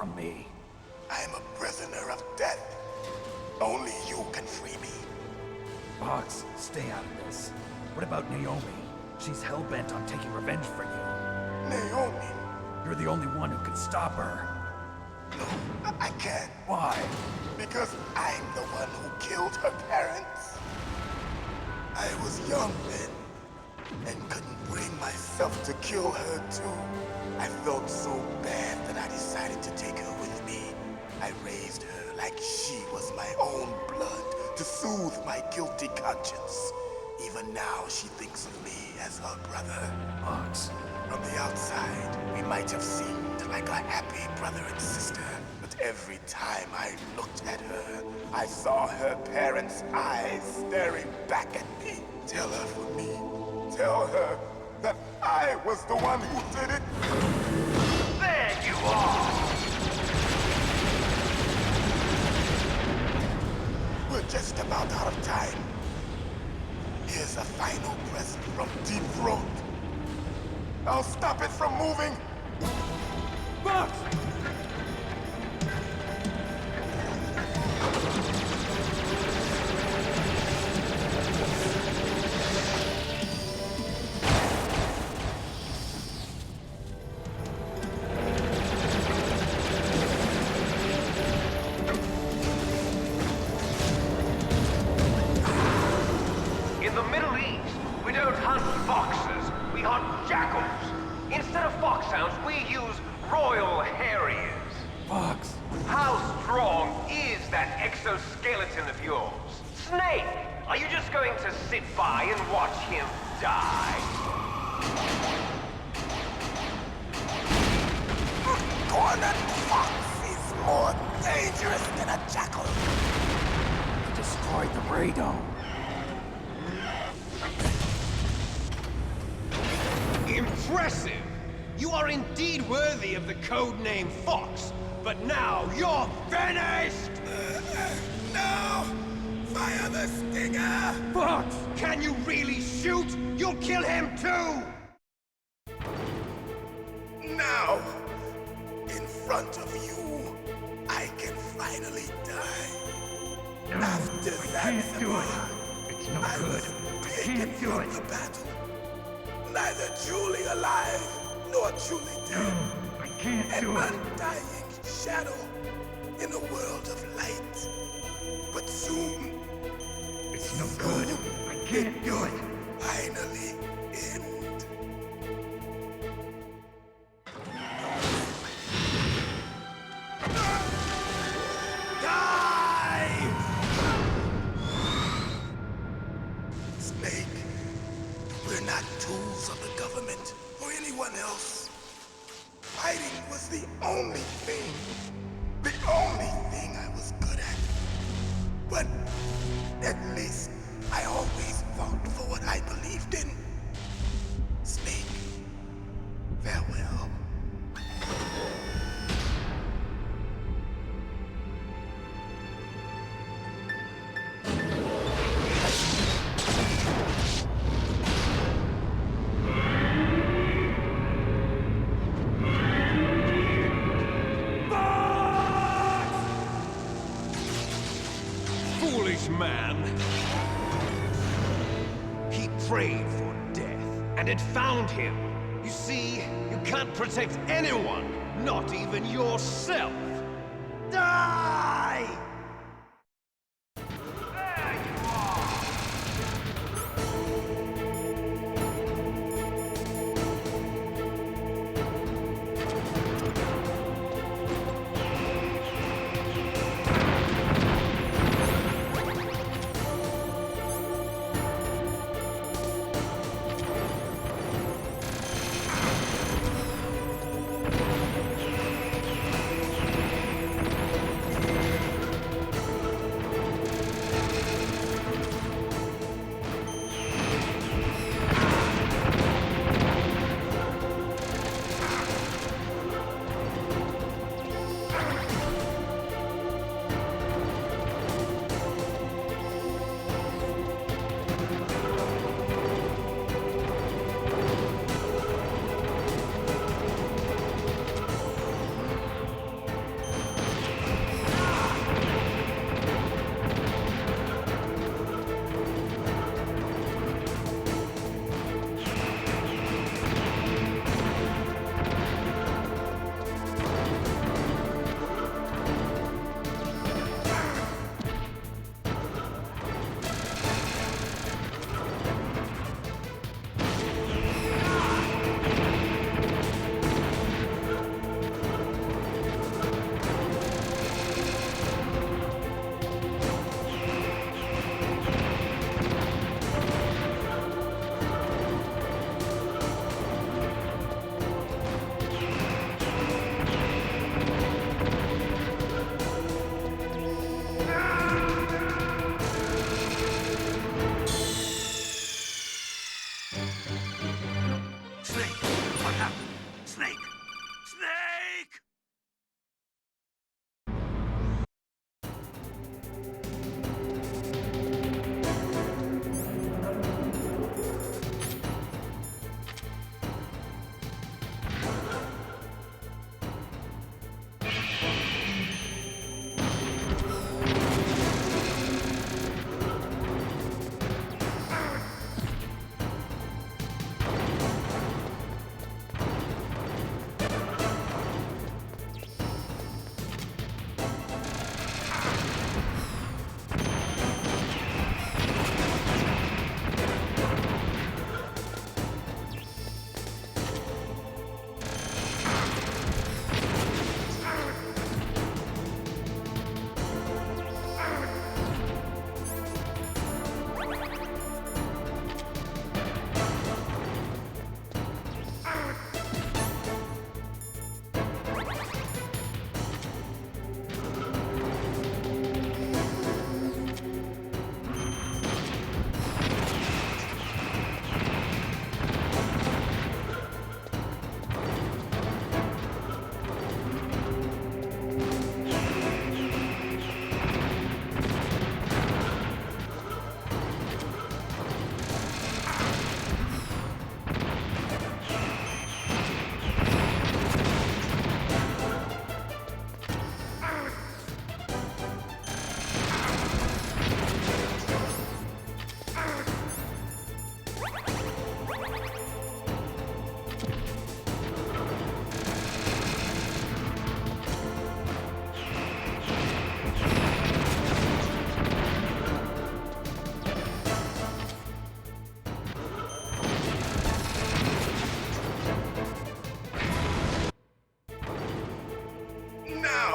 [SPEAKER 6] from me. I'm a prisoner of death. Only you can free me.
[SPEAKER 2] Fox, stay out of this. What about Naomi? She's hell-bent on taking revenge for you.
[SPEAKER 6] Naomi?
[SPEAKER 2] You're the only one who can stop her.
[SPEAKER 6] No, I can't.
[SPEAKER 2] Why?
[SPEAKER 6] Because I'm the one who killed her parents. I was young then, and couldn't bring myself to kill her too. I felt so bad that I decided to take her with me. I raised her like she was my own blood to soothe my guilty conscience. Even now, she thinks of me as her brother.
[SPEAKER 2] Fox.
[SPEAKER 6] From the outside, we might have seemed like a happy brother and sister. But every time I looked at her, I saw her parents' eyes staring back at me. Tell her for me. Tell her that I was the one who did it.
[SPEAKER 13] There you are!
[SPEAKER 6] We're just about out of time. Here's a final present from Deep Throat. I'll stop it from moving.
[SPEAKER 2] Fox!
[SPEAKER 13] In the Middle East, we don't hunt foxes, we hunt jackals. Instead of foxhounds, we use royal harriers.
[SPEAKER 2] Fox!
[SPEAKER 13] How strong is that exoskeleton of yours? Snake, are you just going to sit by and watch him die?
[SPEAKER 6] Cornered fox is more dangerous than a jackal.
[SPEAKER 2] Destroyed the radome.
[SPEAKER 10] Impressive! You are indeed worthy of the codename Fox, but now you're finished!
[SPEAKER 6] No! Fire the stinger!
[SPEAKER 10] Fox! Can you really shoot? You'll kill him too!
[SPEAKER 6] Now, in front of you, I can finally die. After Zanzibar,
[SPEAKER 2] It's no
[SPEAKER 6] I
[SPEAKER 2] good.
[SPEAKER 6] was taken from the battle. Neither truly alive, nor truly dead.
[SPEAKER 2] I can't
[SPEAKER 6] An
[SPEAKER 2] do it.
[SPEAKER 6] undying shadow in a world of light. But soon,
[SPEAKER 2] It's no good. I can't do it.
[SPEAKER 6] finally end. Die! Snake, we're not tools of the government or anyone else. Fighting was the only thing I was good at. But at least I always fought for what I believed in. Snake, farewell.
[SPEAKER 10] Foolish man! He prayed for death, and it found him. You see, you can't protect anyone, not even yourself. Die!
[SPEAKER 13] There you are!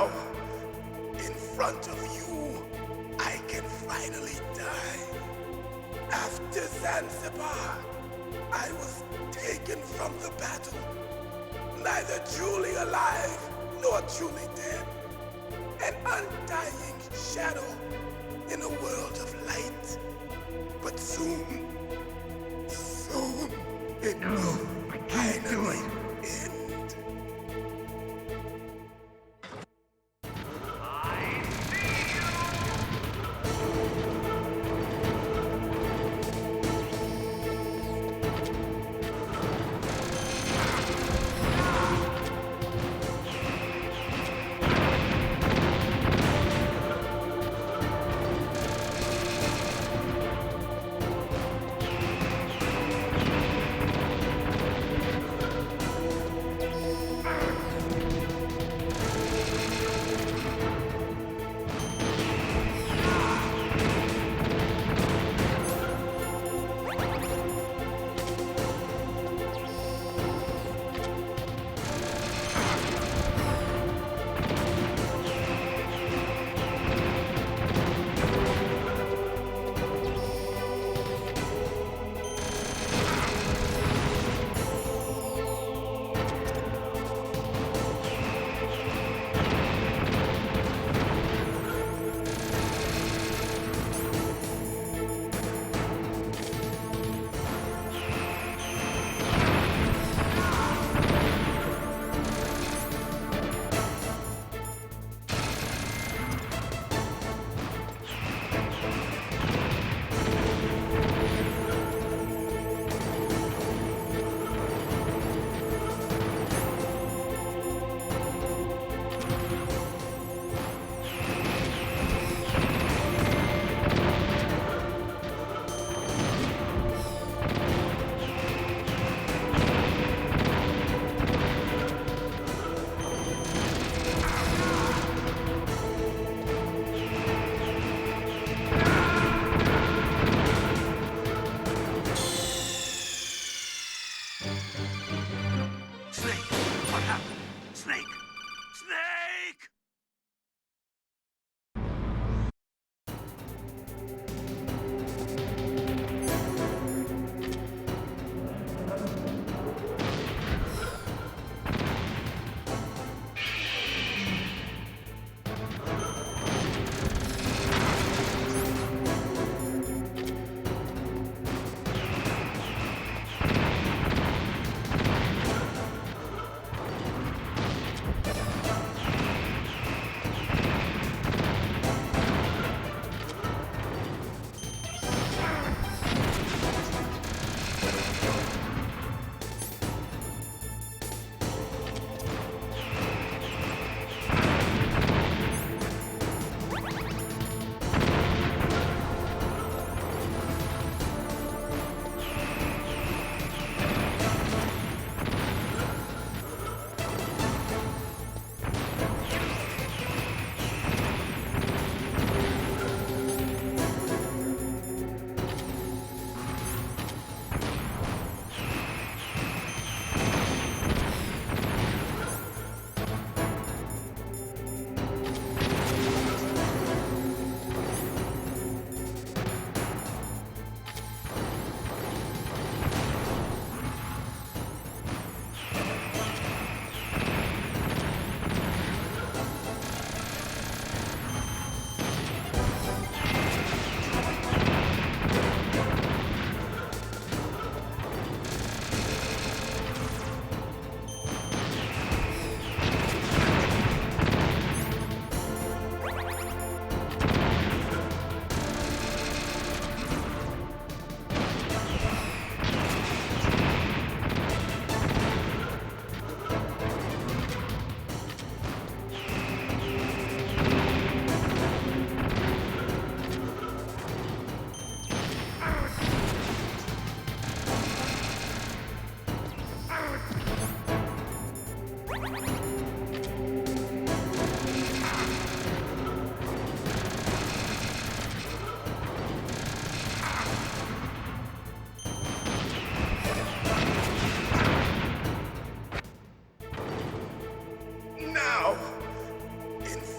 [SPEAKER 6] now, in front of you, I can finally die. After Zanzibar, I was taken from the battle, neither truly alive nor truly dead. An undying shadow in a world of light. But soon, it will finally end.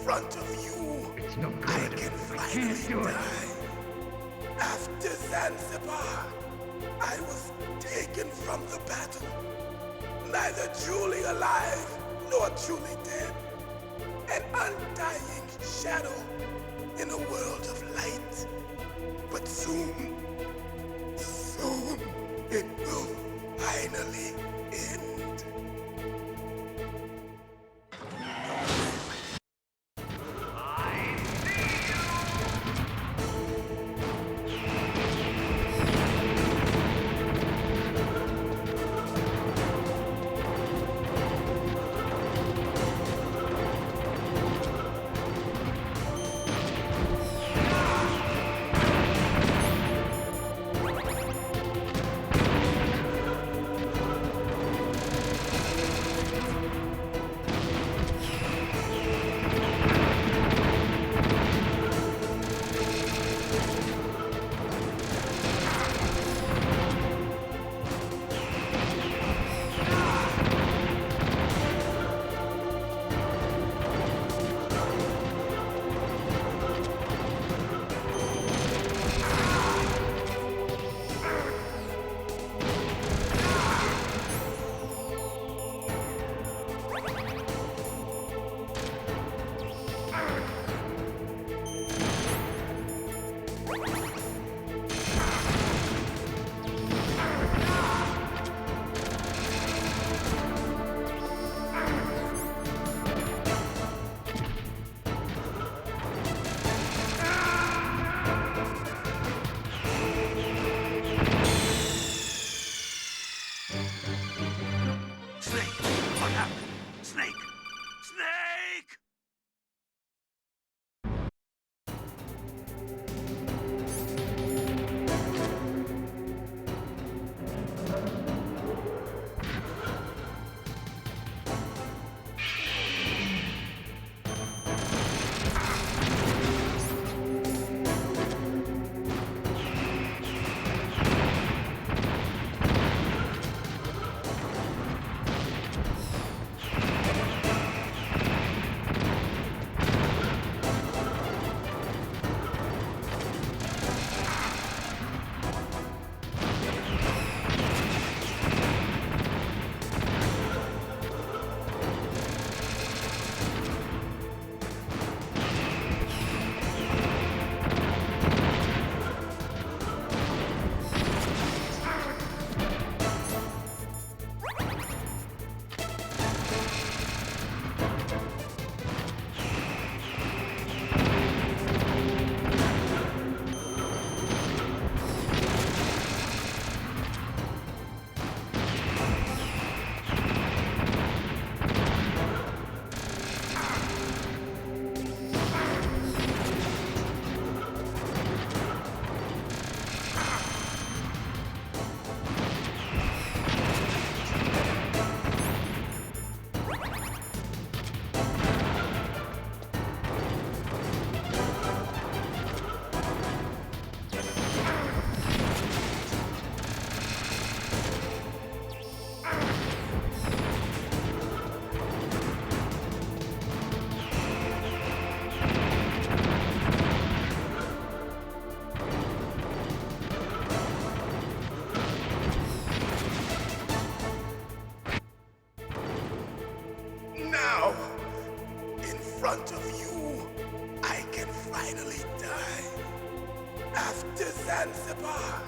[SPEAKER 6] front of you,
[SPEAKER 11] It's no good.
[SPEAKER 6] I can finally
[SPEAKER 11] do it.
[SPEAKER 6] die. After Zanzibar, I was taken from the battle, neither truly alive nor truly dead. An undying shadow in a world of light. But soon, it will finally end. front of you, I can finally die. After Zanzibar,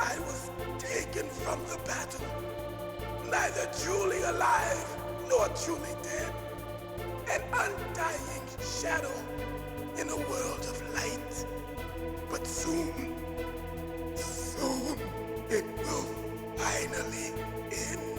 [SPEAKER 6] I was taken from the battle, neither truly alive nor truly dead. An undying shadow in a world of light. But soon, it will finally end.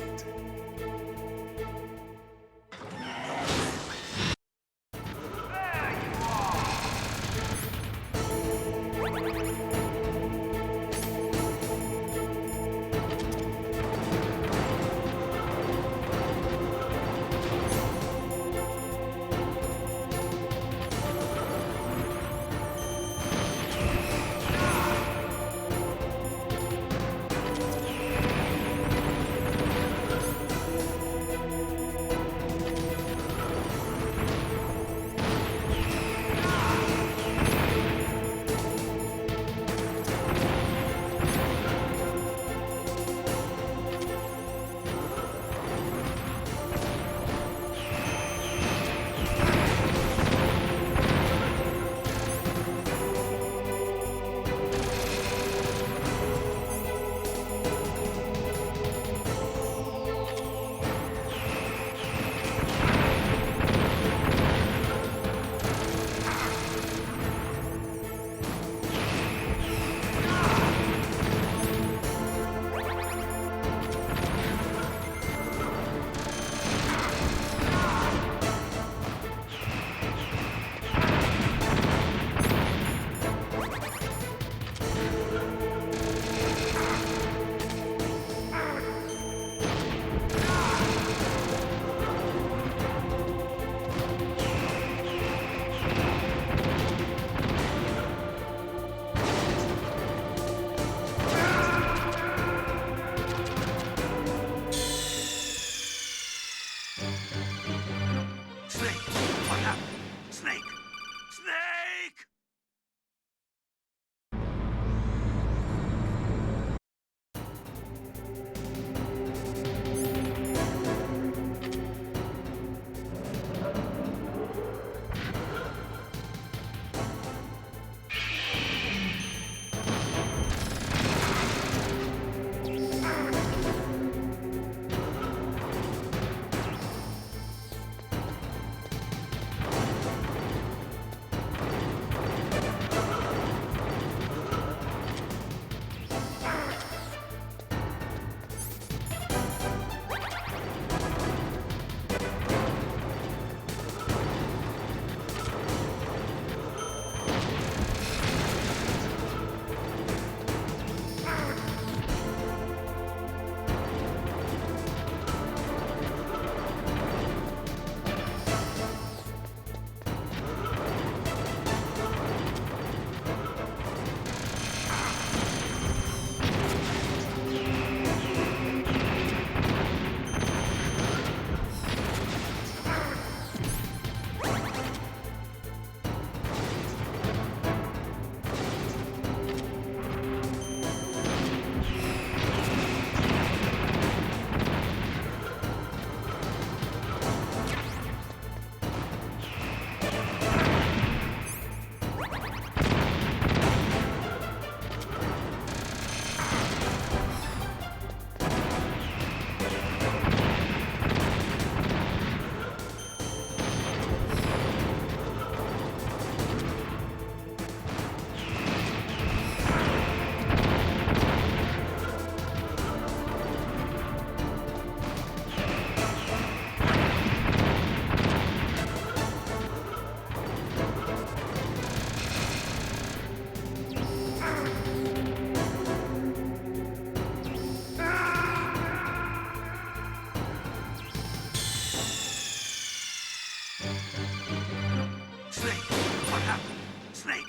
[SPEAKER 1] Snake!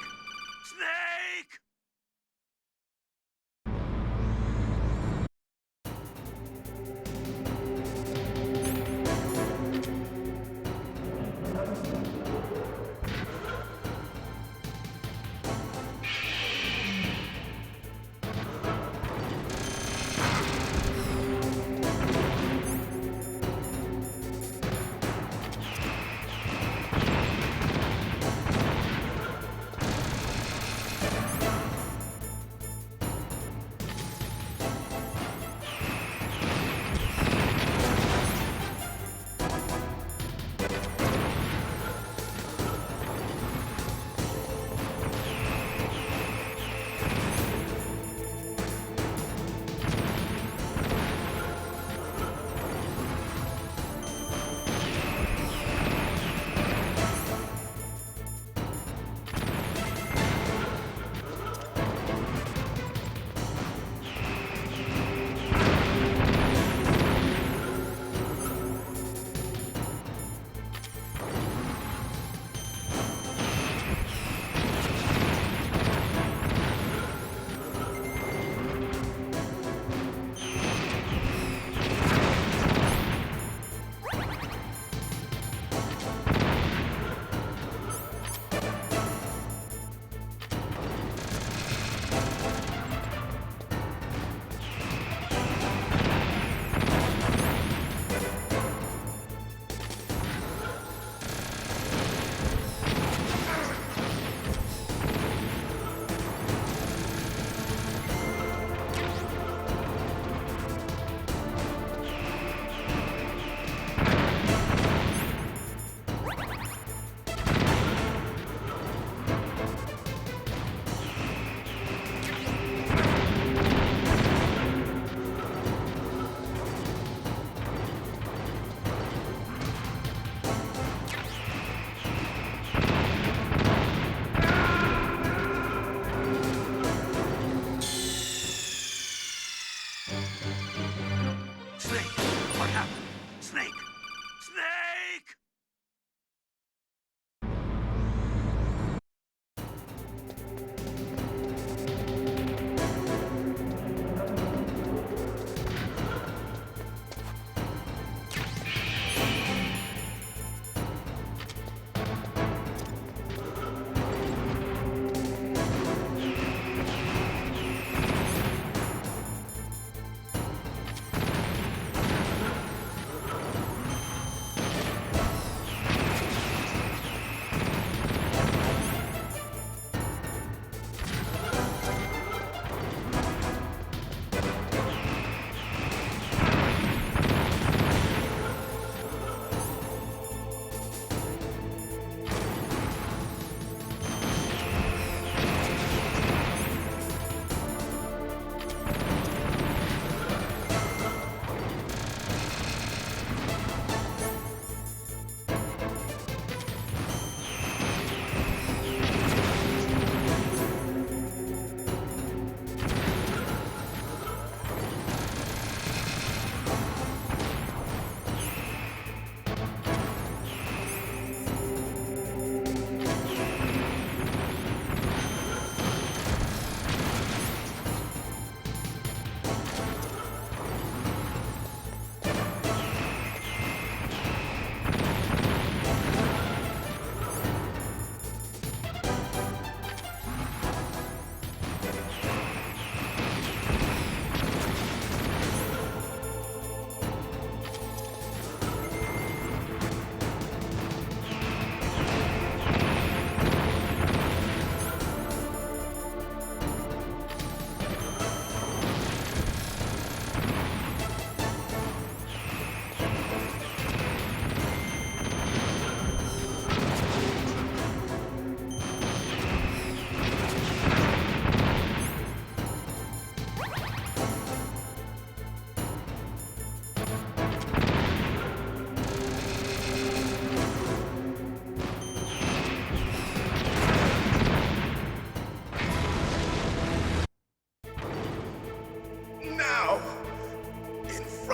[SPEAKER 1] Snake!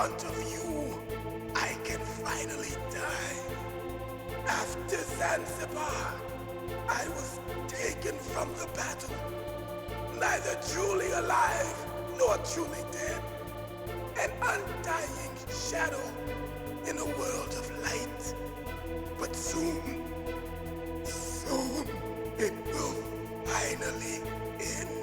[SPEAKER 6] front of you, I can finally die. After Zanzibar, I was taken from the battle. Neither truly alive nor truly dead. An undying shadow in a world of light. But soon, it will finally end.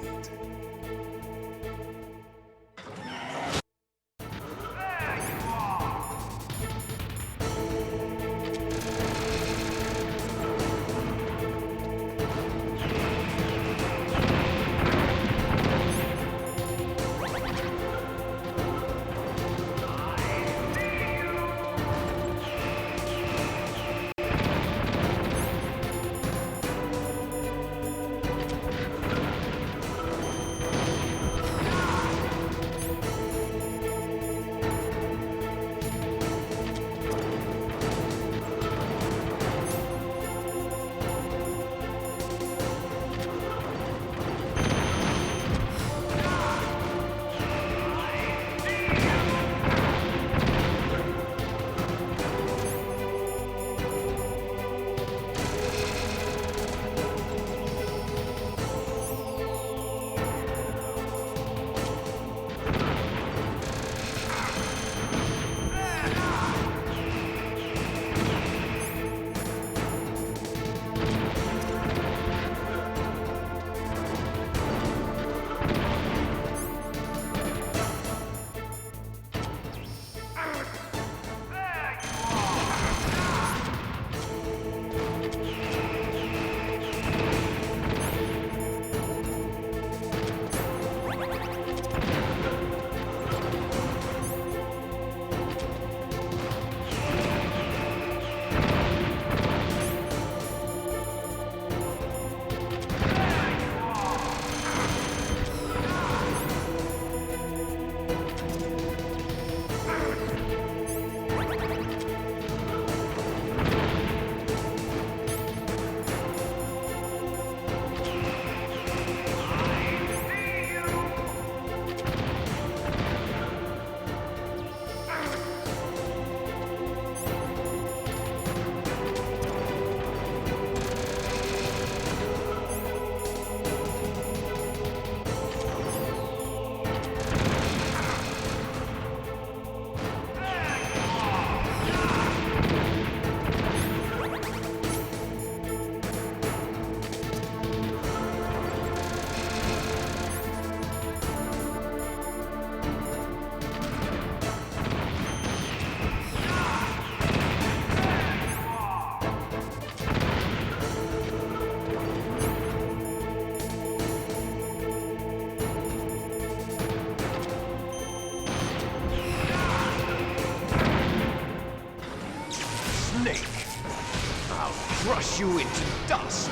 [SPEAKER 10] Crush you into dust!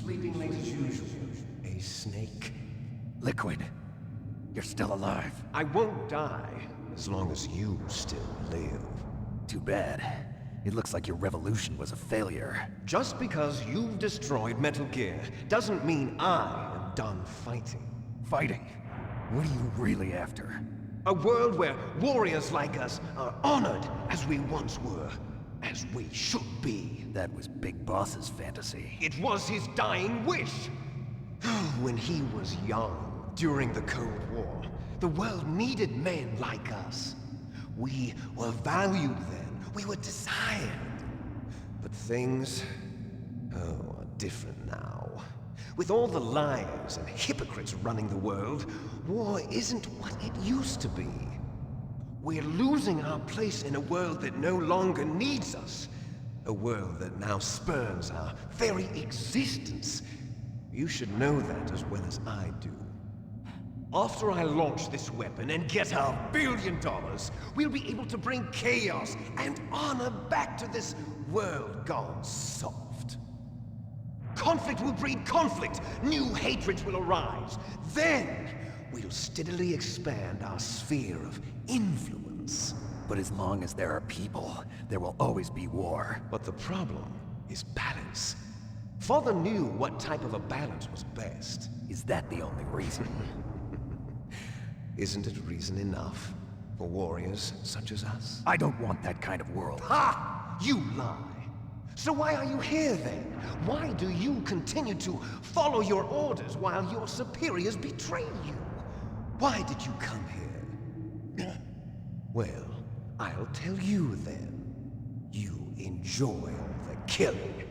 [SPEAKER 7] Sleeping late as usual. A snake. Liquid. You're still alive.
[SPEAKER 10] I won't die as long as you still live.
[SPEAKER 7] Too bad. It looks like your revolution was a failure.
[SPEAKER 10] Just because you've destroyed Metal Gear doesn't mean I am done fighting.
[SPEAKER 7] Fighting? What are you really after?
[SPEAKER 10] A world where warriors like us are honored as we once were. As we should be.
[SPEAKER 7] That was Big Boss's fantasy.
[SPEAKER 10] It was his dying wish! When he was young, during the Cold War, the world needed men like us. We were valued then. We were desired. But things, are different now. With all the liars and hypocrites running the world, war isn't what it used to be. We're losing our place in a world that no longer needs us. A world that now spurns our very existence. You should know that as well as I do. After I launch this weapon and get our $1 billion, we'll be able to bring chaos and honor back to this world gone soft. Conflict will breed conflict. New hatreds will arise. Then, we'll steadily expand our sphere of influence.
[SPEAKER 2] But as long as there are people, there will always be war.
[SPEAKER 10] But the problem is balance. Father knew what type of a balance was best.
[SPEAKER 2] Is that the only reason?
[SPEAKER 10] Isn't it reason enough for warriors such as us?
[SPEAKER 2] I don't want that kind of world.
[SPEAKER 10] Ha! You lie! So why are you here then? Why do you continue to follow your orders while your superiors betray you? Why did you come here? Well, I'll tell you then. You enjoy all the killing.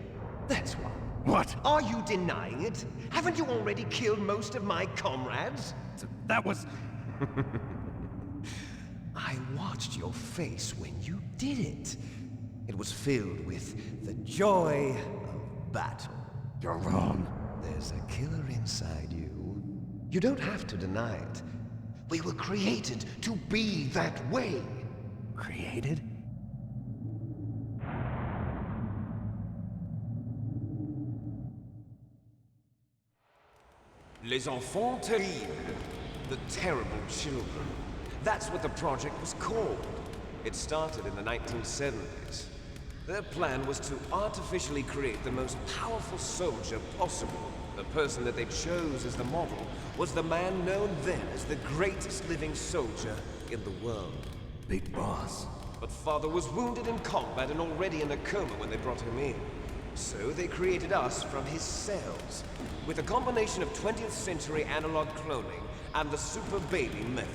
[SPEAKER 10] That's why.
[SPEAKER 2] What?
[SPEAKER 10] Are you denying it? Haven't you already killed most of my comrades?
[SPEAKER 2] That was...
[SPEAKER 10] I watched your face when you did it. It was filled with the joy of battle.
[SPEAKER 2] You're wrong.
[SPEAKER 10] There's a killer inside you. You don't have to deny it. We were created to be that way.
[SPEAKER 2] Created?
[SPEAKER 10] Les enfants terribles. The terrible children. That's what the project was called. It started in the 1970s. Their plan was to artificially create the most powerful soldier possible. The person that they chose as the model was the man known then as the greatest living soldier in the world.
[SPEAKER 2] Big Boss.
[SPEAKER 10] But Father was wounded in combat and already in a coma when they brought him in. So they created us from his cells, with a combination of 20th century analog cloning and the super baby method.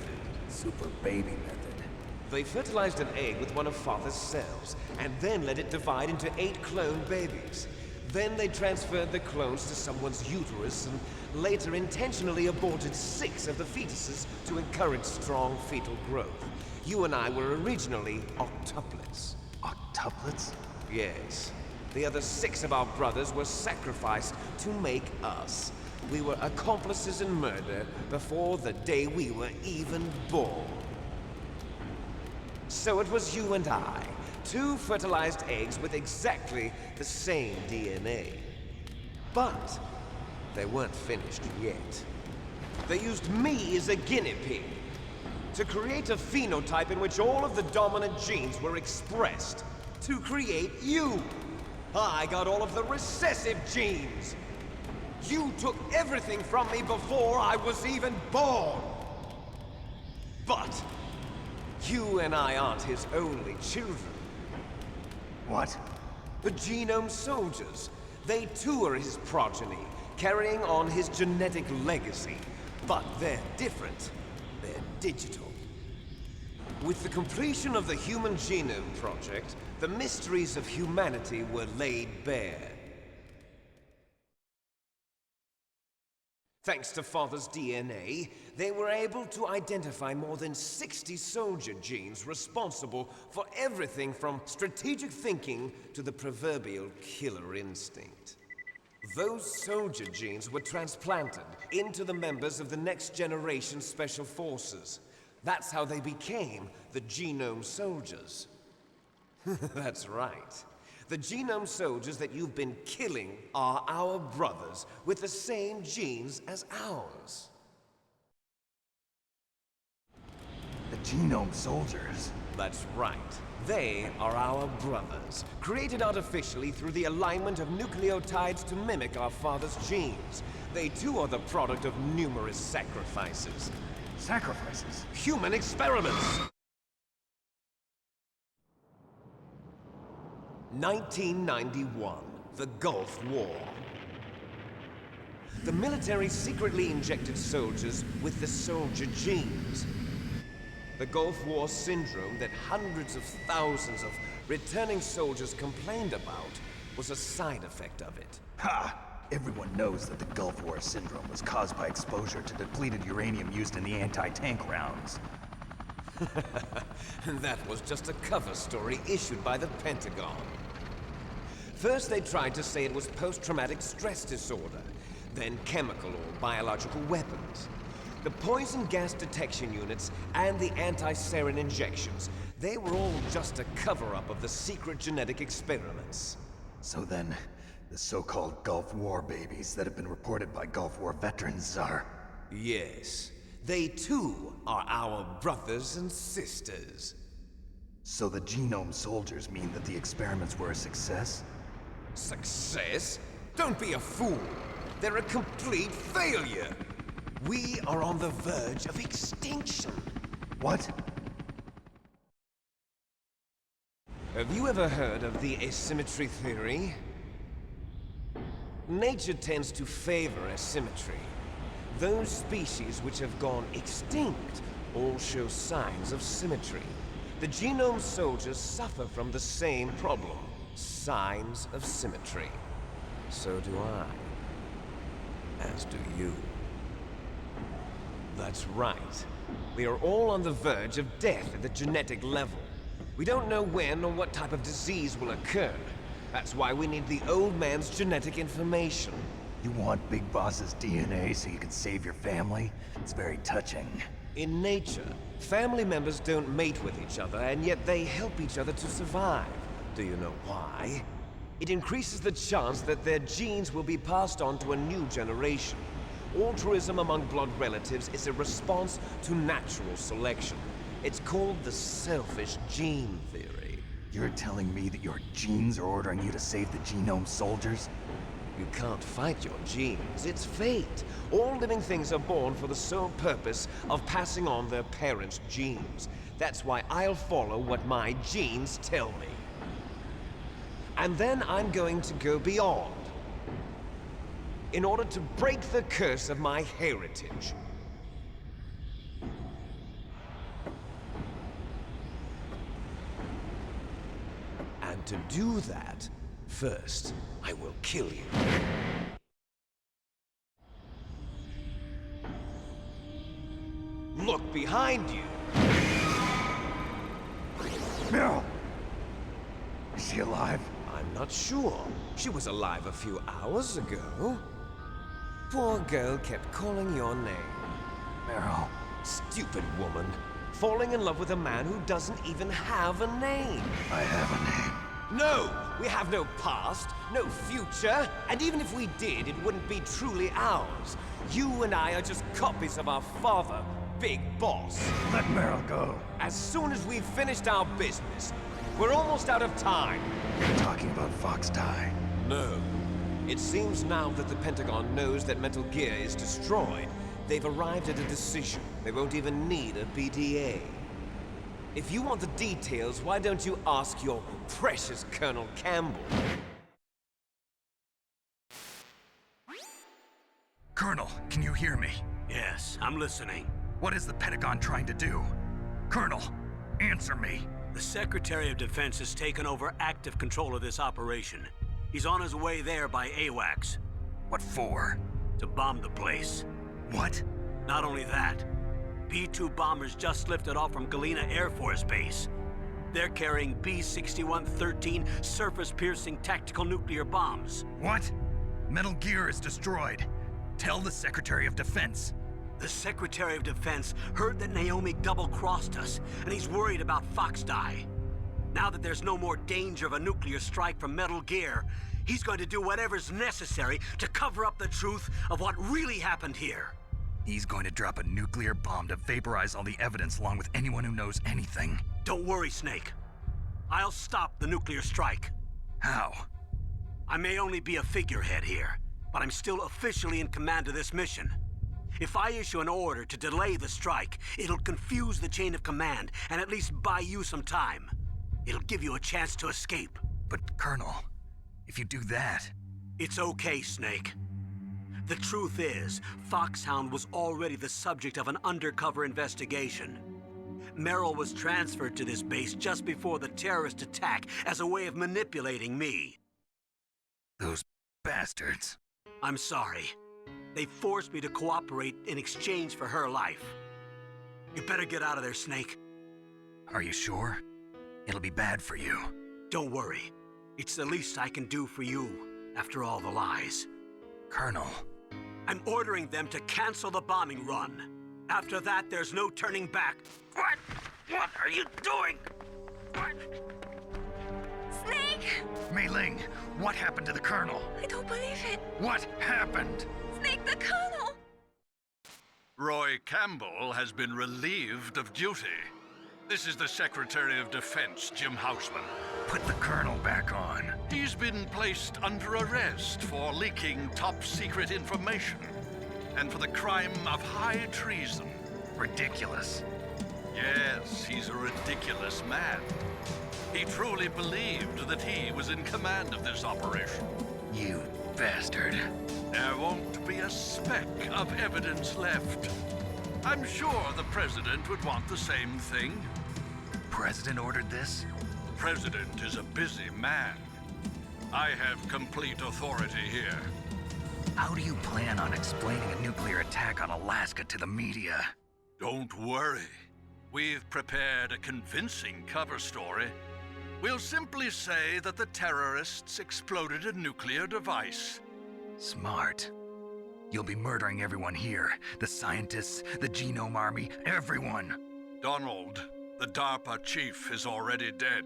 [SPEAKER 2] Super baby method.
[SPEAKER 10] They fertilized an egg with one of Father's cells, and then let it divide into 8 clone babies. Then they transferred the clones to someone's uterus, and later intentionally aborted 6 of the fetuses to encourage strong fetal growth. You and I were originally octuplets.
[SPEAKER 2] Octuplets?
[SPEAKER 10] Yes. The other 6 of our brothers were sacrificed to make us. We were accomplices in murder before the day we were even born. So it was you and I, 2 fertilized eggs with exactly the same DNA. But they weren't finished yet. They used me as a guinea pig to create a phenotype in which all of the dominant genes were expressed to create you. I got all of the recessive genes. You took everything from me before I was even born. But you and I aren't his only children.
[SPEAKER 2] What?
[SPEAKER 10] The Genome Soldiers. They too are his progeny, carrying on his genetic legacy. But they're different. They're digital. With the completion of the Human Genome Project, the mysteries of humanity were laid bare. Thanks to Father's DNA, they were able to identify more than 60 soldier genes responsible for everything from strategic thinking to the proverbial killer instinct. Those soldier genes were transplanted into the members of the next generation Special Forces. That's how they became the Genome Soldiers. That's right. The Genome Soldiers that you've been killing are our brothers with the same genes as ours.
[SPEAKER 2] The Genome Soldiers?
[SPEAKER 10] That's right. They are our brothers, created artificially through the alignment of nucleotides to mimic our father's genes. They too are the product of numerous sacrifices.
[SPEAKER 2] Sacrifices?
[SPEAKER 10] Human experiments! 1991, the Gulf War. The military secretly injected soldiers with the soldier genes. The Gulf War syndrome that hundreds of thousands of returning soldiers complained about was a side effect of it.
[SPEAKER 2] Ha! Everyone knows that the Gulf War syndrome was caused by exposure to depleted uranium used in the anti-tank rounds.
[SPEAKER 10] That was just a cover story issued by the Pentagon. First they tried to say it was post-traumatic stress disorder, then chemical or biological weapons. The poison gas detection units and the anti-sarin injections, they were all just a cover-up of the secret genetic experiments.
[SPEAKER 2] So then, the so-called Gulf War babies that have been reported by Gulf War veterans are...
[SPEAKER 10] Yes. They too are our brothers and sisters.
[SPEAKER 2] So the genome soldiers mean that the experiments were a success?
[SPEAKER 10] Success? Don't be a fool. They're a complete failure. We are on the verge of extinction.
[SPEAKER 2] What?
[SPEAKER 10] Have you ever heard of the asymmetry theory? Nature tends to favor asymmetry. Those species which have gone extinct all show signs of symmetry. The genome soldiers suffer from the same problem, signs of symmetry. So do I. As do you. That's right. We are all on the verge of death at the genetic level. We don't know when or what type of disease will occur. That's why we need the old man's genetic information.
[SPEAKER 2] You want Big Boss's DNA so you can save your family? It's very touching.
[SPEAKER 10] In nature, family members don't mate with each other, and yet they help each other to survive. Do you know why? It increases the chance that their genes will be passed on to a new generation. Altruism among blood relatives is a response to natural selection. It's called the selfish gene theory.
[SPEAKER 2] You're telling me that your genes are ordering you to save the genome soldiers?
[SPEAKER 10] You can't fight your genes. It's fate. All living things are born for the sole purpose of passing on their parents' genes. That's why I'll follow what my genes tell me. And then I'm going to go beyond. In order to break the curse of my heritage. And to do that, first, I will kill you. Look behind you!
[SPEAKER 2] Meryl! Is she alive?
[SPEAKER 10] I'm not sure. She was alive a few hours ago. Poor girl kept calling your name.
[SPEAKER 2] Meryl.
[SPEAKER 10] Stupid woman. Falling in love with a man who doesn't even have a name.
[SPEAKER 2] I have a name.
[SPEAKER 10] No! We have no past, no future, and even if we did, it wouldn't be truly ours. You and I are just copies of our father, Big Boss.
[SPEAKER 2] Let Meryl go.
[SPEAKER 10] As soon as we've finished our business, we're almost out of time.
[SPEAKER 2] You're talking about Fox Die.
[SPEAKER 10] No. It seems now that the Pentagon knows that Metal Gear is destroyed. They've arrived at a decision. They won't even need a PDA. If you want the details, why don't you ask your precious Colonel Campbell?
[SPEAKER 2] Colonel, can you hear me?
[SPEAKER 1] Yes, I'm listening.
[SPEAKER 2] What is the Pentagon trying to do? Colonel, answer me.
[SPEAKER 1] The Secretary of Defense has taken over active control of this operation. He's on his way there by AWACS.
[SPEAKER 2] What for?
[SPEAKER 1] To bomb the place.
[SPEAKER 2] What?
[SPEAKER 1] Not only that, B-2 bombers just lifted off from Galena Air Force Base. They're carrying B-6113 surface-piercing tactical nuclear bombs.
[SPEAKER 2] What? Metal Gear is destroyed. Tell the Secretary of Defense.
[SPEAKER 1] The Secretary of Defense heard that Naomi double-crossed us, and he's worried about Fox Die. Now that there's no more danger of a nuclear strike from Metal Gear, he's going to do whatever's necessary to cover up the truth of what really happened here.
[SPEAKER 2] He's going to drop a nuclear bomb to vaporize all the evidence along with anyone who knows anything.
[SPEAKER 1] Don't worry, Snake. I'll stop the nuclear strike.
[SPEAKER 2] How?
[SPEAKER 1] I may only be a figurehead here, but I'm still officially in command of this mission. If I issue an order to delay the strike, it'll confuse the chain of command and at least buy you some time. It'll give you a chance to escape.
[SPEAKER 2] But, Colonel, if you do that...
[SPEAKER 1] It's okay, Snake. The truth is, Foxhound was already the subject of an undercover investigation. Merrill was transferred to this base just before the terrorist attack as a way of manipulating me.
[SPEAKER 2] Those bastards.
[SPEAKER 1] I'm sorry. They forced me to cooperate in exchange for her life. You better get out of there, Snake.
[SPEAKER 2] Are you sure? It'll be bad for you.
[SPEAKER 1] Don't worry. It's the least I can do for you, after all the lies.
[SPEAKER 2] Colonel.
[SPEAKER 1] I'm ordering them to cancel the bombing run. After that, there's no turning back. What? What are you doing? What?
[SPEAKER 12] Snake!
[SPEAKER 2] Mei Ling, what happened to the Colonel?
[SPEAKER 12] I don't believe it.
[SPEAKER 2] What happened?
[SPEAKER 12] Snake, the Colonel!
[SPEAKER 14] Roy Campbell has been relieved of duty. This is the Secretary of Defense, Jim Houseman.
[SPEAKER 2] Put the Colonel back on.
[SPEAKER 14] He's been placed under arrest for leaking top-secret information and for the crime of high treason.
[SPEAKER 2] Ridiculous.
[SPEAKER 14] Yes, he's a ridiculous man. He truly believed that he was in command of this operation.
[SPEAKER 2] You bastard.
[SPEAKER 14] There won't be a speck of evidence left. I'm sure the President would want the same thing.
[SPEAKER 2] President ordered this?
[SPEAKER 14] President is a busy man. I have complete authority here.
[SPEAKER 2] How do you plan on explaining a nuclear attack on Alaska to the media?
[SPEAKER 14] Don't worry. We've prepared a convincing cover story. We'll simply say that the terrorists exploded a nuclear device.
[SPEAKER 2] Smart. You'll be murdering everyone here. The scientists, the Genome Army, everyone.
[SPEAKER 14] Donald, the DARPA chief, is already dead.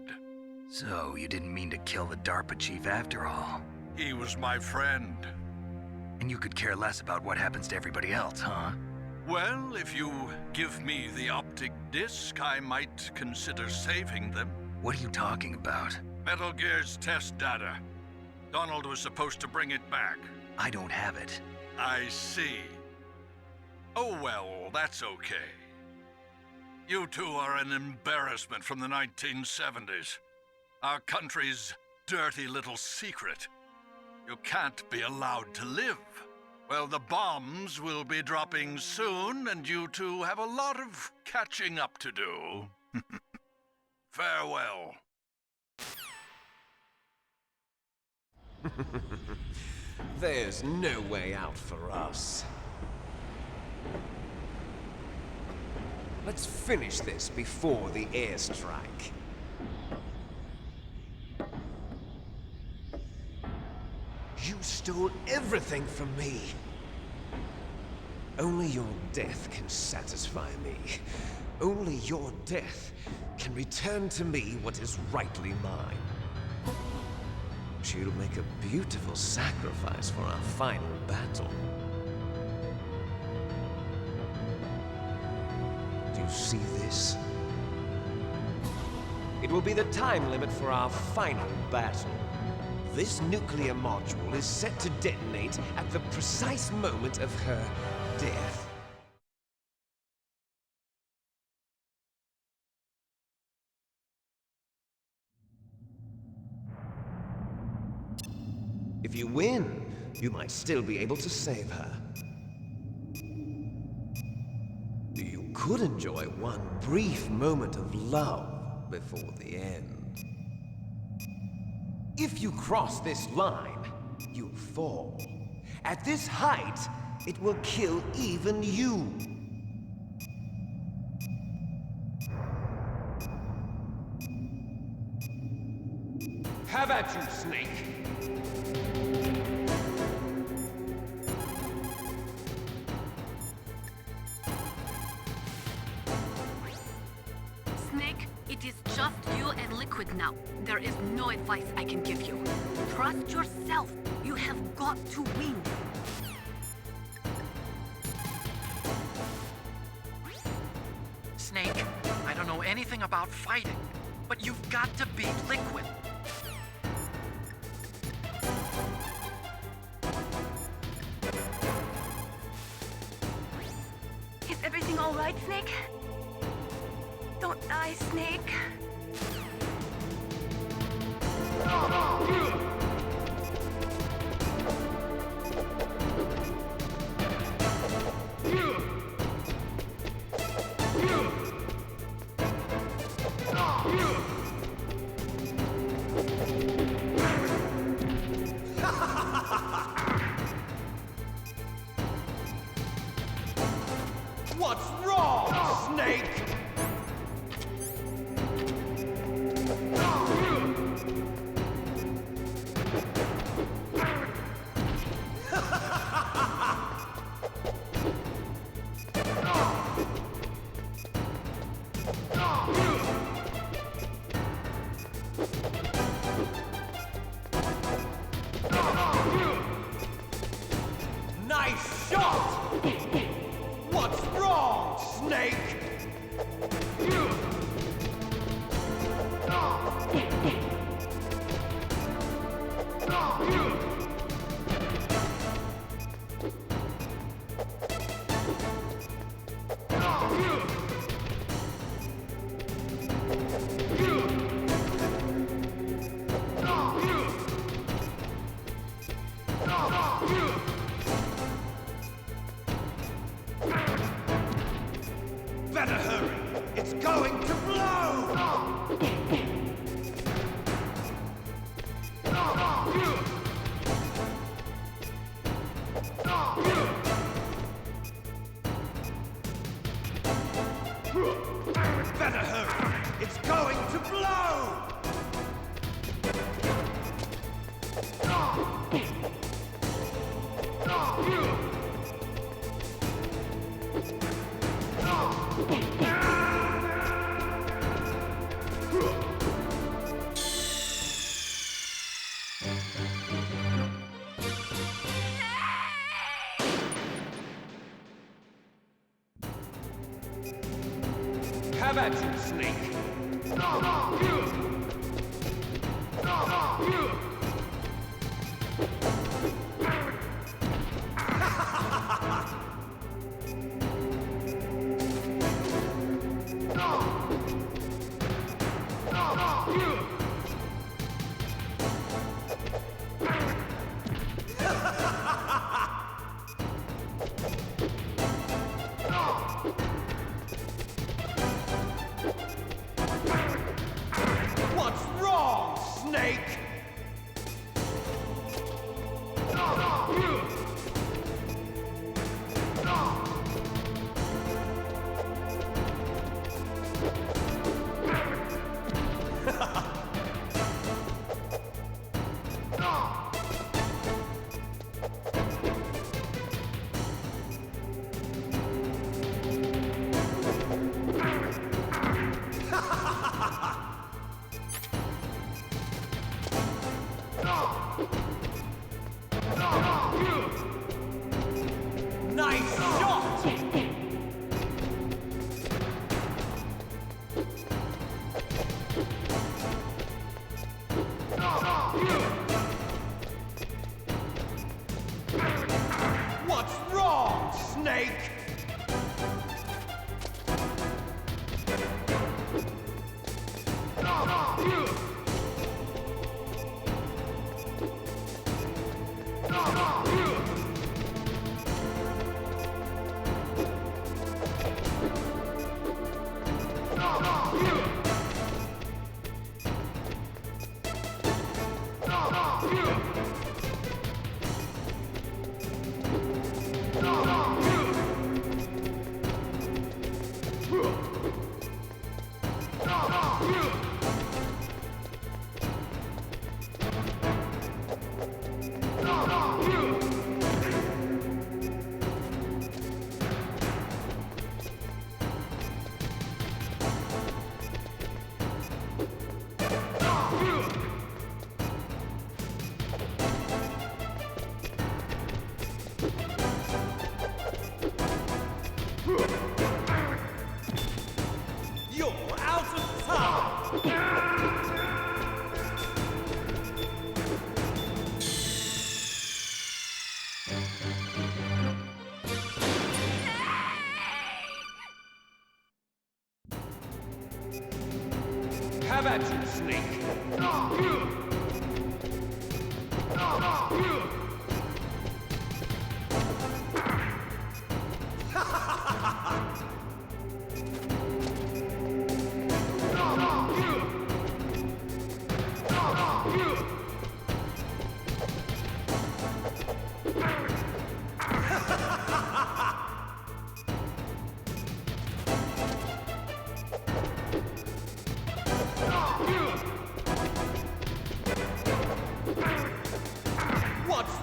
[SPEAKER 2] So, you didn't mean to kill the DARPA chief after all?
[SPEAKER 14] He was my friend.
[SPEAKER 2] And you could care less about what happens to everybody else, huh?
[SPEAKER 14] Well, if you give me the optic disc, I might consider saving them.
[SPEAKER 2] What are you talking about?
[SPEAKER 14] Metal Gear's test data. Donald was supposed to bring it back.
[SPEAKER 2] I don't have it.
[SPEAKER 14] I see. Oh well, that's okay. You two are an embarrassment from the 1970s. Our country's dirty little secret. You can't be allowed to live. Well, the bombs will be dropping soon, and you two have a lot of catching up to do. Farewell.
[SPEAKER 10] There's no way out for us. Let's finish this before the airstrike. You stole everything from me. Only your death can satisfy me. Only your death can return to me what is rightly mine. She'll make a beautiful sacrifice for our final battle. Do you see this? It will be the time limit for our final battle. This nuclear module is set to detonate at the precise moment of her death. If you win, you might still be able to save her. You could enjoy one brief moment of love before the end. If you cross this line, you'll fall. At this height, it will kill even you. Have at you, Snake!
[SPEAKER 3] Snake, it is just you and Liquid now. There is no advice I can give you. Trust yourself. You have got to win.
[SPEAKER 4] Snake, I don't know anything about fighting, but you've got to beat Liquid.
[SPEAKER 12] Is everything all right, Snake? Don't die, Snake.
[SPEAKER 13] Nice shot! What's wrong, Snake?
[SPEAKER 7] Better hurry! It's going to blow! Better hurry! It's going to blow!
[SPEAKER 13] Have at you, Snake!
[SPEAKER 7] What's wrong, Snake?
[SPEAKER 13] Nice shot!
[SPEAKER 7] What's wrong, Snake? You're out of time!
[SPEAKER 13] Have at you, Snake!
[SPEAKER 7] What's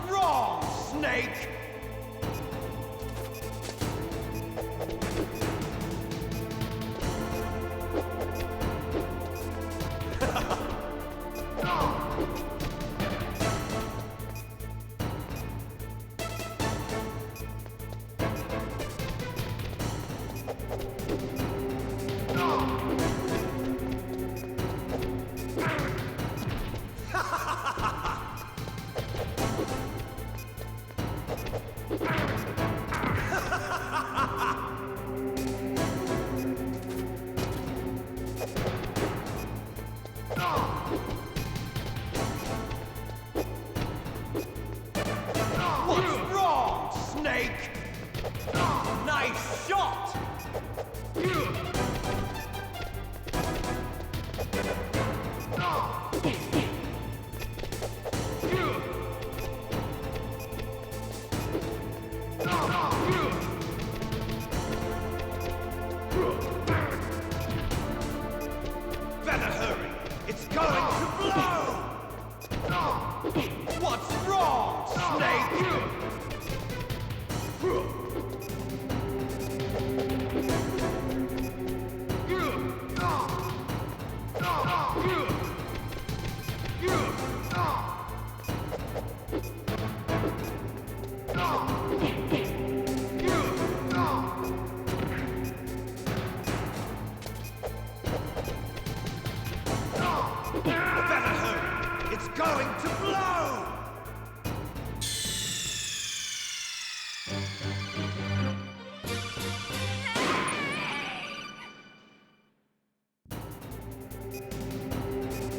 [SPEAKER 7] Better hurry! It's going to blow!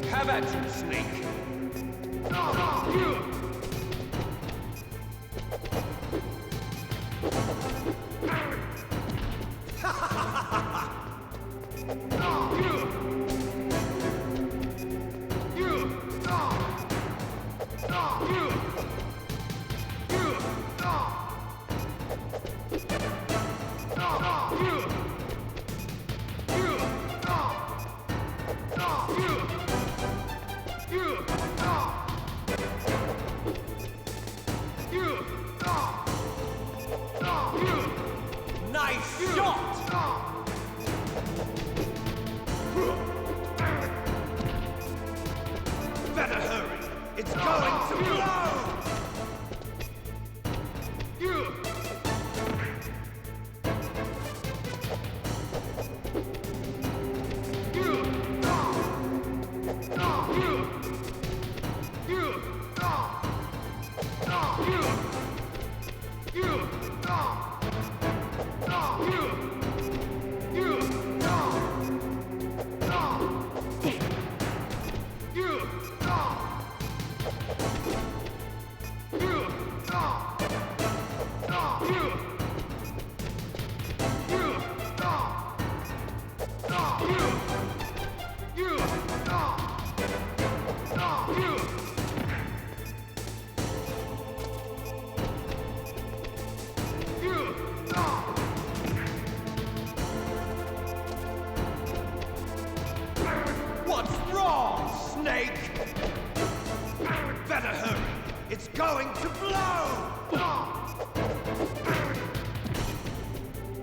[SPEAKER 10] Have at you, Snake!
[SPEAKER 7] Nice shot! Better hurry! It's going to blow! What's wrong, Snake? Better hurry! It's going to blow!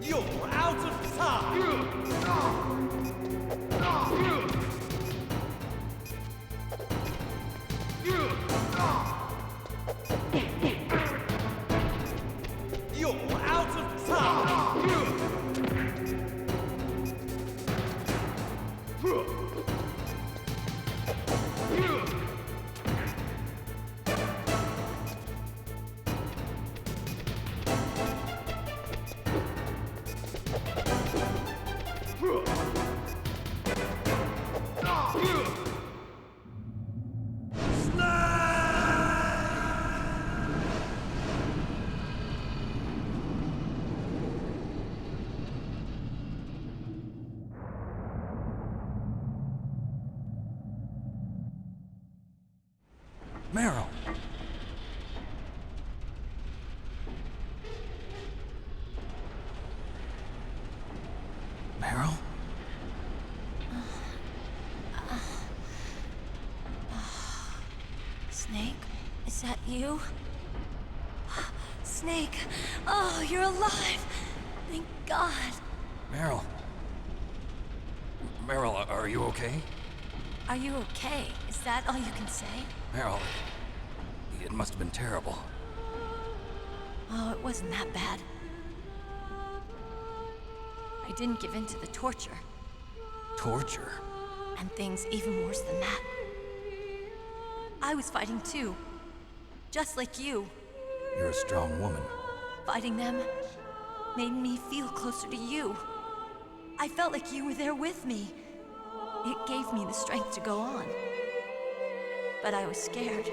[SPEAKER 7] You're out of time! You're out of time!
[SPEAKER 15] Meryl! Meryl?
[SPEAKER 12] Snake, is that you? Snake, oh, you're alive! Thank God.
[SPEAKER 15] Meryl? Meryl, are you okay?
[SPEAKER 12] Are you okay? Is that all you can say?
[SPEAKER 15] Meryl, it must have been terrible.
[SPEAKER 12] Oh, it wasn't that bad. I didn't give in to the torture.
[SPEAKER 15] Torture?
[SPEAKER 12] And things even worse than that. I was fighting too. Just like you.
[SPEAKER 15] You're a strong woman.
[SPEAKER 12] Fighting them made me feel closer to you. I felt like you were there with me. It gave me the strength to go on. But I was scared.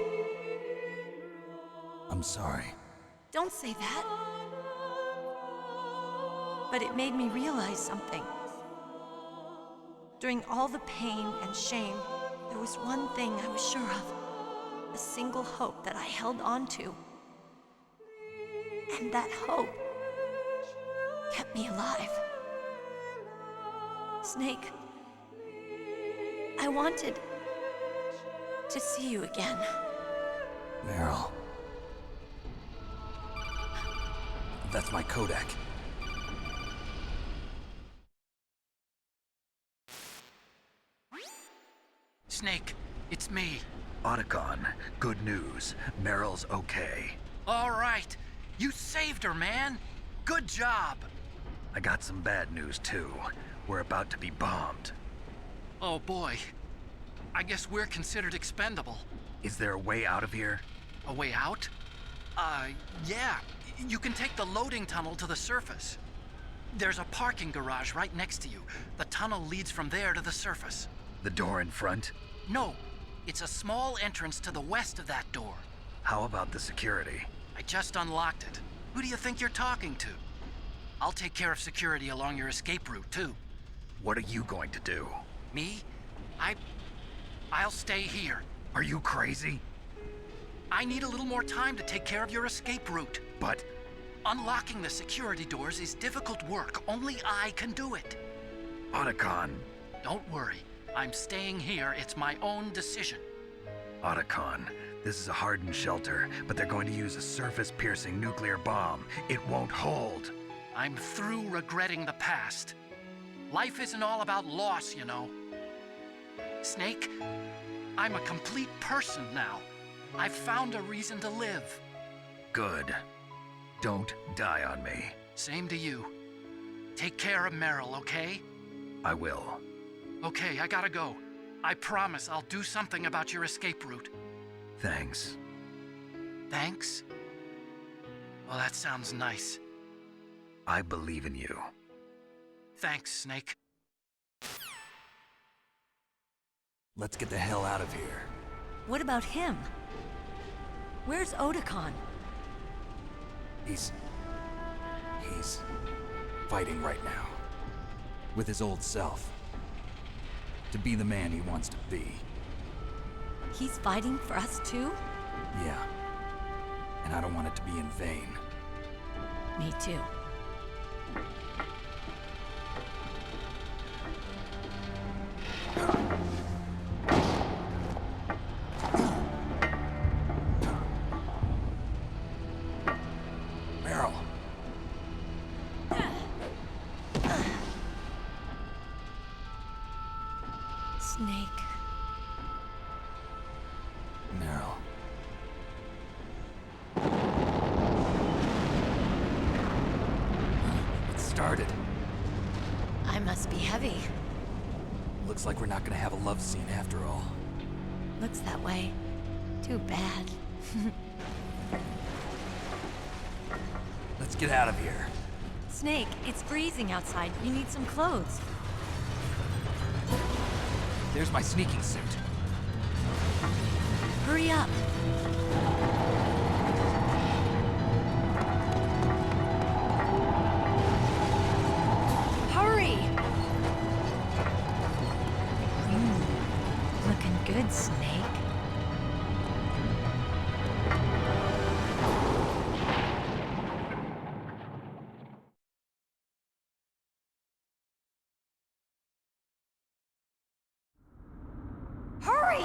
[SPEAKER 15] I'm sorry.
[SPEAKER 12] Don't say that. But it made me realize something. During all the pain and shame, there was one thing I was sure of. A single hope that I held on to. And that hope kept me alive. Snake, I wanted to see you again.
[SPEAKER 15] Meryl. That's my Kodak.
[SPEAKER 4] Snake, it's me.
[SPEAKER 2] Otacon, good news. Meryl's okay.
[SPEAKER 4] All right. You saved her, man. Good job.
[SPEAKER 2] I got some bad news, too. We're about to be bombed.
[SPEAKER 4] Oh, boy. I guess we're considered expendable.
[SPEAKER 2] Is there a way out of here?
[SPEAKER 4] A way out? Yeah. You can take the loading tunnel to the surface. There's a parking garage right next to you. The tunnel leads from there to the surface.
[SPEAKER 2] The door in front?
[SPEAKER 4] No. It's a small entrance to the west of that door.
[SPEAKER 2] How about the security?
[SPEAKER 4] I just unlocked it. Who do you think you're talking to? I'll take care of security along your escape route, too.
[SPEAKER 2] What are you going to do?
[SPEAKER 4] Me? I'll stay here.
[SPEAKER 2] Are you crazy?
[SPEAKER 4] I need a little more time to take care of your escape route.
[SPEAKER 2] But...
[SPEAKER 4] Unlocking the security doors is difficult work. Only I can do it.
[SPEAKER 2] Otacon.
[SPEAKER 4] Don't worry. I'm staying here. It's my own decision.
[SPEAKER 2] Otacon, this is a hardened shelter, but they're going to use a surface-piercing nuclear bomb. It won't hold.
[SPEAKER 4] I'm through regretting the past. Life isn't all about loss, you know. Snake, I'm a complete person now. I've found a reason to live.
[SPEAKER 2] Good. Don't die on me.
[SPEAKER 4] Same to you. Take care of Meryl, okay?
[SPEAKER 2] I will.
[SPEAKER 4] Okay, I gotta go. I promise I'll do something about your escape route.
[SPEAKER 2] Thanks.
[SPEAKER 4] Thanks? Well, that sounds nice.
[SPEAKER 2] I believe in you.
[SPEAKER 4] Thanks, Snake.
[SPEAKER 15] Let's get the hell out of here.
[SPEAKER 12] What about him? Where's Otacon?
[SPEAKER 15] He's fighting right now. With his old self. To be the man he wants to be.
[SPEAKER 12] He's fighting for us too?
[SPEAKER 15] Yeah. And I don't want it to be in vain.
[SPEAKER 12] Me too.
[SPEAKER 15] Meryl.
[SPEAKER 12] Snake.
[SPEAKER 15] Meryl. It started.
[SPEAKER 12] I must be heavy.
[SPEAKER 15] Looks like we're not gonna have a love scene after all.
[SPEAKER 12] Looks that way. Too bad.
[SPEAKER 15] Let's get out of here.
[SPEAKER 12] Snake, it's freezing outside. You need some clothes.
[SPEAKER 15] There's my sneaking suit.
[SPEAKER 12] Hurry up. Hurry! Looking good, Snake. Hurry!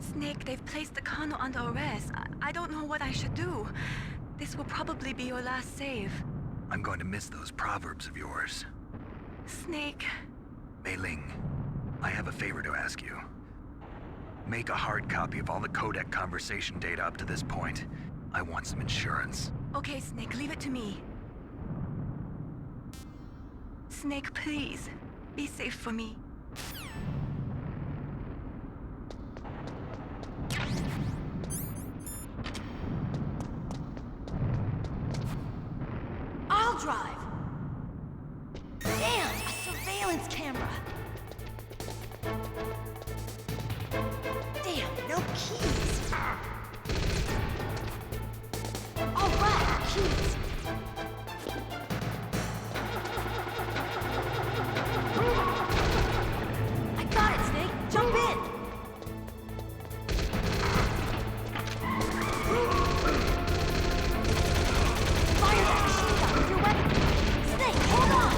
[SPEAKER 3] Snake, they've placed the Kano under arrest. I don't know what I should do. This will probably be your last save.
[SPEAKER 2] I'm going to miss those proverbs of yours.
[SPEAKER 3] Snake.
[SPEAKER 2] Mei Ling, I have a favor to ask you. Make a hard copy of all the codec conversation data up to this point. I want some insurance.
[SPEAKER 3] Okay, Snake, leave it to me. Snake, please. Be safe for me.
[SPEAKER 12] I'll drive! Damn, a surveillance camera! Damn, no keys! All right, keys! I got it, Snake! Jump in! Fire that machine gun with your weapon! Snake, hold on!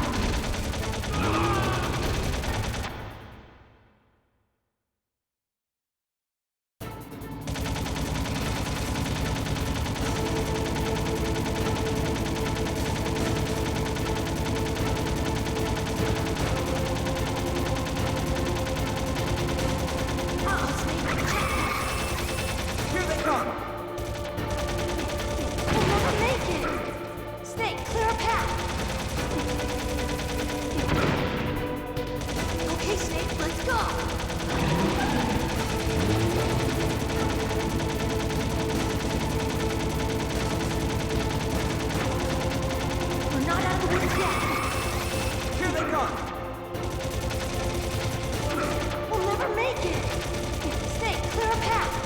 [SPEAKER 12] the woods yet. Here they come. We'll never make it. Snake, clear a path.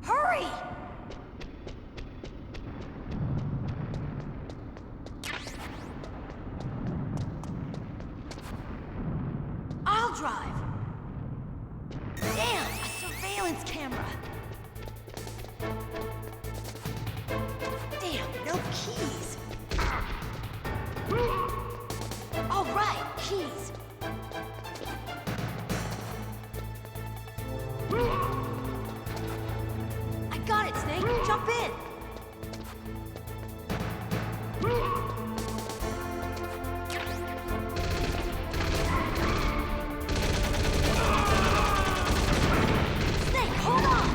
[SPEAKER 12] Hurry! I'll drive. Damn, a surveillance camera. Damn, no keys. All right, keys. I got it, Snake. Jump in. Snake, hold on.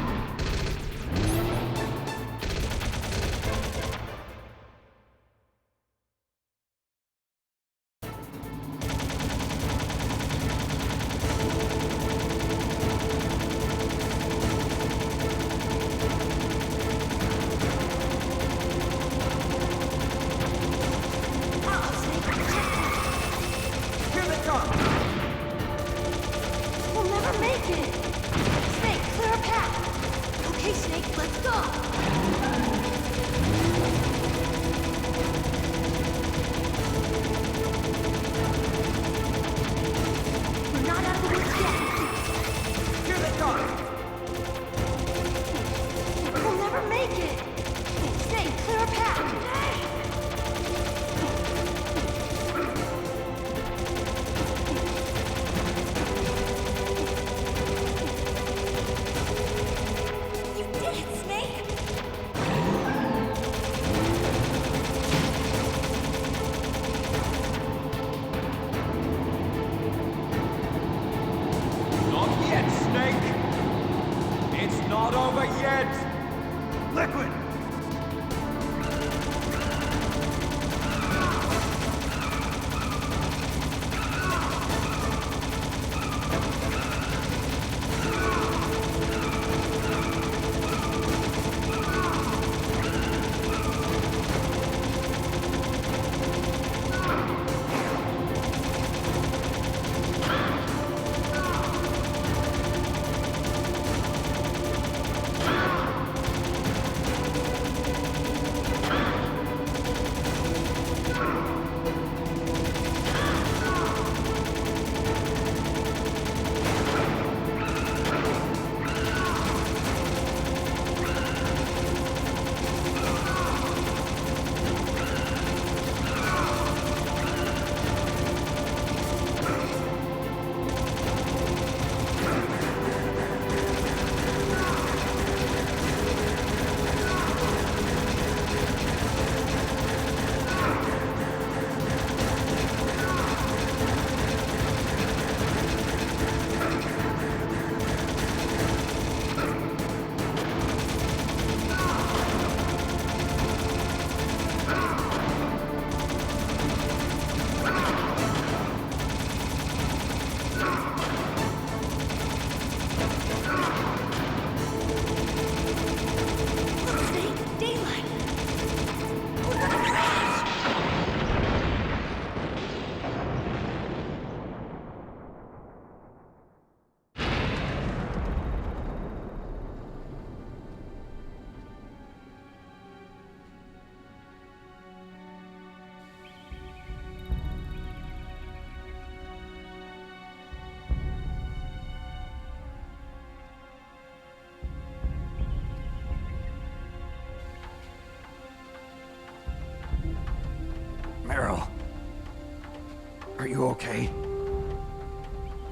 [SPEAKER 7] You okay?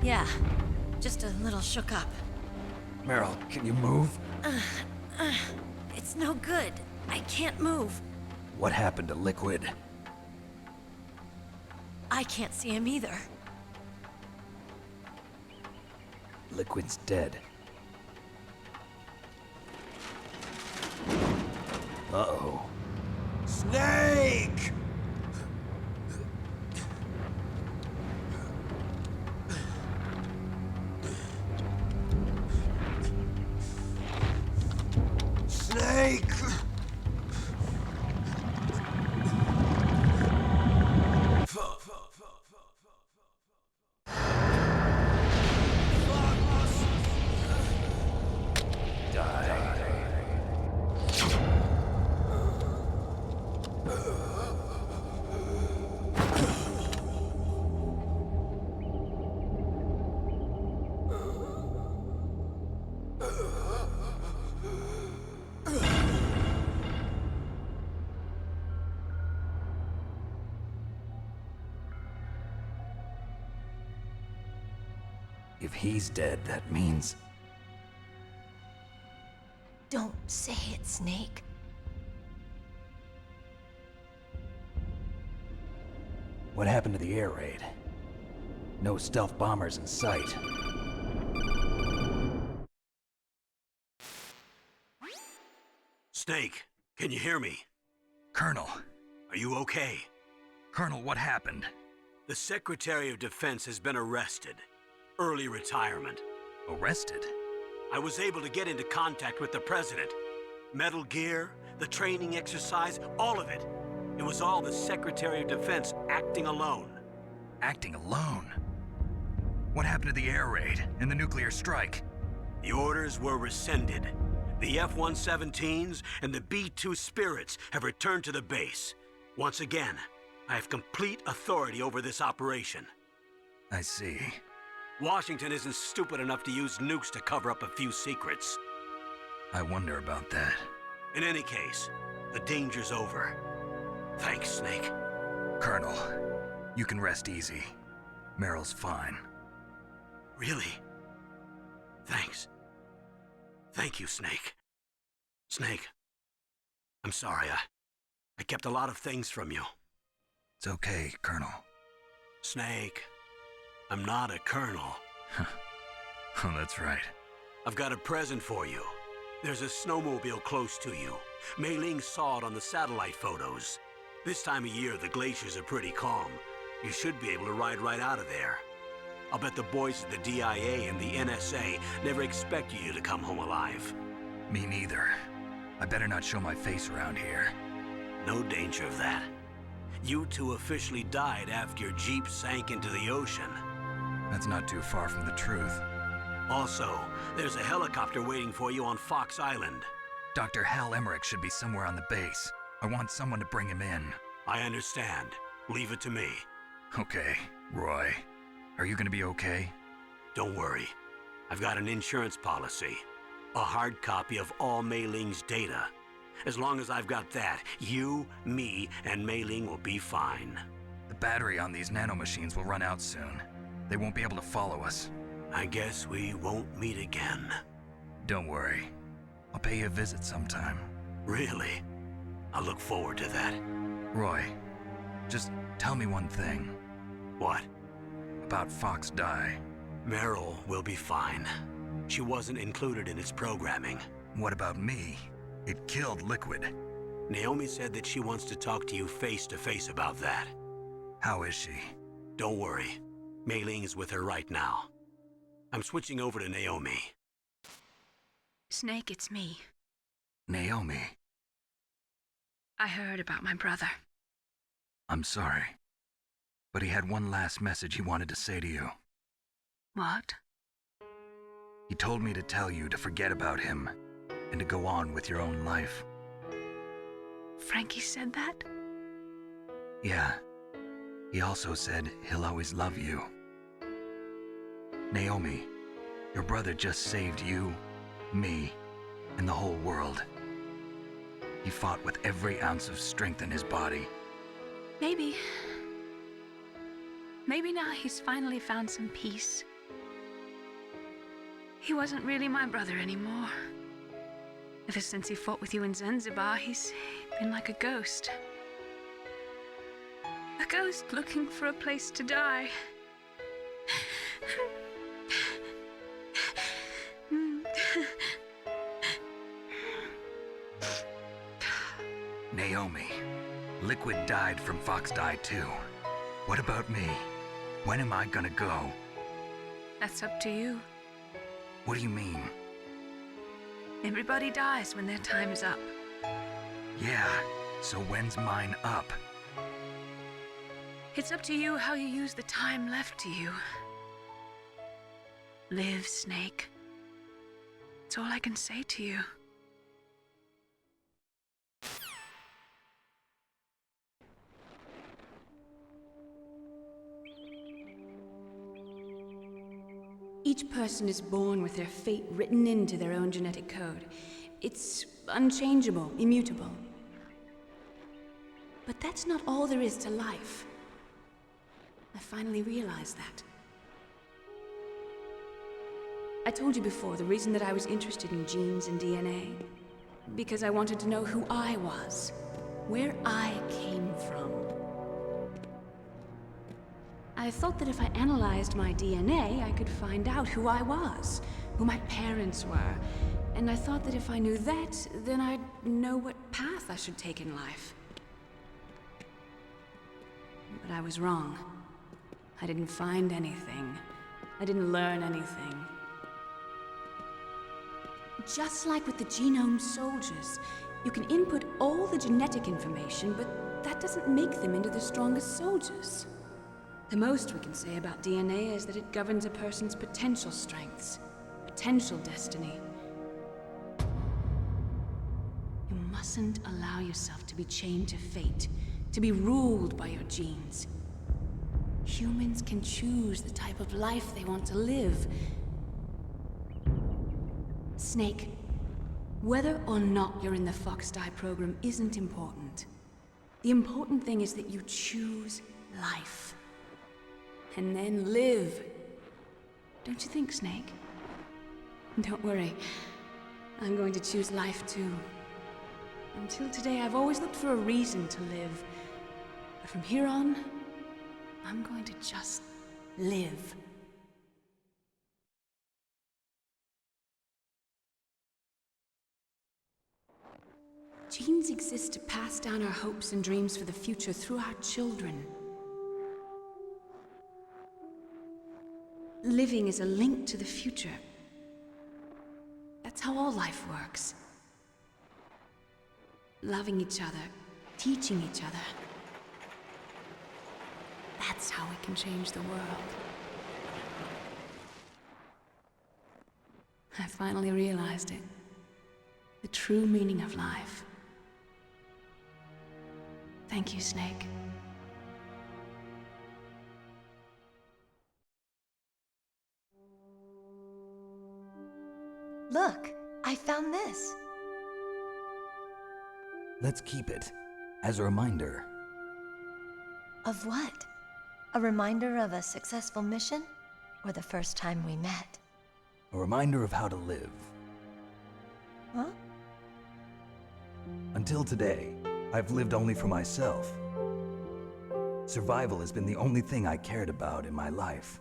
[SPEAKER 12] Yeah, just a little shook up.
[SPEAKER 7] Meryl, can you move?
[SPEAKER 12] It's no good. I can't move.
[SPEAKER 7] What happened to Liquid?
[SPEAKER 12] I can't see him either.
[SPEAKER 7] Liquid's dead. Uh-oh.
[SPEAKER 9] Snake! Snake!
[SPEAKER 7] If he's dead, that means...
[SPEAKER 12] Don't say it, Snake.
[SPEAKER 7] What happened to the air raid? No stealth bombers in sight.
[SPEAKER 1] Snake, can you hear me?
[SPEAKER 2] Colonel.
[SPEAKER 1] Are you okay?
[SPEAKER 2] Colonel, what happened?
[SPEAKER 1] The Secretary of Defense has been arrested. Early retirement.
[SPEAKER 2] Arrested?
[SPEAKER 1] I was able to get into contact with the President. Metal Gear, the training exercise, all of it. It was all the Secretary of Defense acting alone.
[SPEAKER 2] Acting alone? What happened to the air raid and the nuclear strike?
[SPEAKER 1] The orders were rescinded. The F-117s and the B-2 Spirits have returned to the base. Once again, I have complete authority over this operation.
[SPEAKER 2] I see.
[SPEAKER 1] Washington isn't stupid enough to use nukes to cover up a few secrets.
[SPEAKER 2] I wonder about that.
[SPEAKER 1] In any case, the danger's over. Thanks, Snake.
[SPEAKER 2] Colonel, you can rest easy. Meryl's fine.
[SPEAKER 1] Really? Thanks. Thank you, Snake. Snake, I'm sorry. I kept a lot of things from you.
[SPEAKER 2] It's okay, Colonel.
[SPEAKER 1] Snake, I'm not a colonel.
[SPEAKER 2] Oh, that's right.
[SPEAKER 1] I've got a present for you. There's a snowmobile close to you. Mei Ling saw it on the satellite photos. This time of year, the glaciers are pretty calm. You should be able to ride right out of there. I'll bet the boys at the DIA and the NSA never expected you to come home alive.
[SPEAKER 2] Me neither. I better not show my face around here.
[SPEAKER 1] No danger of that. You two officially died after your Jeep sank into the ocean.
[SPEAKER 2] That's not too far from the truth.
[SPEAKER 1] Also, there's a helicopter waiting for you on Fox Island.
[SPEAKER 2] Dr. Hal Emmerich should be somewhere on the base. I want someone to bring him in.
[SPEAKER 1] I understand. Leave it to me.
[SPEAKER 2] Okay, Roy. Are you gonna be okay?
[SPEAKER 1] Don't worry. I've got an insurance policy. A hard copy of all Mei Ling's data. As long as I've got that, you, me, and Mei Ling will be fine.
[SPEAKER 2] The battery on these nanomachines will run out soon. They won't be able to follow us.
[SPEAKER 1] I guess we won't meet again.
[SPEAKER 2] Don't worry. I'll pay you a visit sometime.
[SPEAKER 1] Really? I look forward to that.
[SPEAKER 2] Roy, just tell me one thing.
[SPEAKER 1] What?
[SPEAKER 2] About Fox Die.
[SPEAKER 1] Meryl will be fine. She wasn't included in its programming.
[SPEAKER 2] What about me? It killed Liquid.
[SPEAKER 1] Naomi said that she wants to talk to you face to face about that.
[SPEAKER 2] How is she?
[SPEAKER 1] Don't worry. Mei Ling is with her right now. I'm switching over to Naomi.
[SPEAKER 8] Snake, it's me.
[SPEAKER 2] Naomi.
[SPEAKER 8] I heard about my brother.
[SPEAKER 2] I'm sorry. But he had one last message he wanted to say to you.
[SPEAKER 8] What?
[SPEAKER 2] He told me to tell you to forget about him and to go on with your own life.
[SPEAKER 8] Frankie said that?
[SPEAKER 2] Yeah. He also said he'll always love you. Naomi, your brother just saved you, me, and the whole world. He fought with every ounce of strength in his body.
[SPEAKER 8] Maybe. Maybe now he's finally found some peace. He wasn't really my brother anymore. Ever since he fought with you in Zanzibar, he's been like a ghost. A ghost looking for a place to die.
[SPEAKER 2] Naomi, Liquid died from Fox died too. What about me? When am I gonna go?
[SPEAKER 8] That's up to you.
[SPEAKER 2] What do you mean?
[SPEAKER 8] Everybody dies when their time's up.
[SPEAKER 2] Yeah, so when's mine up?
[SPEAKER 8] It's up to you how you use the time left to you. Live, Snake. That's all I can say to you. Each person is born with their fate written into their own genetic code. It's unchangeable, immutable. But that's not all there is to life. I finally realized that. I told you before the reason that I was interested in genes and DNA. Because I wanted to know who I was, where I came from. I thought that if I analyzed my DNA, I could find out who I was, who my parents were. And I thought that if I knew that, then I'd know what path I should take in life. But I was wrong. I didn't find anything. I didn't learn anything. Just like with the genome soldiers, you can input all the genetic information, but that doesn't make them into the strongest soldiers. The most we can say about DNA is that it governs a person's potential strengths, potential destiny. You mustn't allow yourself to be chained to fate, to be ruled by your genes. Humans can choose the type of life they want to live. Snake, whether or not you're in the Fox Die program isn't important. The important thing is that you choose life. And then live. Don't you think, Snake? Don't worry. I'm going to choose life too. Until today, I've always looked for a reason to live. But from here on, I'm going to just live. Genes exist to pass down our hopes and dreams for the future through our children. Living is a link to the future. That's how all life works. Loving each other, teaching each other. That's how we can change the world. I finally realized it. The true meaning of life. Thank you, Snake.
[SPEAKER 16] Look, I found this.
[SPEAKER 2] Let's keep it as a reminder.
[SPEAKER 16] Of what? A reminder of a successful mission? Or the first time we met?
[SPEAKER 2] A reminder of how to live.
[SPEAKER 16] Huh?
[SPEAKER 2] Until today, I've lived only for myself. Survival has been the only thing I cared about in my life.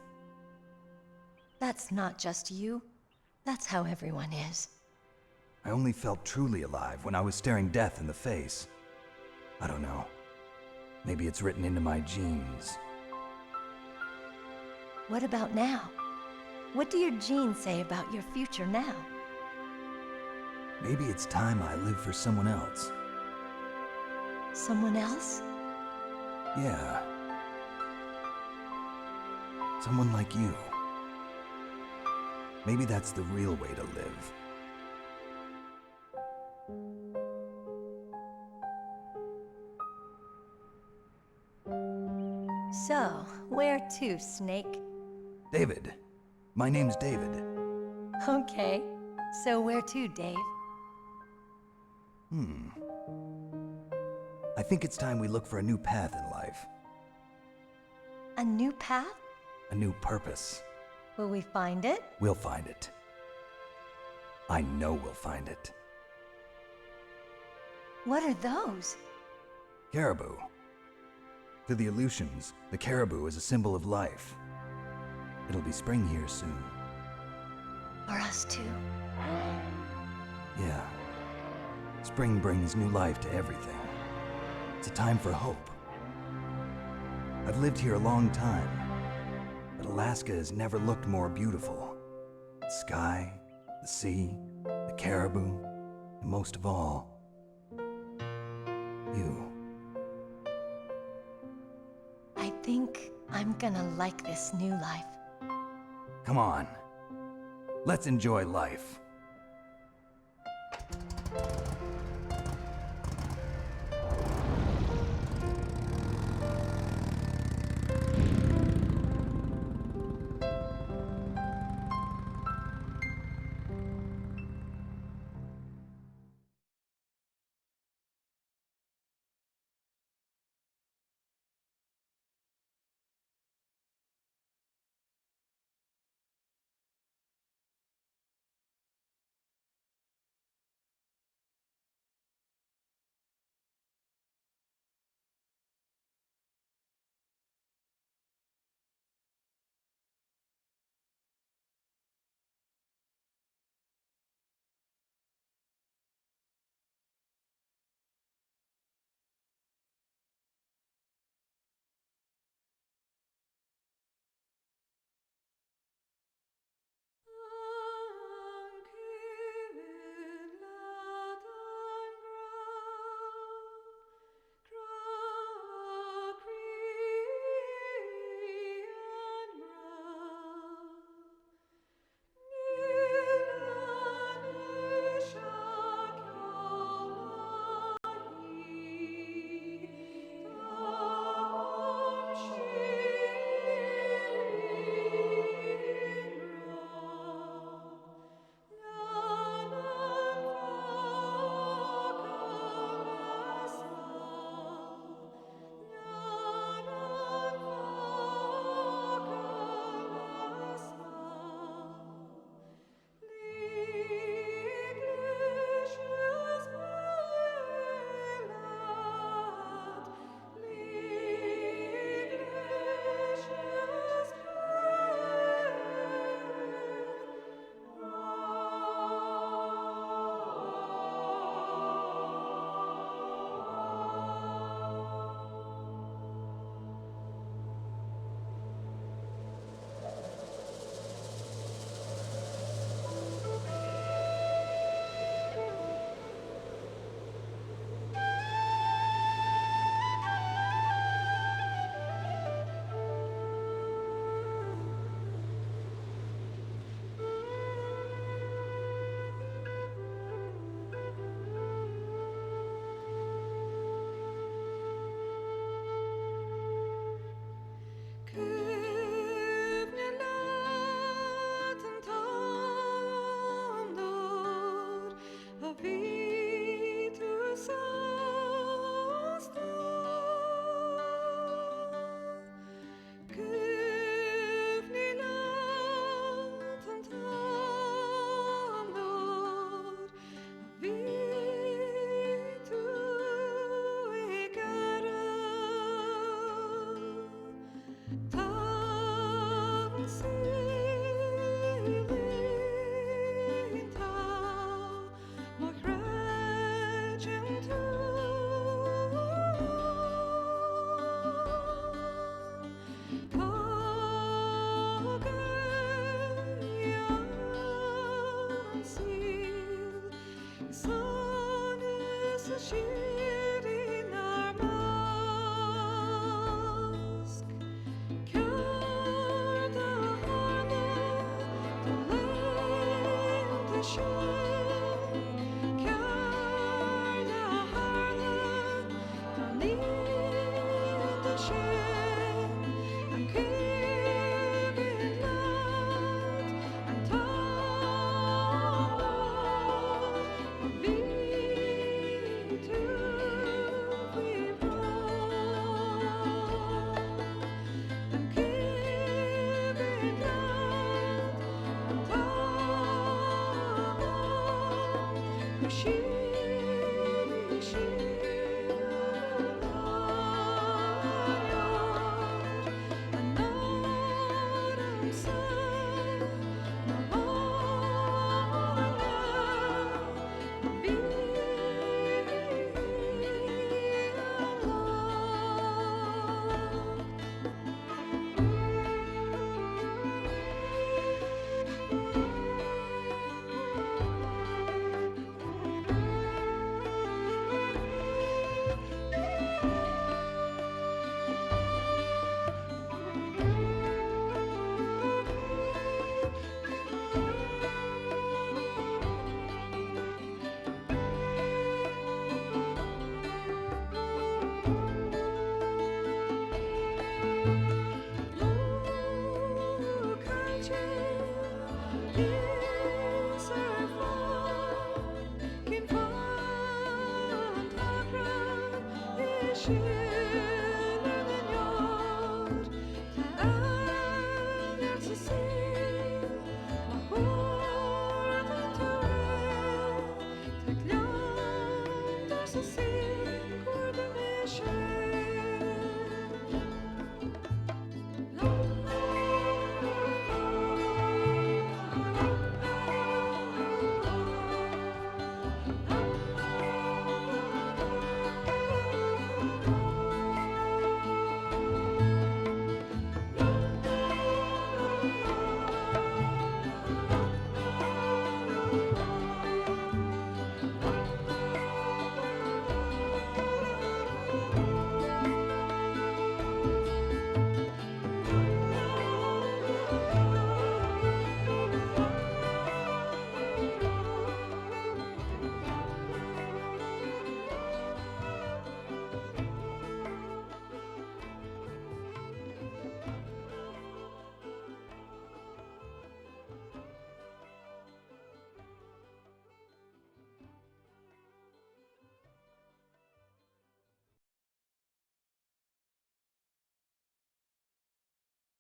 [SPEAKER 16] That's not just you. That's how everyone is.
[SPEAKER 2] I only felt truly alive when I was staring death in the face. I don't know. Maybe it's written into my genes.
[SPEAKER 16] What about now? What do your genes say about your future now?
[SPEAKER 2] Maybe it's time I live for someone else.
[SPEAKER 16] Someone else?
[SPEAKER 2] Yeah. Someone like you. Maybe that's the real way to live.
[SPEAKER 16] So, where to, Snake?
[SPEAKER 2] David. My name's David.
[SPEAKER 16] Okay. So where to, Dave?
[SPEAKER 2] I think it's time we look for a new path in life.
[SPEAKER 16] A new path?
[SPEAKER 15] A new purpose.
[SPEAKER 16] Will we find it?
[SPEAKER 15] We'll find it. I know we'll find it.
[SPEAKER 16] What are those?
[SPEAKER 15] Caribou. To the Aleutians, the caribou is a symbol of life. It'll be spring here soon.
[SPEAKER 16] For us too.
[SPEAKER 15] Yeah. Spring brings new life to everything. It's a time for hope. I've lived here a long time, but Alaska has never looked more beautiful. The sky, the sea, the caribou, and most of all, you.
[SPEAKER 16] I think I'm gonna like this new life.
[SPEAKER 15] Come on. Let's enjoy life.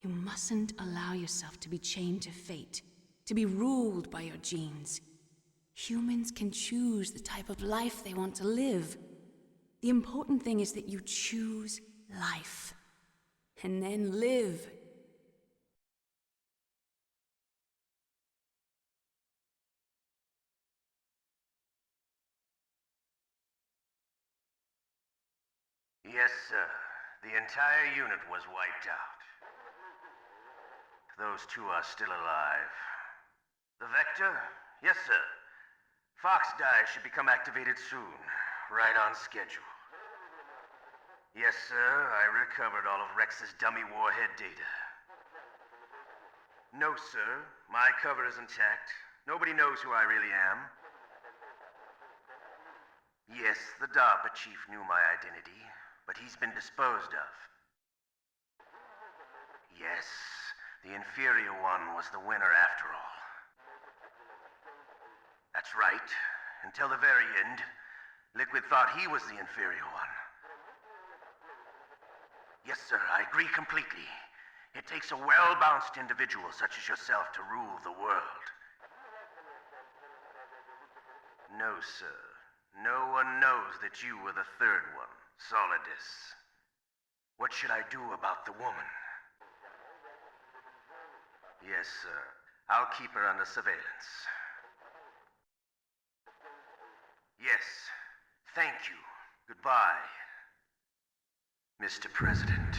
[SPEAKER 8] You mustn't allow yourself to be chained to fate, to be ruled by your genes. Humans can choose the type of life they want to live. The important thing is that you choose life, and then live.
[SPEAKER 17] Yes, sir. The entire unit was wiped out. Those two are still alive. The Vector? Yes, sir. Fox die should become activated soon. Right on schedule. Yes, sir. I recovered all of Rex's dummy warhead data. No, sir. My cover is intact. Nobody knows who I really am. Yes, the DARPA chief knew my identity, but he's been disposed of. Yes, the inferior one was the winner after all. That's right. Until the very end, Liquid thought he was the inferior one. Yes, sir, I agree completely. It takes a well-balanced individual such as yourself to rule the world. No, sir. No one knows that you were the third one, Solidus. What should I do about the woman? Yes, sir. I'll keep her under surveillance. Yes. Thank you. Goodbye, Mr. President.